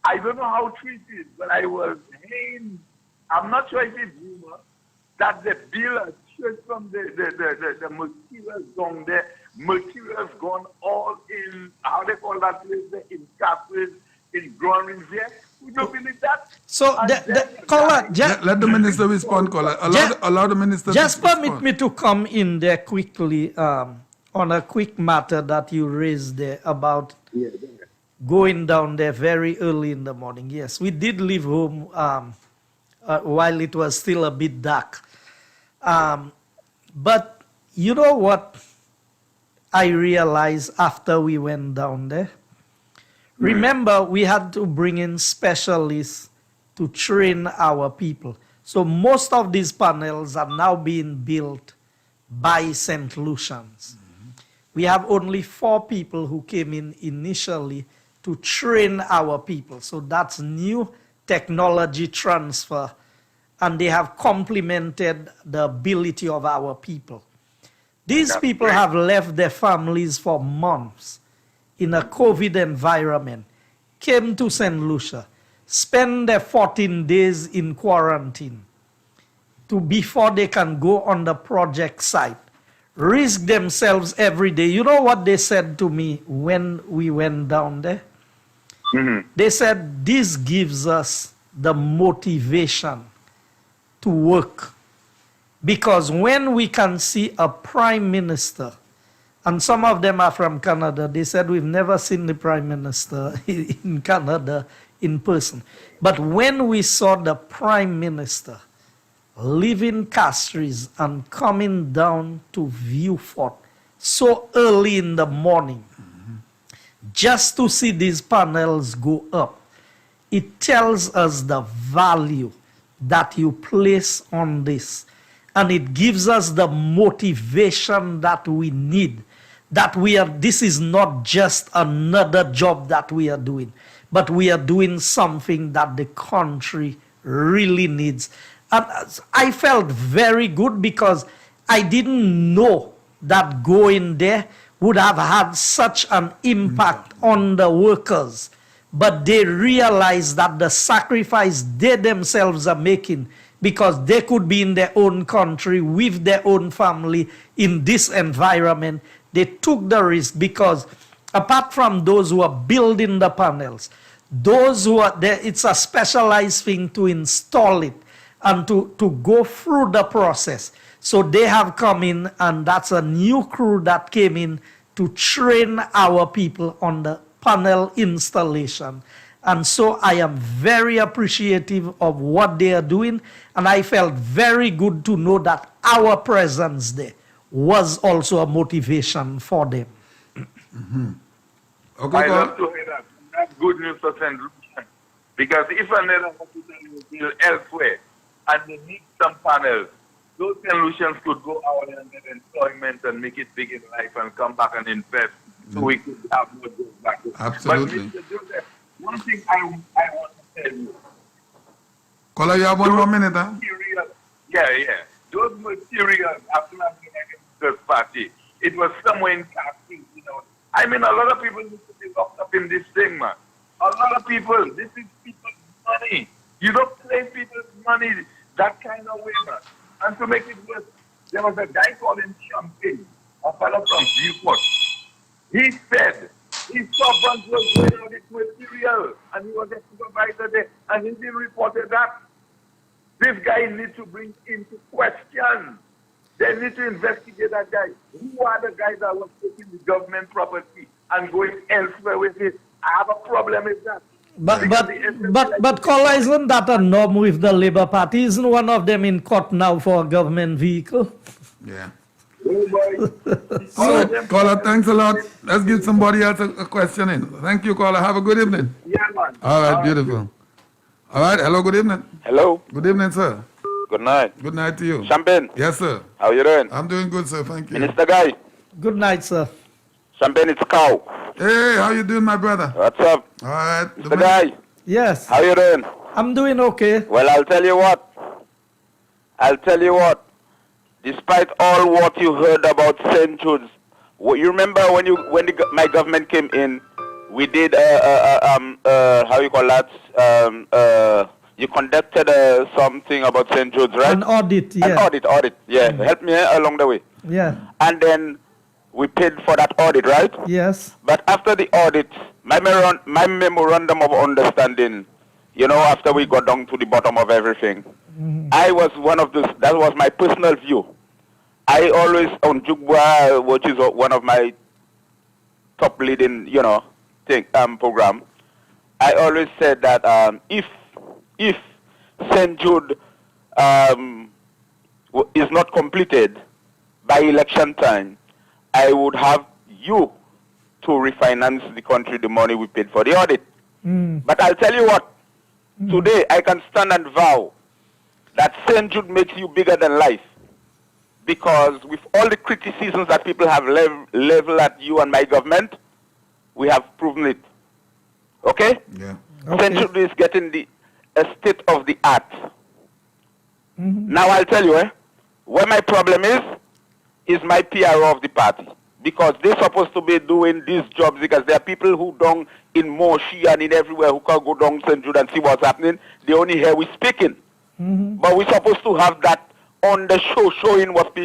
I don't know how true it is, but I was hearing, I'm not sure if it's rumor, that the bill has changed from the materials down there, materials gone all in, how they call that place there, in Castries, in Grand Riviere. Would you believe that? So, And then you caller, die. Let the minister respond, caller. Allow the minister just to permit respond. me to come in there quickly on a quick matter that you raised there about going down there very early in the morning. Yes, we did leave home while it was still a bit dark. But you know what I realized after we went down there? Remember, we had to bring in specialists to train our people. So most of these panels are now being built by St. Lucians. We have only 4 people who came in initially to train our people. So that's new technology transfer, and they have complemented the ability of our people. These people have left their families for months in a COVID environment, came to St. Lucia, spend their 14 days in quarantine before they can go on the project site, risk themselves every day. You know what they said to me when we went down there? They said, this gives us the motivation to work. Because when we can see a prime minister, and some of them are from Canada, they said, we've never seen the prime minister in Canada in person. But when we saw the prime minister leaving Castries and coming down to Vieux Fort so early in the morning, just to see these panels go up, it tells us the value that you place on this. And it gives us the motivation that we need. That this is not just another job that we are doing, but we are doing something that the country really needs. And I felt very good because I didn't know that going there would have had such an impact on the workers. But they realized that the sacrifice they themselves are making, because they could be in their own country with their own family in this environment, they took the risk, because apart from those who are building the panels, those who are there, it's a specialized thing to install it and to go through the process. So they have come in, and that's a new crew that came in to train our people on the panel installation. And so I am very appreciative of what they are doing, and I felt very good to know that our presence there was also a motivation for them. Okay, I love to hear that. That's good news for St. Lucia. Because if another hospital is built elsewhere and they need some panels, those St. Lucians could go out and get employment and make it big in life and come back and invest, so we could have more jobs back there. Absolutely. But Mr. Joseph, one thing I want to tell you. Caller, you have one more minute, huh? Yeah. Those materials after the party, it was somewhere in Castries, you know. I mean, a lot of people need to be locked up in this thing, man. A lot of people, this is people's money. You don't play people's money that kind of way, man. And to make it worse, there was a guy called him Champagne, a fellow from Vieux Fort. He said his servants were going out this material, and he was a supervisor there, and he didn't report that. This guy needs to bring into question. They need to investigate that guy. Who are the guys that were taking the government property and going elsewhere with it? I have a problem with that. But caller, isn't that a norm with the Labour Party? Isn't one of them in court now for a government vehicle? Yeah. So, caller, thanks a lot. Let's give somebody else a question in. Thank you, caller. Have a good evening. Yeah, man. All right, beautiful. All right, hello, good evening. Hello. Good evening, sir. Good night. Good night to you. Champagne. Yes, sir. How you doing? I'm doing good, sir. Thank you. Minister Guy. Good night, sir. Champagne, it's Cow. Hey, how you doing, my brother? What's up? All right. Mr. Guy. Yes. How you doing? I'm doing okay. Well, I'll tell you what. Despite all what you heard about St. Jude's, you remember when my government came in, we did how you call that? You conducted something about St. Jude's, right? An audit, yeah. An audit, yeah. Help me along the way. Yeah. And then we paid for that audit, right? Yes. But after the audit, my memorandum of understanding, you know, after we got down to the bottom of everything. I was one of those, that was my personal view. I always, on Jugwa, which is one of my top leading, you know, program, I always said that if St. Jude is not completed by election time, I would have you to refinance the country the money we paid for the audit. But I'll tell you what, today I can stand and vow that St. Jude makes you bigger than life, because with all the criticisms that people have leveled at you and my government, we have proven it. Okay? Yeah. St. Jude is getting a state of the art. Now I'll tell you, where my problem is my PRO of the party. Because they're supposed to be doing these jobs, because there are people who down in Moshi and in everywhere who can go down St. Jude and see what's happening. They only hear we speaking. But we're supposed to have that on the show, showing what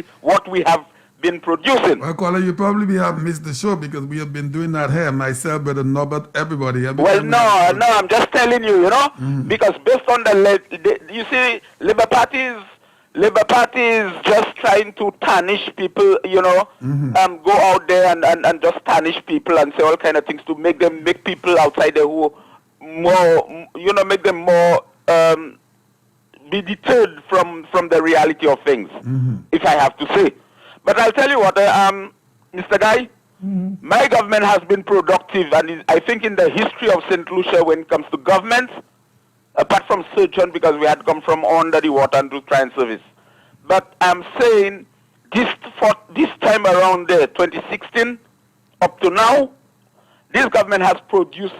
we have been producing. Well, Caller, you probably have missed the show because we have been doing that here, myself, Brother Norbert, everybody. Well, no, I'm just telling you, you know, because based on you see, Labour Party is just trying to tarnish people, you know, go out there and just tarnish people and say all kind of things to make people outside there who more, you know, make them more be deterred from the reality of things, if I have to say. But I'll tell you what, Mr. Guy, my government has been productive, and I think in the history of St. Lucia when it comes to government, apart from Sir John, because we had come from under the water and to try and service. But I'm saying this time around there, 2016, up to now, this government has produced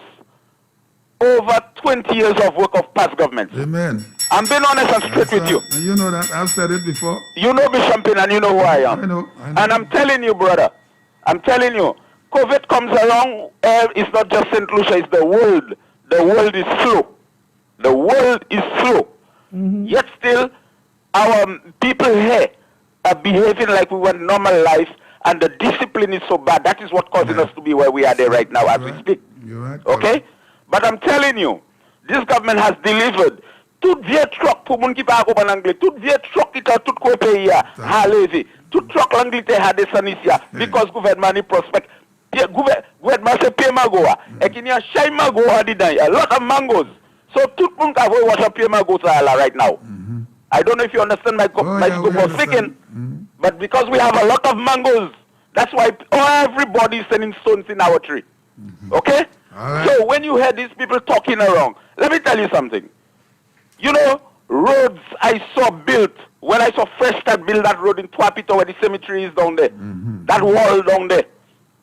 over 20 years of work of past governments. Amen. I'm being honest and straight with you. And you know that. I've said it before. You know me, Champagne, and you know who I am. I know. And I'm telling you, brother, I'm telling you, COVID comes along, it's not just St. Lucia, it's the world. The world is slow. The world is slow. Yet still, our people here are behaving like we want normal life, and the discipline is so bad. That is what causing us to be where we are there right now as we speak. You're right. Okay? But I'm telling you, this government has delivered. Tout vieux truck pour moun qui parle en anglais. Tout vieux truck qui a tout quoi pays a levé. Tout truck l'Angleterre a descendu ici because gouvernement ni prospect. Gouvernement c'est pied mago et qu'il y a chay mago dedans. A lot of mangoes. So tout le monde a vu what a pied mago là right now. I don't know if you understand my scope of thinking, but because we have a lot of mangoes, that's why everybody is sending stones in our tree. Okay? Right. So when you hear these people talking around, let me tell you something. You know, roads I saw built, when I saw Fresh Start build that road in Tuapito where the cemetery is down there, that wall down there,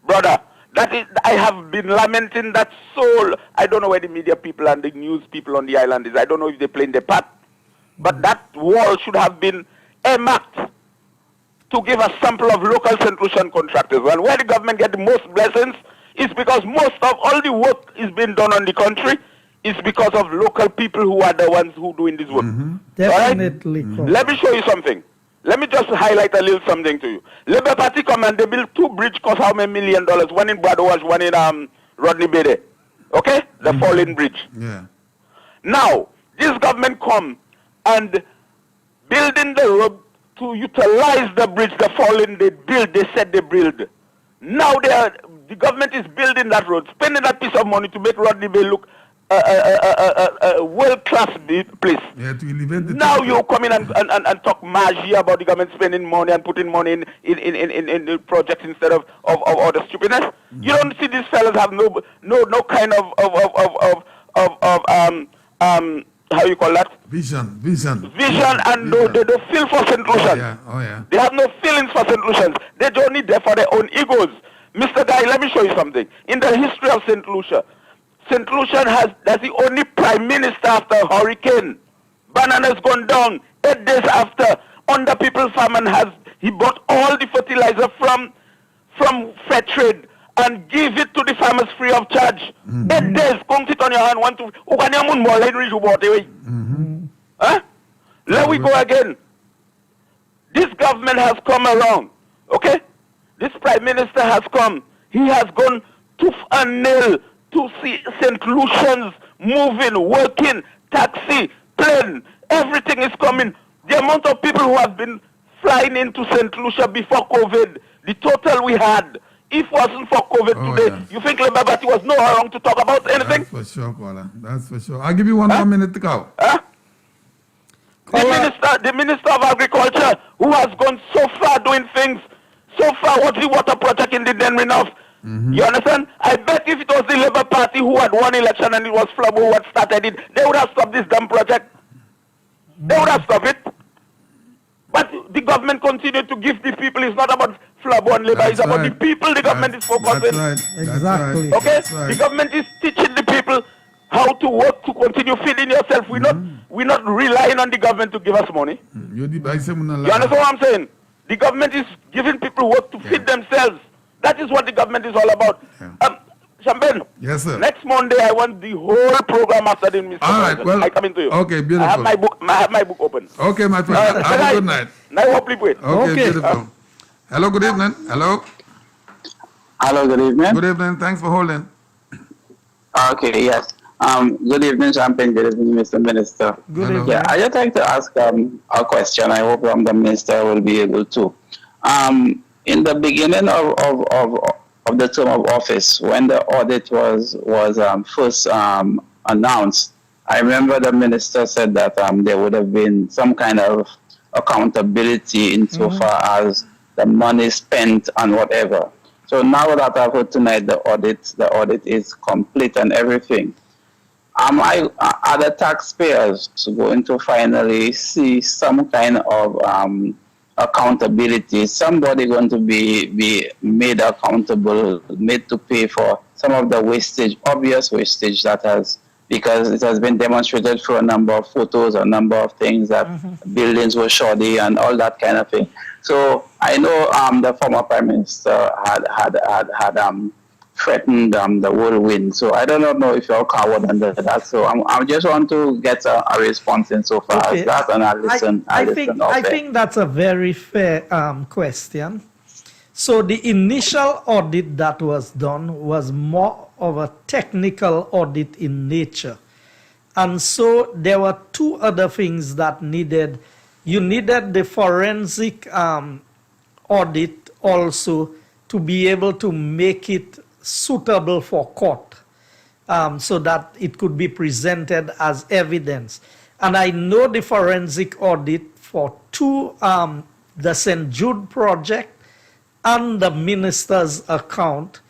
brother, I have been lamenting that soul. I don't know where the media people and the news people on the island is. I don't know if they're playing their part. But that wall should have been earmarked to give a sample of local St. Lucian contractors. And where the government get the most blessings is because most of all the work is being done on the country is because of local people who are the ones who doing this work. Definitely. All right? Let me show you something. Let me just highlight a little something to you. Labour Party come and they build 2 bridges cost how many $1 million? One in Bradwash, one in Rodney Bay there. Okay? The fallen bridge. Yeah. Now, this government come and building the road to utilize the bridge, the fallen they build, they said they build. Now the government is building that road, spending that piece of money to make Rodney Bay look a world-class place. Yeah, to elevate the now you come in and talk magie about the government spending money and putting money in the projects instead of all the stupidness. You don't see these fellas have no kind of how you call that? Vision, and they don't feel for St. Lucians. Oh yeah. They have no feelings for St. Lucians. They don't need there for their own egos. Mr. Guy, let me show you something. In the history of St. Lucia, St. Lucian that's the only prime minister after a hurricane. Bananas gone down 8 days after. Under people farm he bought all the fertilizer from fair trade and give it to the farmers free of charge. 8 days, come sit on your hand, Let we go again. This government has come around, okay? This prime minister has come. He has gone tooth and nail to see St. Lucians moving, working, taxi, plane, everything is coming. The amount of people who have been flying into St. Lucia before COVID, the total we had, if it wasn't for COVID today, you think Labour Party was no wrong to talk about anything? That's for sure, caller. That's for sure. I'll give you one more minute to go. The Minister of Agriculture, who has gone so far doing things, so far, what's the water project in the Denmark North? You understand? I bet if it was the Labour Party who had won election and it was Flabo who had started it, they would have stopped this damn project. They would have stopped it. But the government continued to give the people. It's not about Flabo and Labour. It's about the people the government is focusing. Exactly. Okay? The government is teaching the people how to work to continue feeding yourself. We're not relying on the government to give us money. You understand what I'm saying? The government is giving people work to feed themselves. That is what the government is all about. Champagne. Yes, sir. Next Monday, I want the whole program after the Mr. All right, well, I come into you. Okay, beautiful. I have my book open. Okay, my friend. Have a good night. Now, hopefully, wait. Okay, beautiful. Hello, good evening. Hello. Hello, good evening. Good evening. Thanks for holding. Okay, yes. Good evening, Champagne. Good evening, Mr. Minister. Good evening. Yeah, I just like to ask a question. I hope the minister will be able to. In the beginning of the term of office, when the audit was first announced, I remember the minister said that there would have been some kind of accountability insofar as the money spent on whatever. So now that I've heard tonight the audit is complete and everything. Are the taxpayers going to finally see some kind of accountability? Somebody going to be made accountable, made to pay for some of the wastage, obvious wastage that has, because it has been demonstrated through a number of photos, a number of things that buildings were shoddy and all that kind of thing. So I know the former Prime Minister had threatened the whirlwind. So I don't know if you're covered under that. So I just want to get a response insofar as that, and I'll listen. I think that's a very fair question. So the initial audit that was done was more of a technical audit in nature. And so there were two other things that needed. You needed the forensic audit also to be able to make it suitable for court, so that it could be presented as evidence. And I know the forensic audit for the St. Jude project and the minister's account.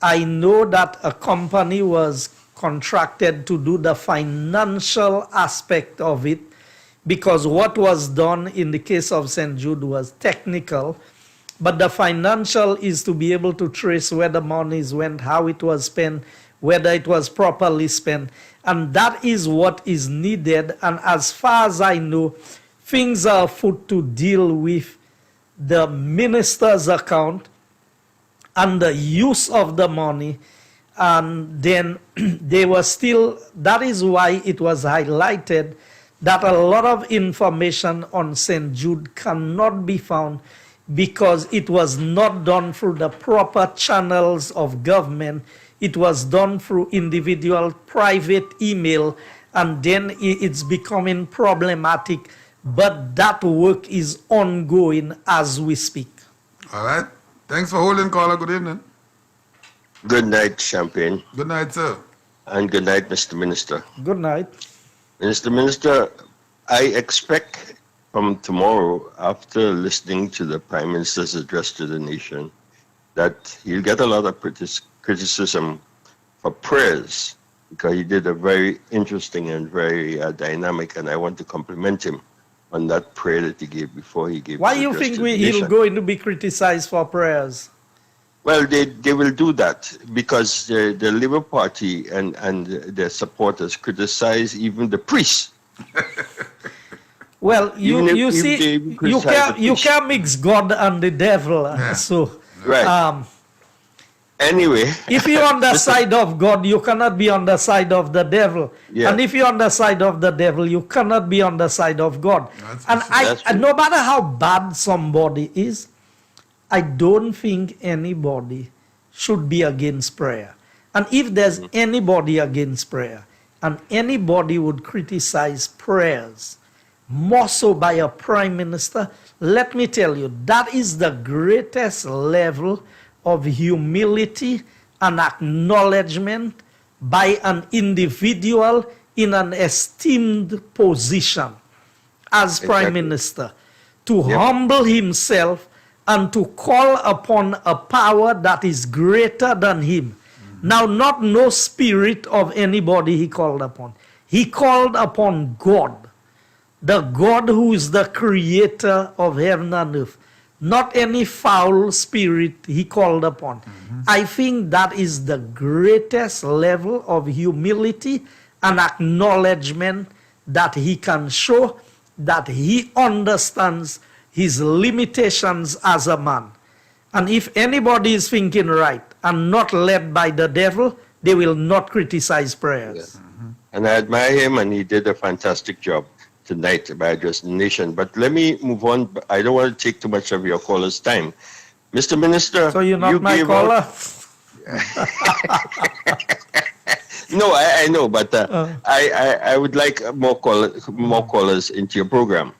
I know that a company was contracted to do the financial aspect of it, because what was done in the case of St. Jude was technical, but the financial is to be able to trace where the monies went, how it was spent, whether it was properly spent. And that is what is needed. And as far as I know, things are afoot to deal with the minister's account and the use of the money. And then they were still, that is why it was highlighted that a lot of information on St. Jude cannot be found, because it was not done through the proper channels of government. It was done through individual private email, and then it's becoming problematic. But that work is ongoing as we speak. All right. Thanks for holding, caller. Good evening. Good night, Champagne. Good night, sir. And good night, Mr. Minister. Good night. Mr. Minister, I expect from tomorrow, after listening to the Prime Minister's address to the nation, that he'll get a lot of criticism for prayers, because he did a very interesting and very dynamic, and I want to compliment him on that prayer that he gave before he gave. Why do you think he'll going to be criticized for prayers? Well, they will do that because the Labour Party and their supporters criticize even the priests. Well, you see, you can't mix God and the devil. Yeah. So, right. Anyway, if you're on the side of God, you cannot be on the side of the devil. Yeah. And if you're on the side of the devil, you cannot be on the side of God. And no matter how bad somebody is, I don't think anybody should be against prayer. And if there's anybody against prayer, and anybody would criticize prayers, more so by a prime minister, let me tell you, that is the greatest level of humility and acknowledgement by an individual in an esteemed position as prime minister, to humble himself and to call upon a power that is greater than him. Now, not no spirit of anybody he called upon. He called upon God, the God who is the creator of heaven and earth. Not any foul spirit he called upon. I think that is the greatest level of humility and acknowledgement that he can show, that he understands his limitations as a man. And if anybody is thinking right and not led by the devil, they will not criticize prayers. And I admire him, and he did a fantastic job tonight by addressing the nation. But let me move on. I don't want to take too much of your caller's time. Mr. Minister, so you're not my caller? No, I know, but I would like more callers into your program.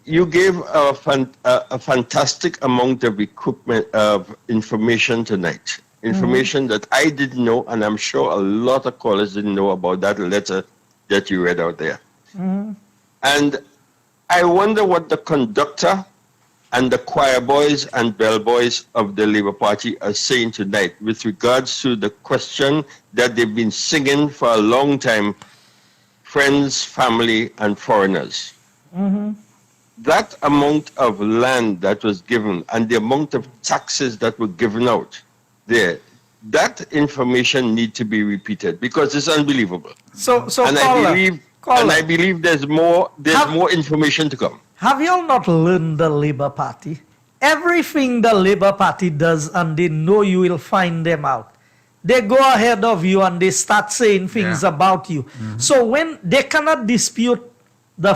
You gave a fantastic amount of equipment of information tonight. Information that I didn't know, and I'm sure a lot of callers didn't know about that letter that you read out there. And I wonder what the conductor and the choir boys and bellboys of the Labour Party are saying tonight with regards to the question that they've been singing for a long time: friends, family, and foreigners. That amount of land that was given and the amount of taxes that were given out there, that information needs to be repeated because it's unbelievable. I believe there's more information to come. Have you all not learned the Labour Party? Everything the Labour Party does, and they know you will find them out. They go ahead of you and they start saying things about you. So when they cannot dispute the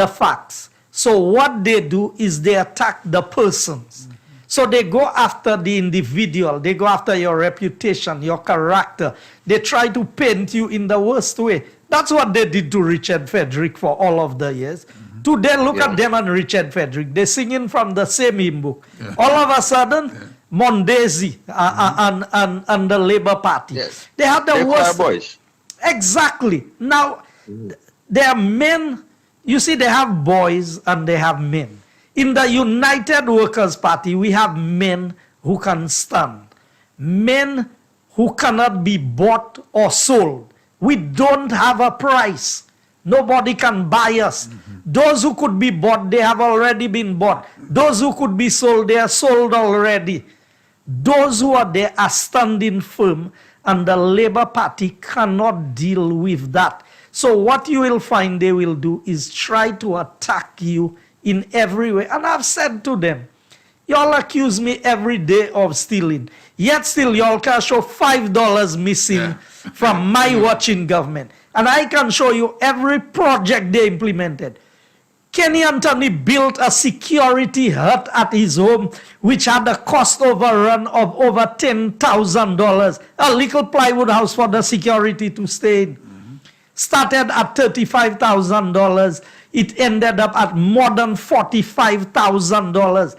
facts, so what they do is they attack the persons. So they go after the individual. They go after your reputation, your character. They try to paint you in the worst way. That's what they did to Richard Frederick for all of the years. Today, look at them and Richard Frederick. They're singing from the same hymn book. All of a sudden, Mondesi and the Labour Party. They have the worst. Boys. Exactly. Now, there are men. You see, they have boys and they have men. In the United Workers' Party, we have men who can stand. Men who cannot be bought or sold. We don't have a price. Nobody can buy us. Those who could be bought, they have already been bought. Those who could be sold, they are sold already. Those who are there are standing firm, and the Labour Party cannot deal with that. So what you will find they will do is try to attack you in every way. And I've said to them, y'all accuse me every day of stealing. Yet still y'all can show $5 missing from my watching government. And I can show you every project they implemented. Kenny Anthony built a security hut at his home, which had a cost overrun of over $10,000. A little plywood house for the security to stay in. Started at $35,000. It ended up at more than $45,000.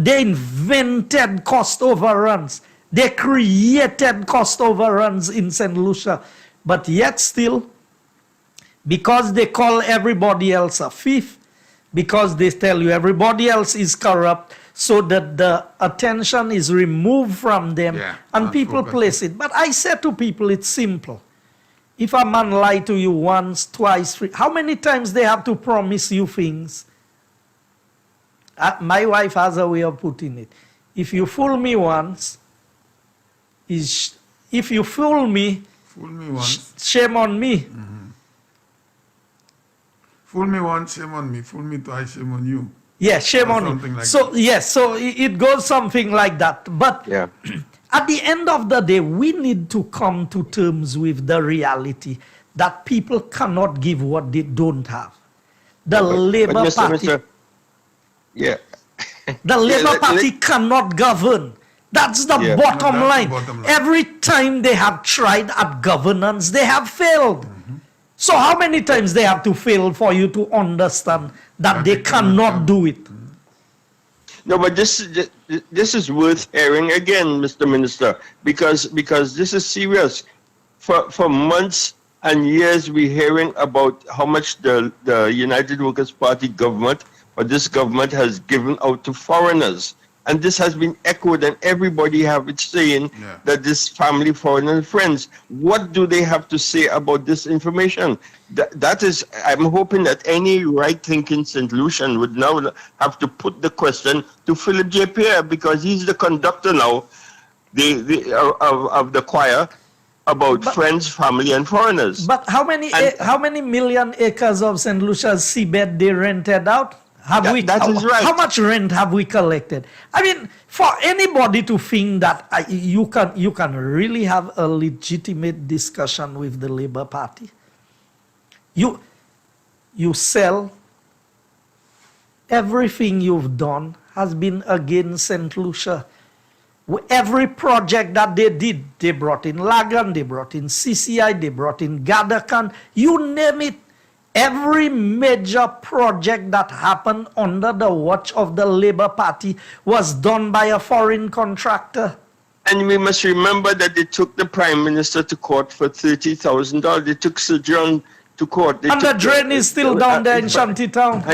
They invented cost overruns. They created cost overruns in St. Lucia. But yet still, because they call everybody else a thief, because they tell you everybody else is corrupt, so that the attention is removed from them and people place it. But I say to people, it's simple. If a man lie to you once, twice, three, how many times they have to promise you things? My wife has a way of putting it. If you fool me once, if you fool me once, shame on me. Fool me once, shame on me. Fool me twice, shame on you. Yeah, shame on you. Like so, yes, so it goes something like that. But at the end of the day, we need to come to terms with the reality that people cannot give what they don't have. The Labour Party... Yeah. The Labour Party cannot govern. That's the Yeah. bottom No, that's line. the bottom line. Every time they have tried at governance, they have failed. So how many times they have to fail for you to understand that they cannot do it? No, but this is worth hearing again, Mr. Minister, because this is serious. For months and years, we're hearing about how much the United Workers' Party government, or this government, has given out to foreigners. And this has been echoed, and everybody have it saying that this family, foreign and friends. What do they have to say about this information? That is, I'm hoping that any right-thinking St. Lucian would now have to put the question to Philip J. Pierre, because he's the conductor now of the choir about friends, family, and foreigners. But how many million acres of St. Lucia's seabed they rented out? That is right. How much rent have we collected? I mean, for anybody to think that you can really have a legitimate discussion with the Labour Party, you sell everything you've done has been against St. Lucia. Every project that they did, they brought in Lagan, they brought in CCI, they brought in Gadakan, you name it. Every major project that happened under the watch of the Labour Party was done by a foreign contractor. And we must remember that they took the Prime Minister to court for $30,000. They took Sir John to court. And the drain is still down there in Shantytown.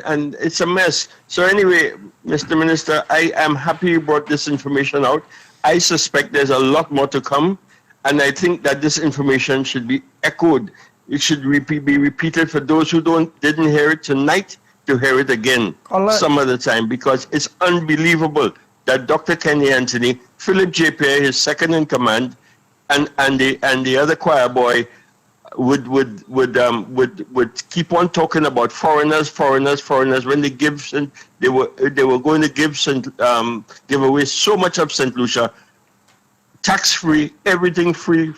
And it's a mess. So anyway, Mr. Minister, I am happy you brought this information out. I suspect there's a lot more to come. And I think that this information should be echoed. It should be repeated for those who didn't hear it tonight to hear it again some other time, because it's unbelievable that Dr. Kenny Anthony, Philip J. Pierre, his second in command, and the other choir boy would keep on talking about foreigners when they were going to give away so much of St. Lucia, tax free, everything free.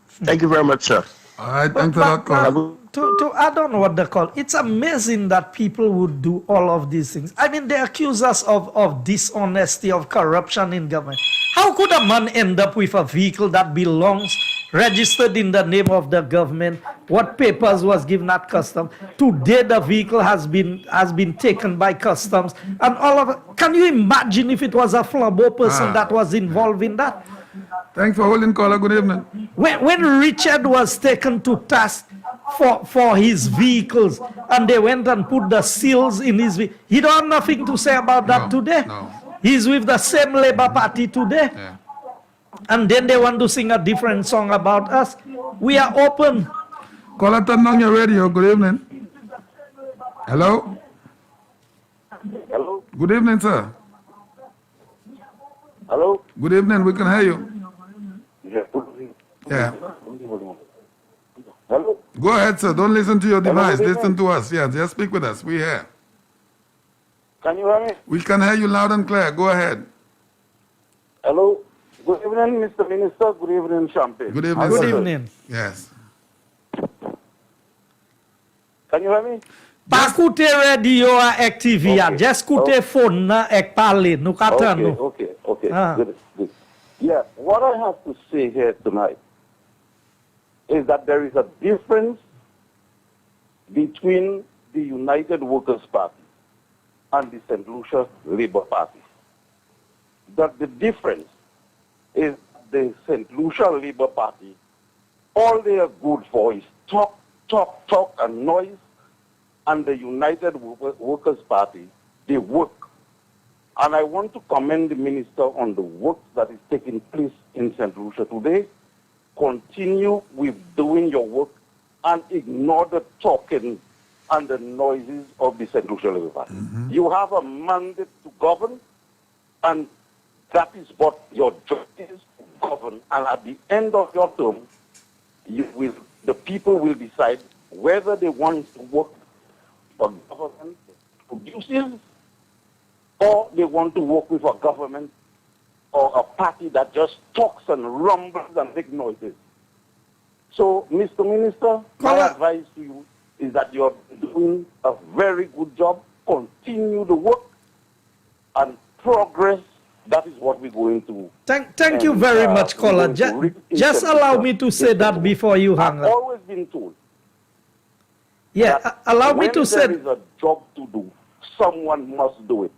Thank you very much, sir. All right, thanks a lot, Colin. To add on what they call, it's amazing that people would do all of these things. I mean, they accuse us of dishonesty, of corruption in government. How could a man end up with a vehicle that belongs, registered in the name of the government, what papers was given at customs? Today the vehicle has been taken by customs, and all of it. Can you imagine if it was a Flambeau person that was involved in that? Thanks for holding, caller. Good evening. When Richard was taken to task for his vehicles, and they went and put the seals in his vehicle, he don't have nothing to say about that today. No. He's with the same Labour Party today. Yeah. And then they want to sing a different song about us. We are open. Caller, turn on your radio. Good evening. Hello? Hello? Good evening, sir. Hello? Good evening. We can hear you. Yeah. Hello? Go ahead, sir. Don't listen to your device. Listen to us. Yeah, just speak with us. We're here. Can you hear me? We can hear you loud and clear. Go ahead. Hello? Good evening, Mr. Minister. Good evening, Champagne. Good evening, Good sir. evening. Yes. Can you hear me? Pakute radio ek TV ya, just kute phone na ek pale, no kata no. Okay. Good. Yeah, what I have to say here tonight is that there is a difference between the United Workers' Party and the St. Lucia Labour Party. That the difference is the St. Lucia Labour Party, all they are good for is talk, and noise, and the United Workers' Party, they work. And I want to commend the minister on the work that is taking place in St. Lucia today. Continue with doing your work and ignore the talking and the noises of the St. Lucia Labour Party. You have a mandate to govern, and that is what your job is, to govern. And at the end of your term, the people will decide whether they want to work for government that produces, or they want to work with a government or a party that just talks and rumbles and makes noises. So, Mr. Minister, my advice to you is that you're doing a very good job. Continue the work, and progress That is what we're going to. Thank you very much, caller. Just allow me to say that before you hang I've up. always been told. Yeah, allow me to say. When there is a job to do, someone must do it.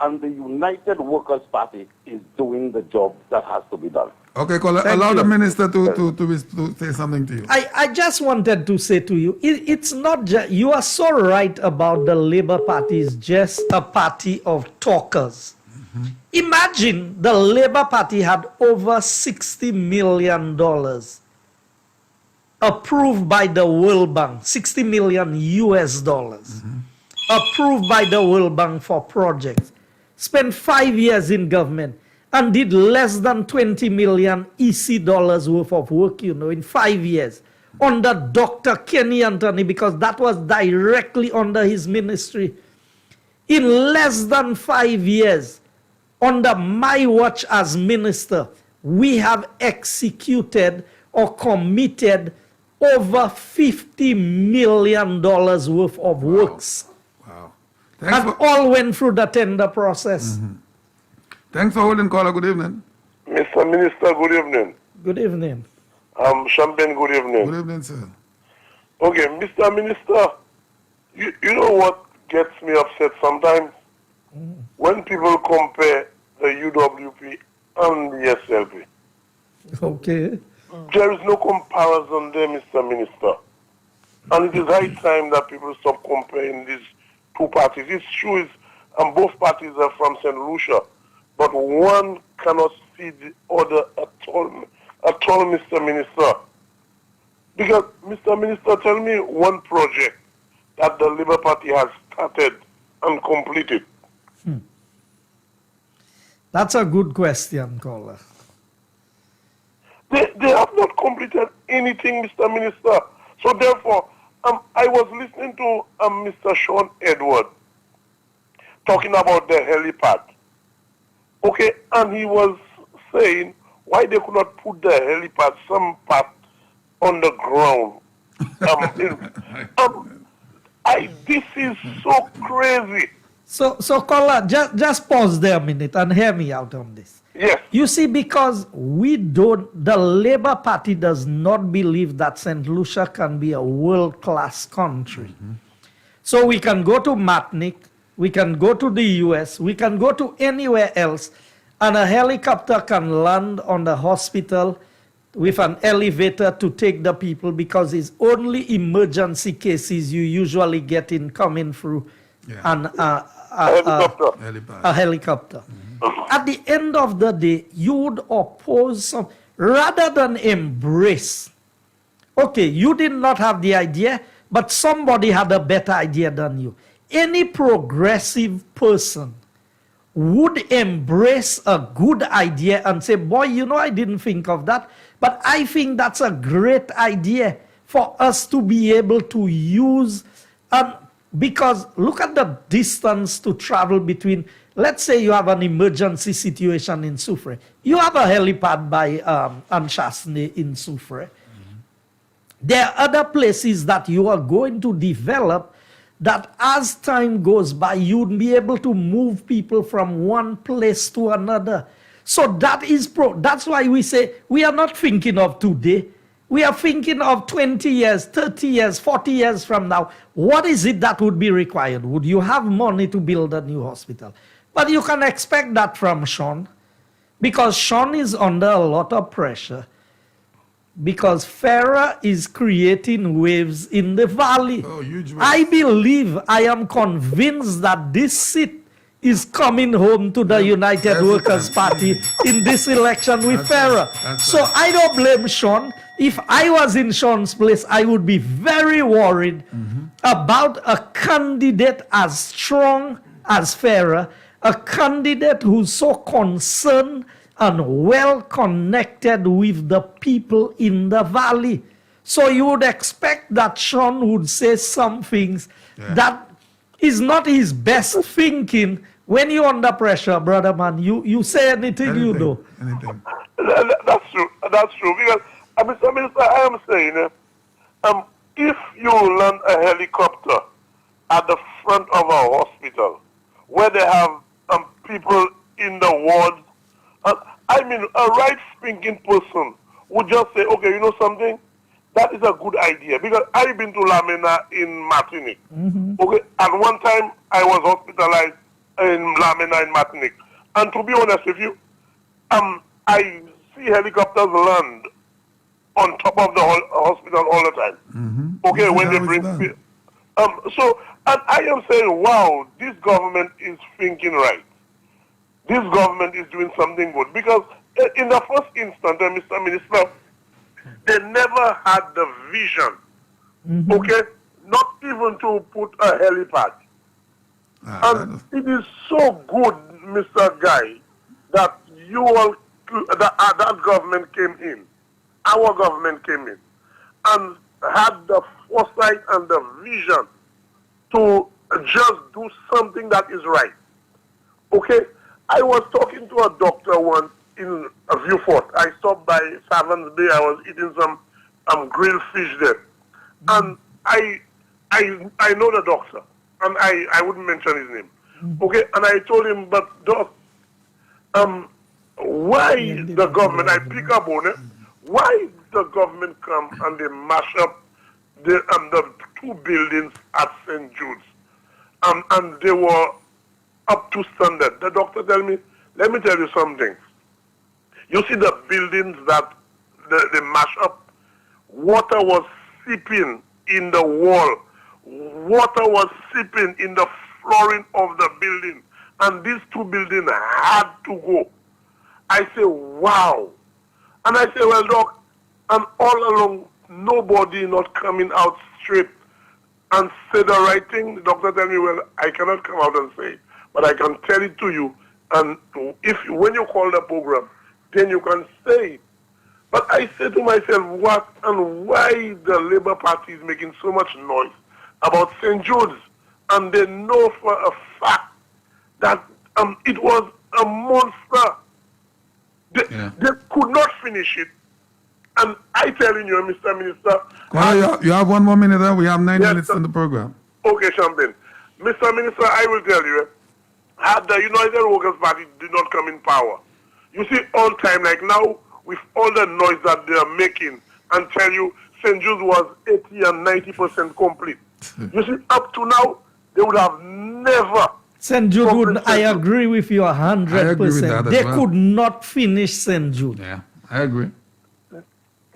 And the United Workers' Party is doing the job that has to be done. Okay, caller, allow the minister to say something to you. I just wanted to say to you, it's not just, you are so right about the Labour Party is just a party of talkers. Imagine the Labour Party had over $60 million approved by the World Bank, $60 million US dollars, approved by the World Bank for projects, spent 5 years in government, and did less than 20 million EC dollars worth of work, in 5 years, under Dr. Kenny Anthony, because that was directly under his ministry. In less than 5 years, under my watch as minister, we have executed or committed over $50 million worth of works. Wow. And all went through the tender process. Thanks for holding, caller. Good evening. Mr. Minister, good evening. Good evening. Champagne, good evening. Good evening, sir. Okay, Mr. Minister, you know what gets me upset sometimes? When people compare the UWP and the SLP. Okay. There is no comparison there, Mr. Minister. And it is high time that people stop comparing these two parties. It's true, both parties are from St. Lucia, but one cannot see the other at all, Mr. Minister. Because, Mr. Minister, tell me one project that the Labour Party has started and completed. That's a good question, caller. They have not completed anything, Mr. Minister. So therefore, I was listening to Mr. Sean Edward talking about the helipad. Okay, and he was saying why they could not put the helipad some part on the ground. This is so crazy. So caller, just pause there a minute and hear me out on this. Yes. You see, because the Labour Party does not believe that St. Lucia can be a world-class country. So we can go to Matnik, we can go to the US, we can go to anywhere else, and a helicopter can land on the hospital with an elevator to take the people, because it's only emergency cases you usually get in coming through a helicopter. At the end of the day, you would oppose some, rather than embrace. Okay, you did not have the idea, but somebody had a better idea than you. Any progressive person would embrace a good idea and say, boy, I didn't think of that, but I think that's a great idea for us to be able to use. Because look at the distance to travel between, let's say you have an emergency situation in Soufrière. You have a helipad by Anchasne in Soufrière. There are other places that you are going to develop that as time goes by, you'd be able to move people from one place to another. So that's why we say we are not thinking of today. We are thinking of 20 years, 30 years, 40 years from now. What is it that would be required? Would you have money to build a new hospital? But you can expect that from Sean, because Sean is under a lot of pressure, because FERA is creating waves in the valley. I am convinced that this seat is coming home to the United Workers' Party in this election with FERA. So I don't blame Sean. If I was in Sean's place, I would be very worried about a candidate as strong as FERA, a candidate who's so concerned and well connected with the people in the valley. So you would expect that Sean would say some things that is not his best thinking. When you're under pressure, brother man, you say anything you know. That's true. That's true. Because, Mr. Minister, I am saying, if you land a helicopter at the front of a hospital where they have people in the wards. I mean, a right-thinking person would just say, okay, you know something? That is a good idea. Because I've been to Lamena in Martinique. Okay, and one time I was hospitalized in Lamena in Martinique. And to be honest with you, I see helicopters land on top of the hospital all the time. Okay, when they bring people. So, and I am saying, wow, this government is thinking right. This government is doing something good. Because in the first instance, Mr. Minister, they never had the vision, okay, not even to put a helipad. And it is so good, Mr. Guy, that you all, that government came in, our government came in, and had the foresight and the vision to just do something that is right. Okay? I was talking to a doctor once in Vieux-Fort. I stopped by Savans Bay. I was eating some grilled fish there. And I know the doctor. And I wouldn't mention his name. Okay? And I told him, but doc, why the government, I pick up on it, why the government come and they mash up the 2 buildings at St. Jude's? And they were up to standard. The doctor told me, let me tell you something. You see the buildings that they mash up, water was seeping in the wall. Water was seeping in the flooring of the building. And these 2 buildings had to go. I say, wow. And I say, well, doc, and all along, nobody not coming out straight and say the right thing. The doctor tell me, well, I cannot come out and say it, but I can tell it to you. And when you call the program, then you can say it. But I say to myself, what and why the Labour Party is making so much noise about St. Jude's? And they know for a fact that it was a monster. They could not finish it. And I telling you, Mr. Minister... You have 1 more minute there. We have 9 minutes in the program. Okay, Champagne. Mr. Minister, I will tell you, had the United Workers' Party did not come in power, you see, all time, like now, with all the noise that they are making, and tell you, St. Jude's was 80 and 90% complete. You see, up to now, they would have never... St. Jude would, I agree with you 100%. They could not finish St. Jude. Yeah, I agree.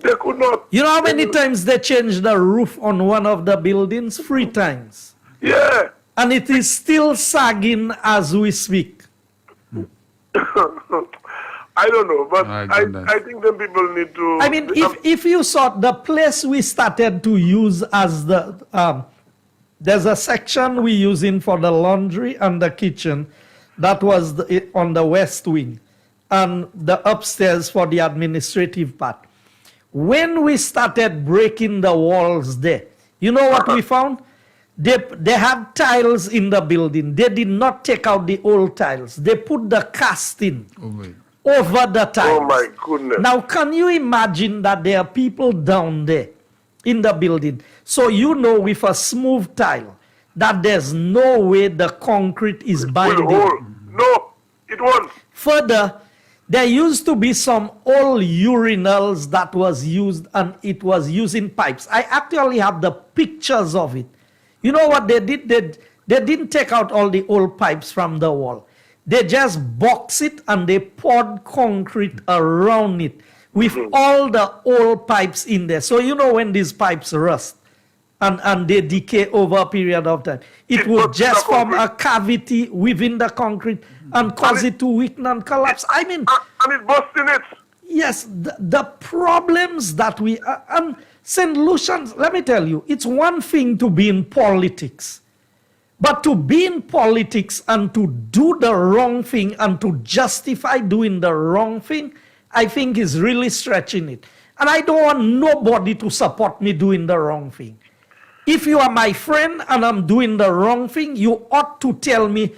They could not. You know how many times they changed the roof on one of the buildings? 3 times. Yeah. And it is still sagging as we speak. I don't know, but I think the people need to... I mean, if you saw the place we started to use as the... there's a section we using for the laundry and the kitchen that was on the west wing, and the upstairs for the administrative part. When we started breaking the walls there, you know what we found? They had tiles in the building. They did not take out the old tiles. They put the casting over the tiles. Oh my goodness. Now, can you imagine that there are people down there in the building? So you know with a smooth tile that there's no way the concrete is binding. No, it won't. Further, there used to be some old urinals that was used, and it was using pipes. I actually have the pictures of it. You know what they did? They didn't take out all the old pipes from the wall. They just boxed it and they poured concrete around it with all the old pipes in there. So you know when these pipes rust and they decay over a period of time, it would just form a cavity within the concrete and cause it to weaken and collapse. I mean... And it burst in it. Yes, the problems that we... and St. Lucians, let me tell you, it's one thing to be in politics. But to be in politics and to do the wrong thing and to justify doing the wrong thing, I think is really stretching it. And I don't want nobody to support me doing the wrong thing. If you are my friend and I'm doing the wrong thing, you ought to tell me,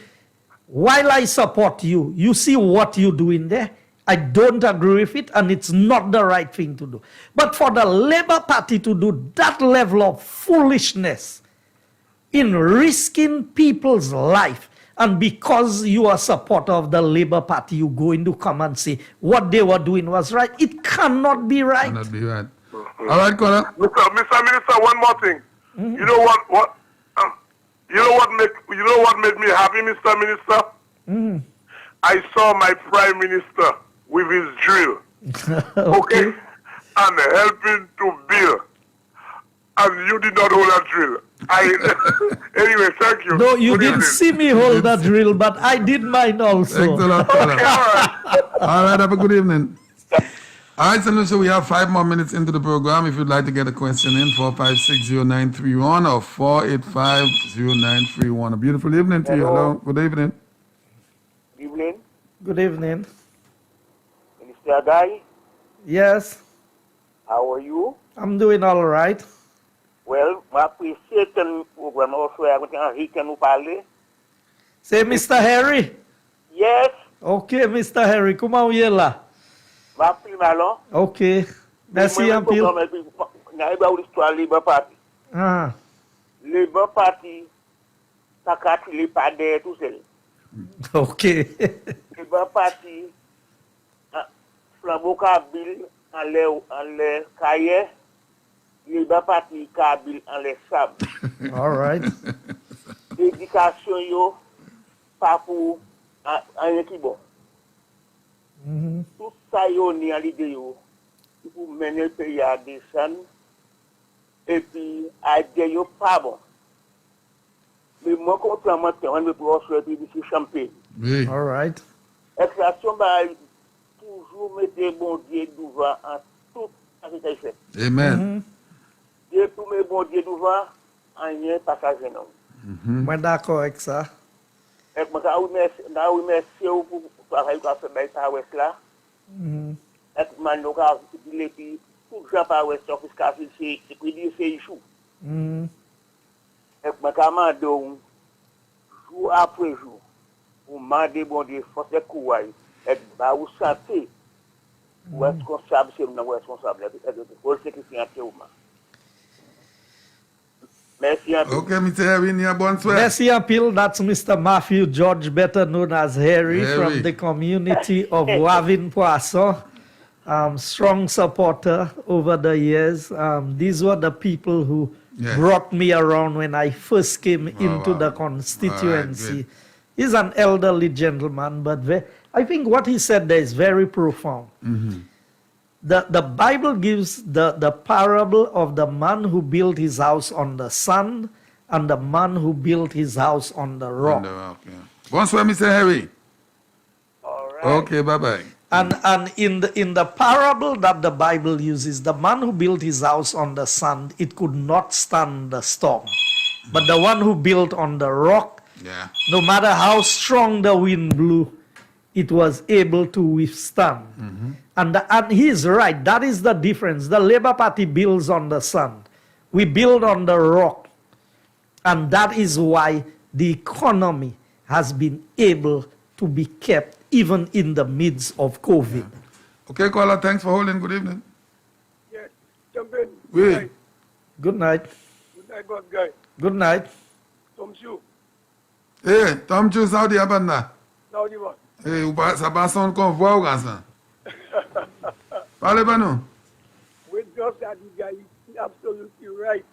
while I support you, you see what you're doing there. I don't agree with it, and it's not the right thing to do. But for the Labour Party to do that level of foolishness in risking people's life And because you are a supporter of the Labour Party, you going to come and say what they were doing was right. It cannot be right. Cannot be right. All right, caller. Mr. Minister, one more thing. You know what? You know what made me happy, Mr. Minister? I saw my Prime Minister with his drill, okay, and helping to build. And you did not hold a drill. Anyway, thank you. No, you Good didn't evening. see me hold the drill, but I did mine also. Thanks a lot, caller. All right, have a good evening. All right, so Lucia, we have 5 more minutes into the program. If you'd like to get a question in, 4560931 or 4850931. A beautiful evening to you. Hello. Good evening. Evening, Good evening. Minister Guy. Yes, How are you? I'm doing all right. Well, I appreciate the program also. I'm going to parler. Say, Mr. Harry. Yes, Okay, Mr. Harry, comment vous êtes là? ma prime alors. Ok. Merci un peu. Dans l'histoire Labour Party. Ah, Labour Party, ça ne pas derrière tout seul. ok. Labour Party, flambeau Kabil en l'air cahier. Labour Party Kabil en l'air sable. All right. Éducation, yo, pas pour un équilibre. Tout ça, yo, ni à l'idée, yo, pour mener le pays à descendre, et puis, à dire, yo, pas bon. Mais moi, contrairement, on me pour se dire, c'est champagne. Oui. All right. Extraction, bah, toujours mettre bon Dieu devant en tout ce qui est fait. Amen. Dieu, pour mettre bon Dieu devant, en rien passage, non. Moi d'accord avec ça. Et moi, je remercie vous pour le travail que vous avez fait par West là. Et maintenant, vous avez dit que tout le gens par West, c'est prix c'est ichou. Et moi, je demande jour après jour, vous demandez bon Dieu, force de courage, et vous sentez, vous êtes responsable, c'est vous responsable, et vous êtes sécurité. Merci un peu. Okay, Mr. Harry, bonsoir. Merci un peu. That's Mr. Matthew George, better known as Harry, from the community of Wavin Poisson. Strong supporter over the years. These were the people who brought me around when I first came into the constituency. He's an elderly gentleman, but I think what he said there is very profound. The Bible gives the parable of the man who built his house on the sand and the man who built his house on the rock. On the rock, yeah. Bonsoir, Mr. Harry. All right. Okay, bye-bye. And in the parable that the Bible uses, the man who built his house on the sand, it could not stand the storm. But the one who built on the rock, no matter how strong the wind blew, it was able to withstand. And he's right. That is the difference. The Labour Party builds on the sand. We build on the rock. And that is why the economy has been able to be kept even in the midst of COVID. Okay, caller, thanks for holding. Good evening. Yes, jump in. Oui. Good night. Good night, God, guy. Good night. Tom Chu. Hey, Tom Chu, Saudi Abanda. Now you what? Hey, ça passe en convoi ou ça? Parlez pas nous. We just that the guy is absolutely right.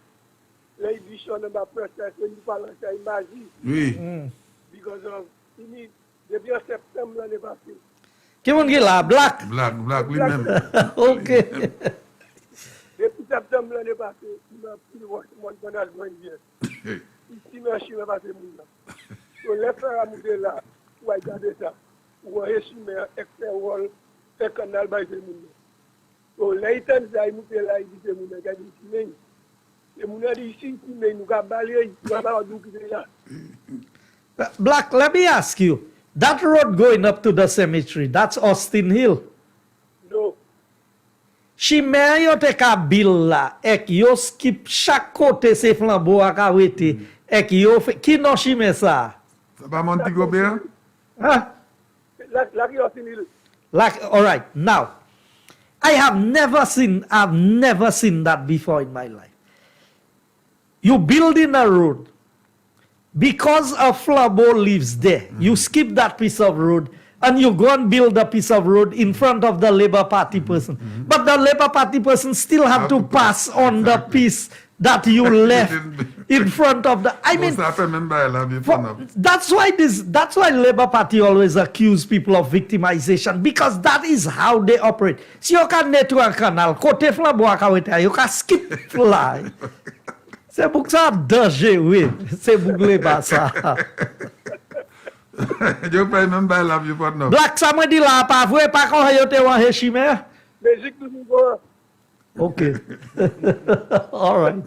L'édition de ma process when you parle ça imagine. Oui. Because of ini depuis septembre l'année passée. Qui on dit là? Black? Black lui-même. Ok. Depuis septembre l'année passée, il m'a pris le monde pendant le mois d'hier. Ici, mais je vais passer mon là. So, les frères à monter là, pour regarder ça. Ou un régime extérieur, fait canal by the monde. So, les temps, ça, ils montent là, ils disent, mon gars, ils disent, et mon gars, ils disent, mais nous avons balayé, nous avons dit, là. Black, let me ask you. That road going up to the cemetery, that's Austin Hill. No. Si men yo te ka bil la, ek yo skip chaque côté se flambeau a ka wete, ek yo fe, ki non si men sa? Ça va Montego Bay? Huh? Like Austin Hill. Like, all right, now, I've never seen that before in my life. You building a road, Because a flabo lives there, you skip that piece of road and you go and build a piece of road in front of the Labour Party person. But the Labour Party person still have to pass on the piece that you left in front of the. I mean, that's why Labour Party always accuse people of victimization, because that is how they operate. Si you can network canal, kote flabo akaweta, you can skip fly. C'est pour ça danger, oui. C'est pour les ça. Je peux même pas la vie pour nous. Black Samuel dit là, pas vrai, pas quand il était en Heshime. Belgique toujours. Okay. All right.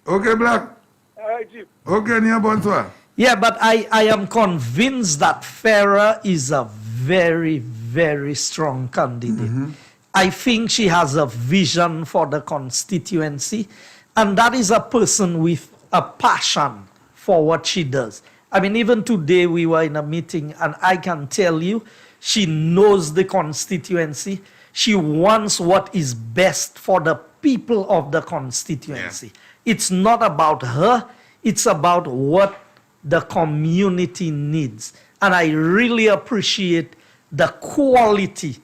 Okay, Black. All right, Chief. Okay, Nia, bonsoir. Yeah, but I am convinced that Farah is a very, very strong candidate. I think she has a vision for the constituency, and that is a person with a passion for what she does. I mean, even today we were in a meeting, and I can tell you, she knows the constituency. She wants what is best for the people of the constituency. Yeah. It's not about her, it's about what the community needs. And I really appreciate the quality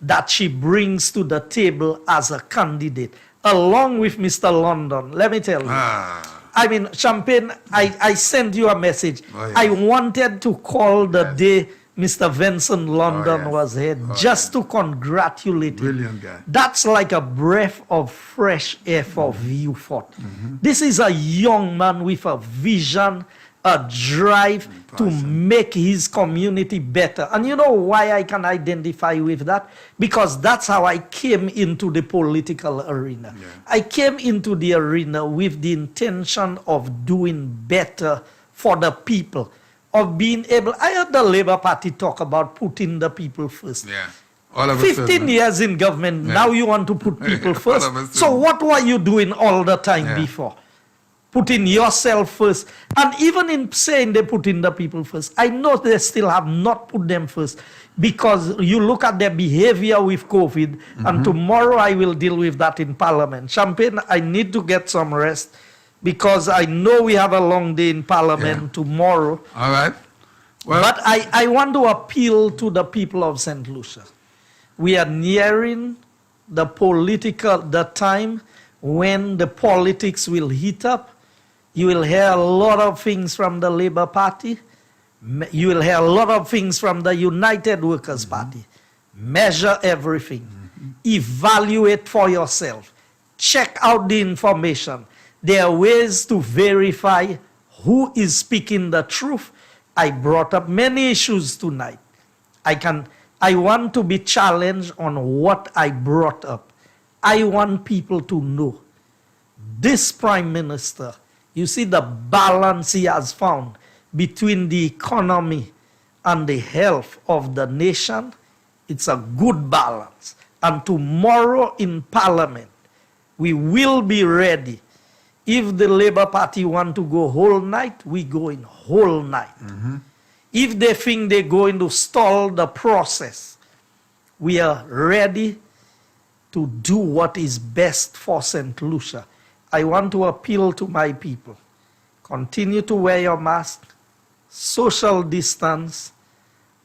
that she brings to the table as a candidate, along with Mr. London. Let me tell you. I mean, Champagne, I sent you a message. Oh, yeah. I wanted to call the day Mr. Vincent London was here just to congratulate him. Brilliant guy. That's like a breath of fresh air for Viewfort. This is a young man with a vision, a drive to make his community better. And you know why I can identify with that? Because that's how I came into the political arena. Yeah. I came into the arena with the intention of doing better for the people, of being able. I heard the Labour Party talk about putting the people first. Yeah. All of 15 years in government, now you want to put people first. So what were you doing all the time before? Putting yourself first. And even in saying they put in the people first, I know they still have not put them first, because you look at their behavior with COVID, and tomorrow I will deal with that in Parliament. Champagne, I need to get some rest, because I know we have a long day in Parliament tomorrow. All right. Well, but I want to appeal to the people of St. Lucia. We are nearing the time when the politics will heat up. You will hear a lot of things from the Labour Party. You will hear a lot of things from the United Workers' Party. Measure everything. Evaluate for yourself. Check out the information. There are ways to verify who is speaking the truth. I brought up many issues tonight. I want to be challenged on what I brought up. I want people to know this Prime Minister, you see the balance he has found between the economy and the health of the nation. It's a good balance. And tomorrow in Parliament, we will be ready. If the Labour Party want to go whole night, we go in whole night. If they think they're going to stall the process, we are ready to do what is best for St. Lucia. I want to appeal to my people. Continue to wear your mask, social distance,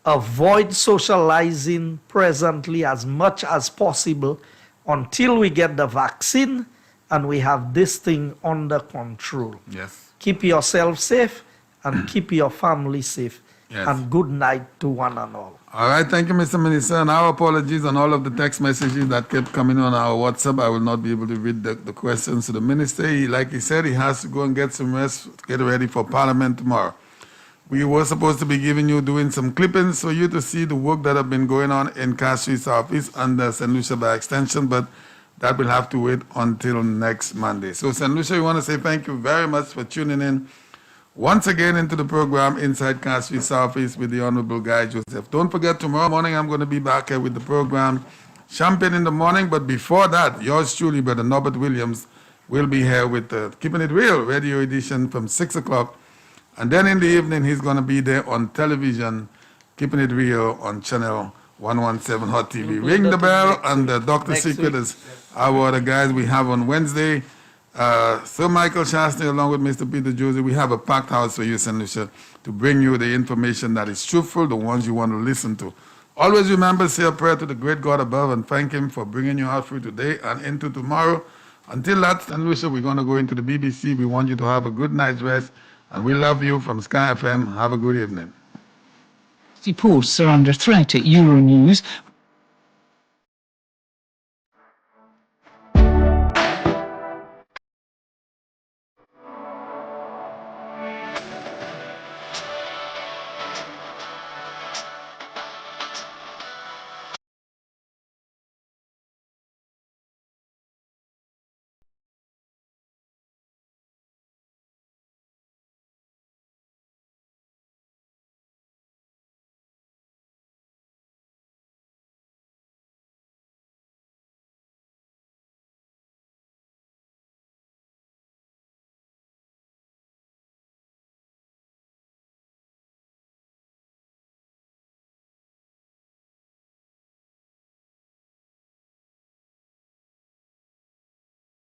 avoid socializing presently as much as possible until we get the vaccine and we have this thing under control. Yes. Keep yourself safe and keep your family safe. Yes. And good night to one and all. All right, thank you, Mr. Minister. And our apologies on all of the text messages that kept coming on our WhatsApp. I will not be able to read the questions to the minister. Like he said, he has to go and get some rest, get ready for Parliament tomorrow. We were supposed to be doing some clippings for you to see the work that have been going on in Castries Southeast under St. Lucia by extension, but that will have to wait until next Monday. So, St. Lucia, we want to say thank you very much for tuning in once again into the program Inside Castries Southeast with the Honorable Guy Joseph. Don't forget, tomorrow morning I'm going to be back here with the program Champagne in the morning, but before that, yours truly, Brother Norbert Williams, will be here with the Keeping It Real radio edition from 6 o'clock. And then in the evening, he's going to be there on television, Keeping It Real on channel 117 Hot TV. Ring the bell, and Dr. Secret is our other guys we have on Wednesday. Sir Michael Shastry, along with Mr. Peter Joseph, we have a packed house for you, St. Lucia, to bring you the information that is truthful, the ones you want to listen to. Always remember, say a prayer to the great God above and thank Him for bringing you out through today and into tomorrow. Until that, St. Lucia, we're going to go into the BBC. We want you to have a good night's rest, and we love you from Sky FM. Have a good evening. Posts are under threat at Euronews.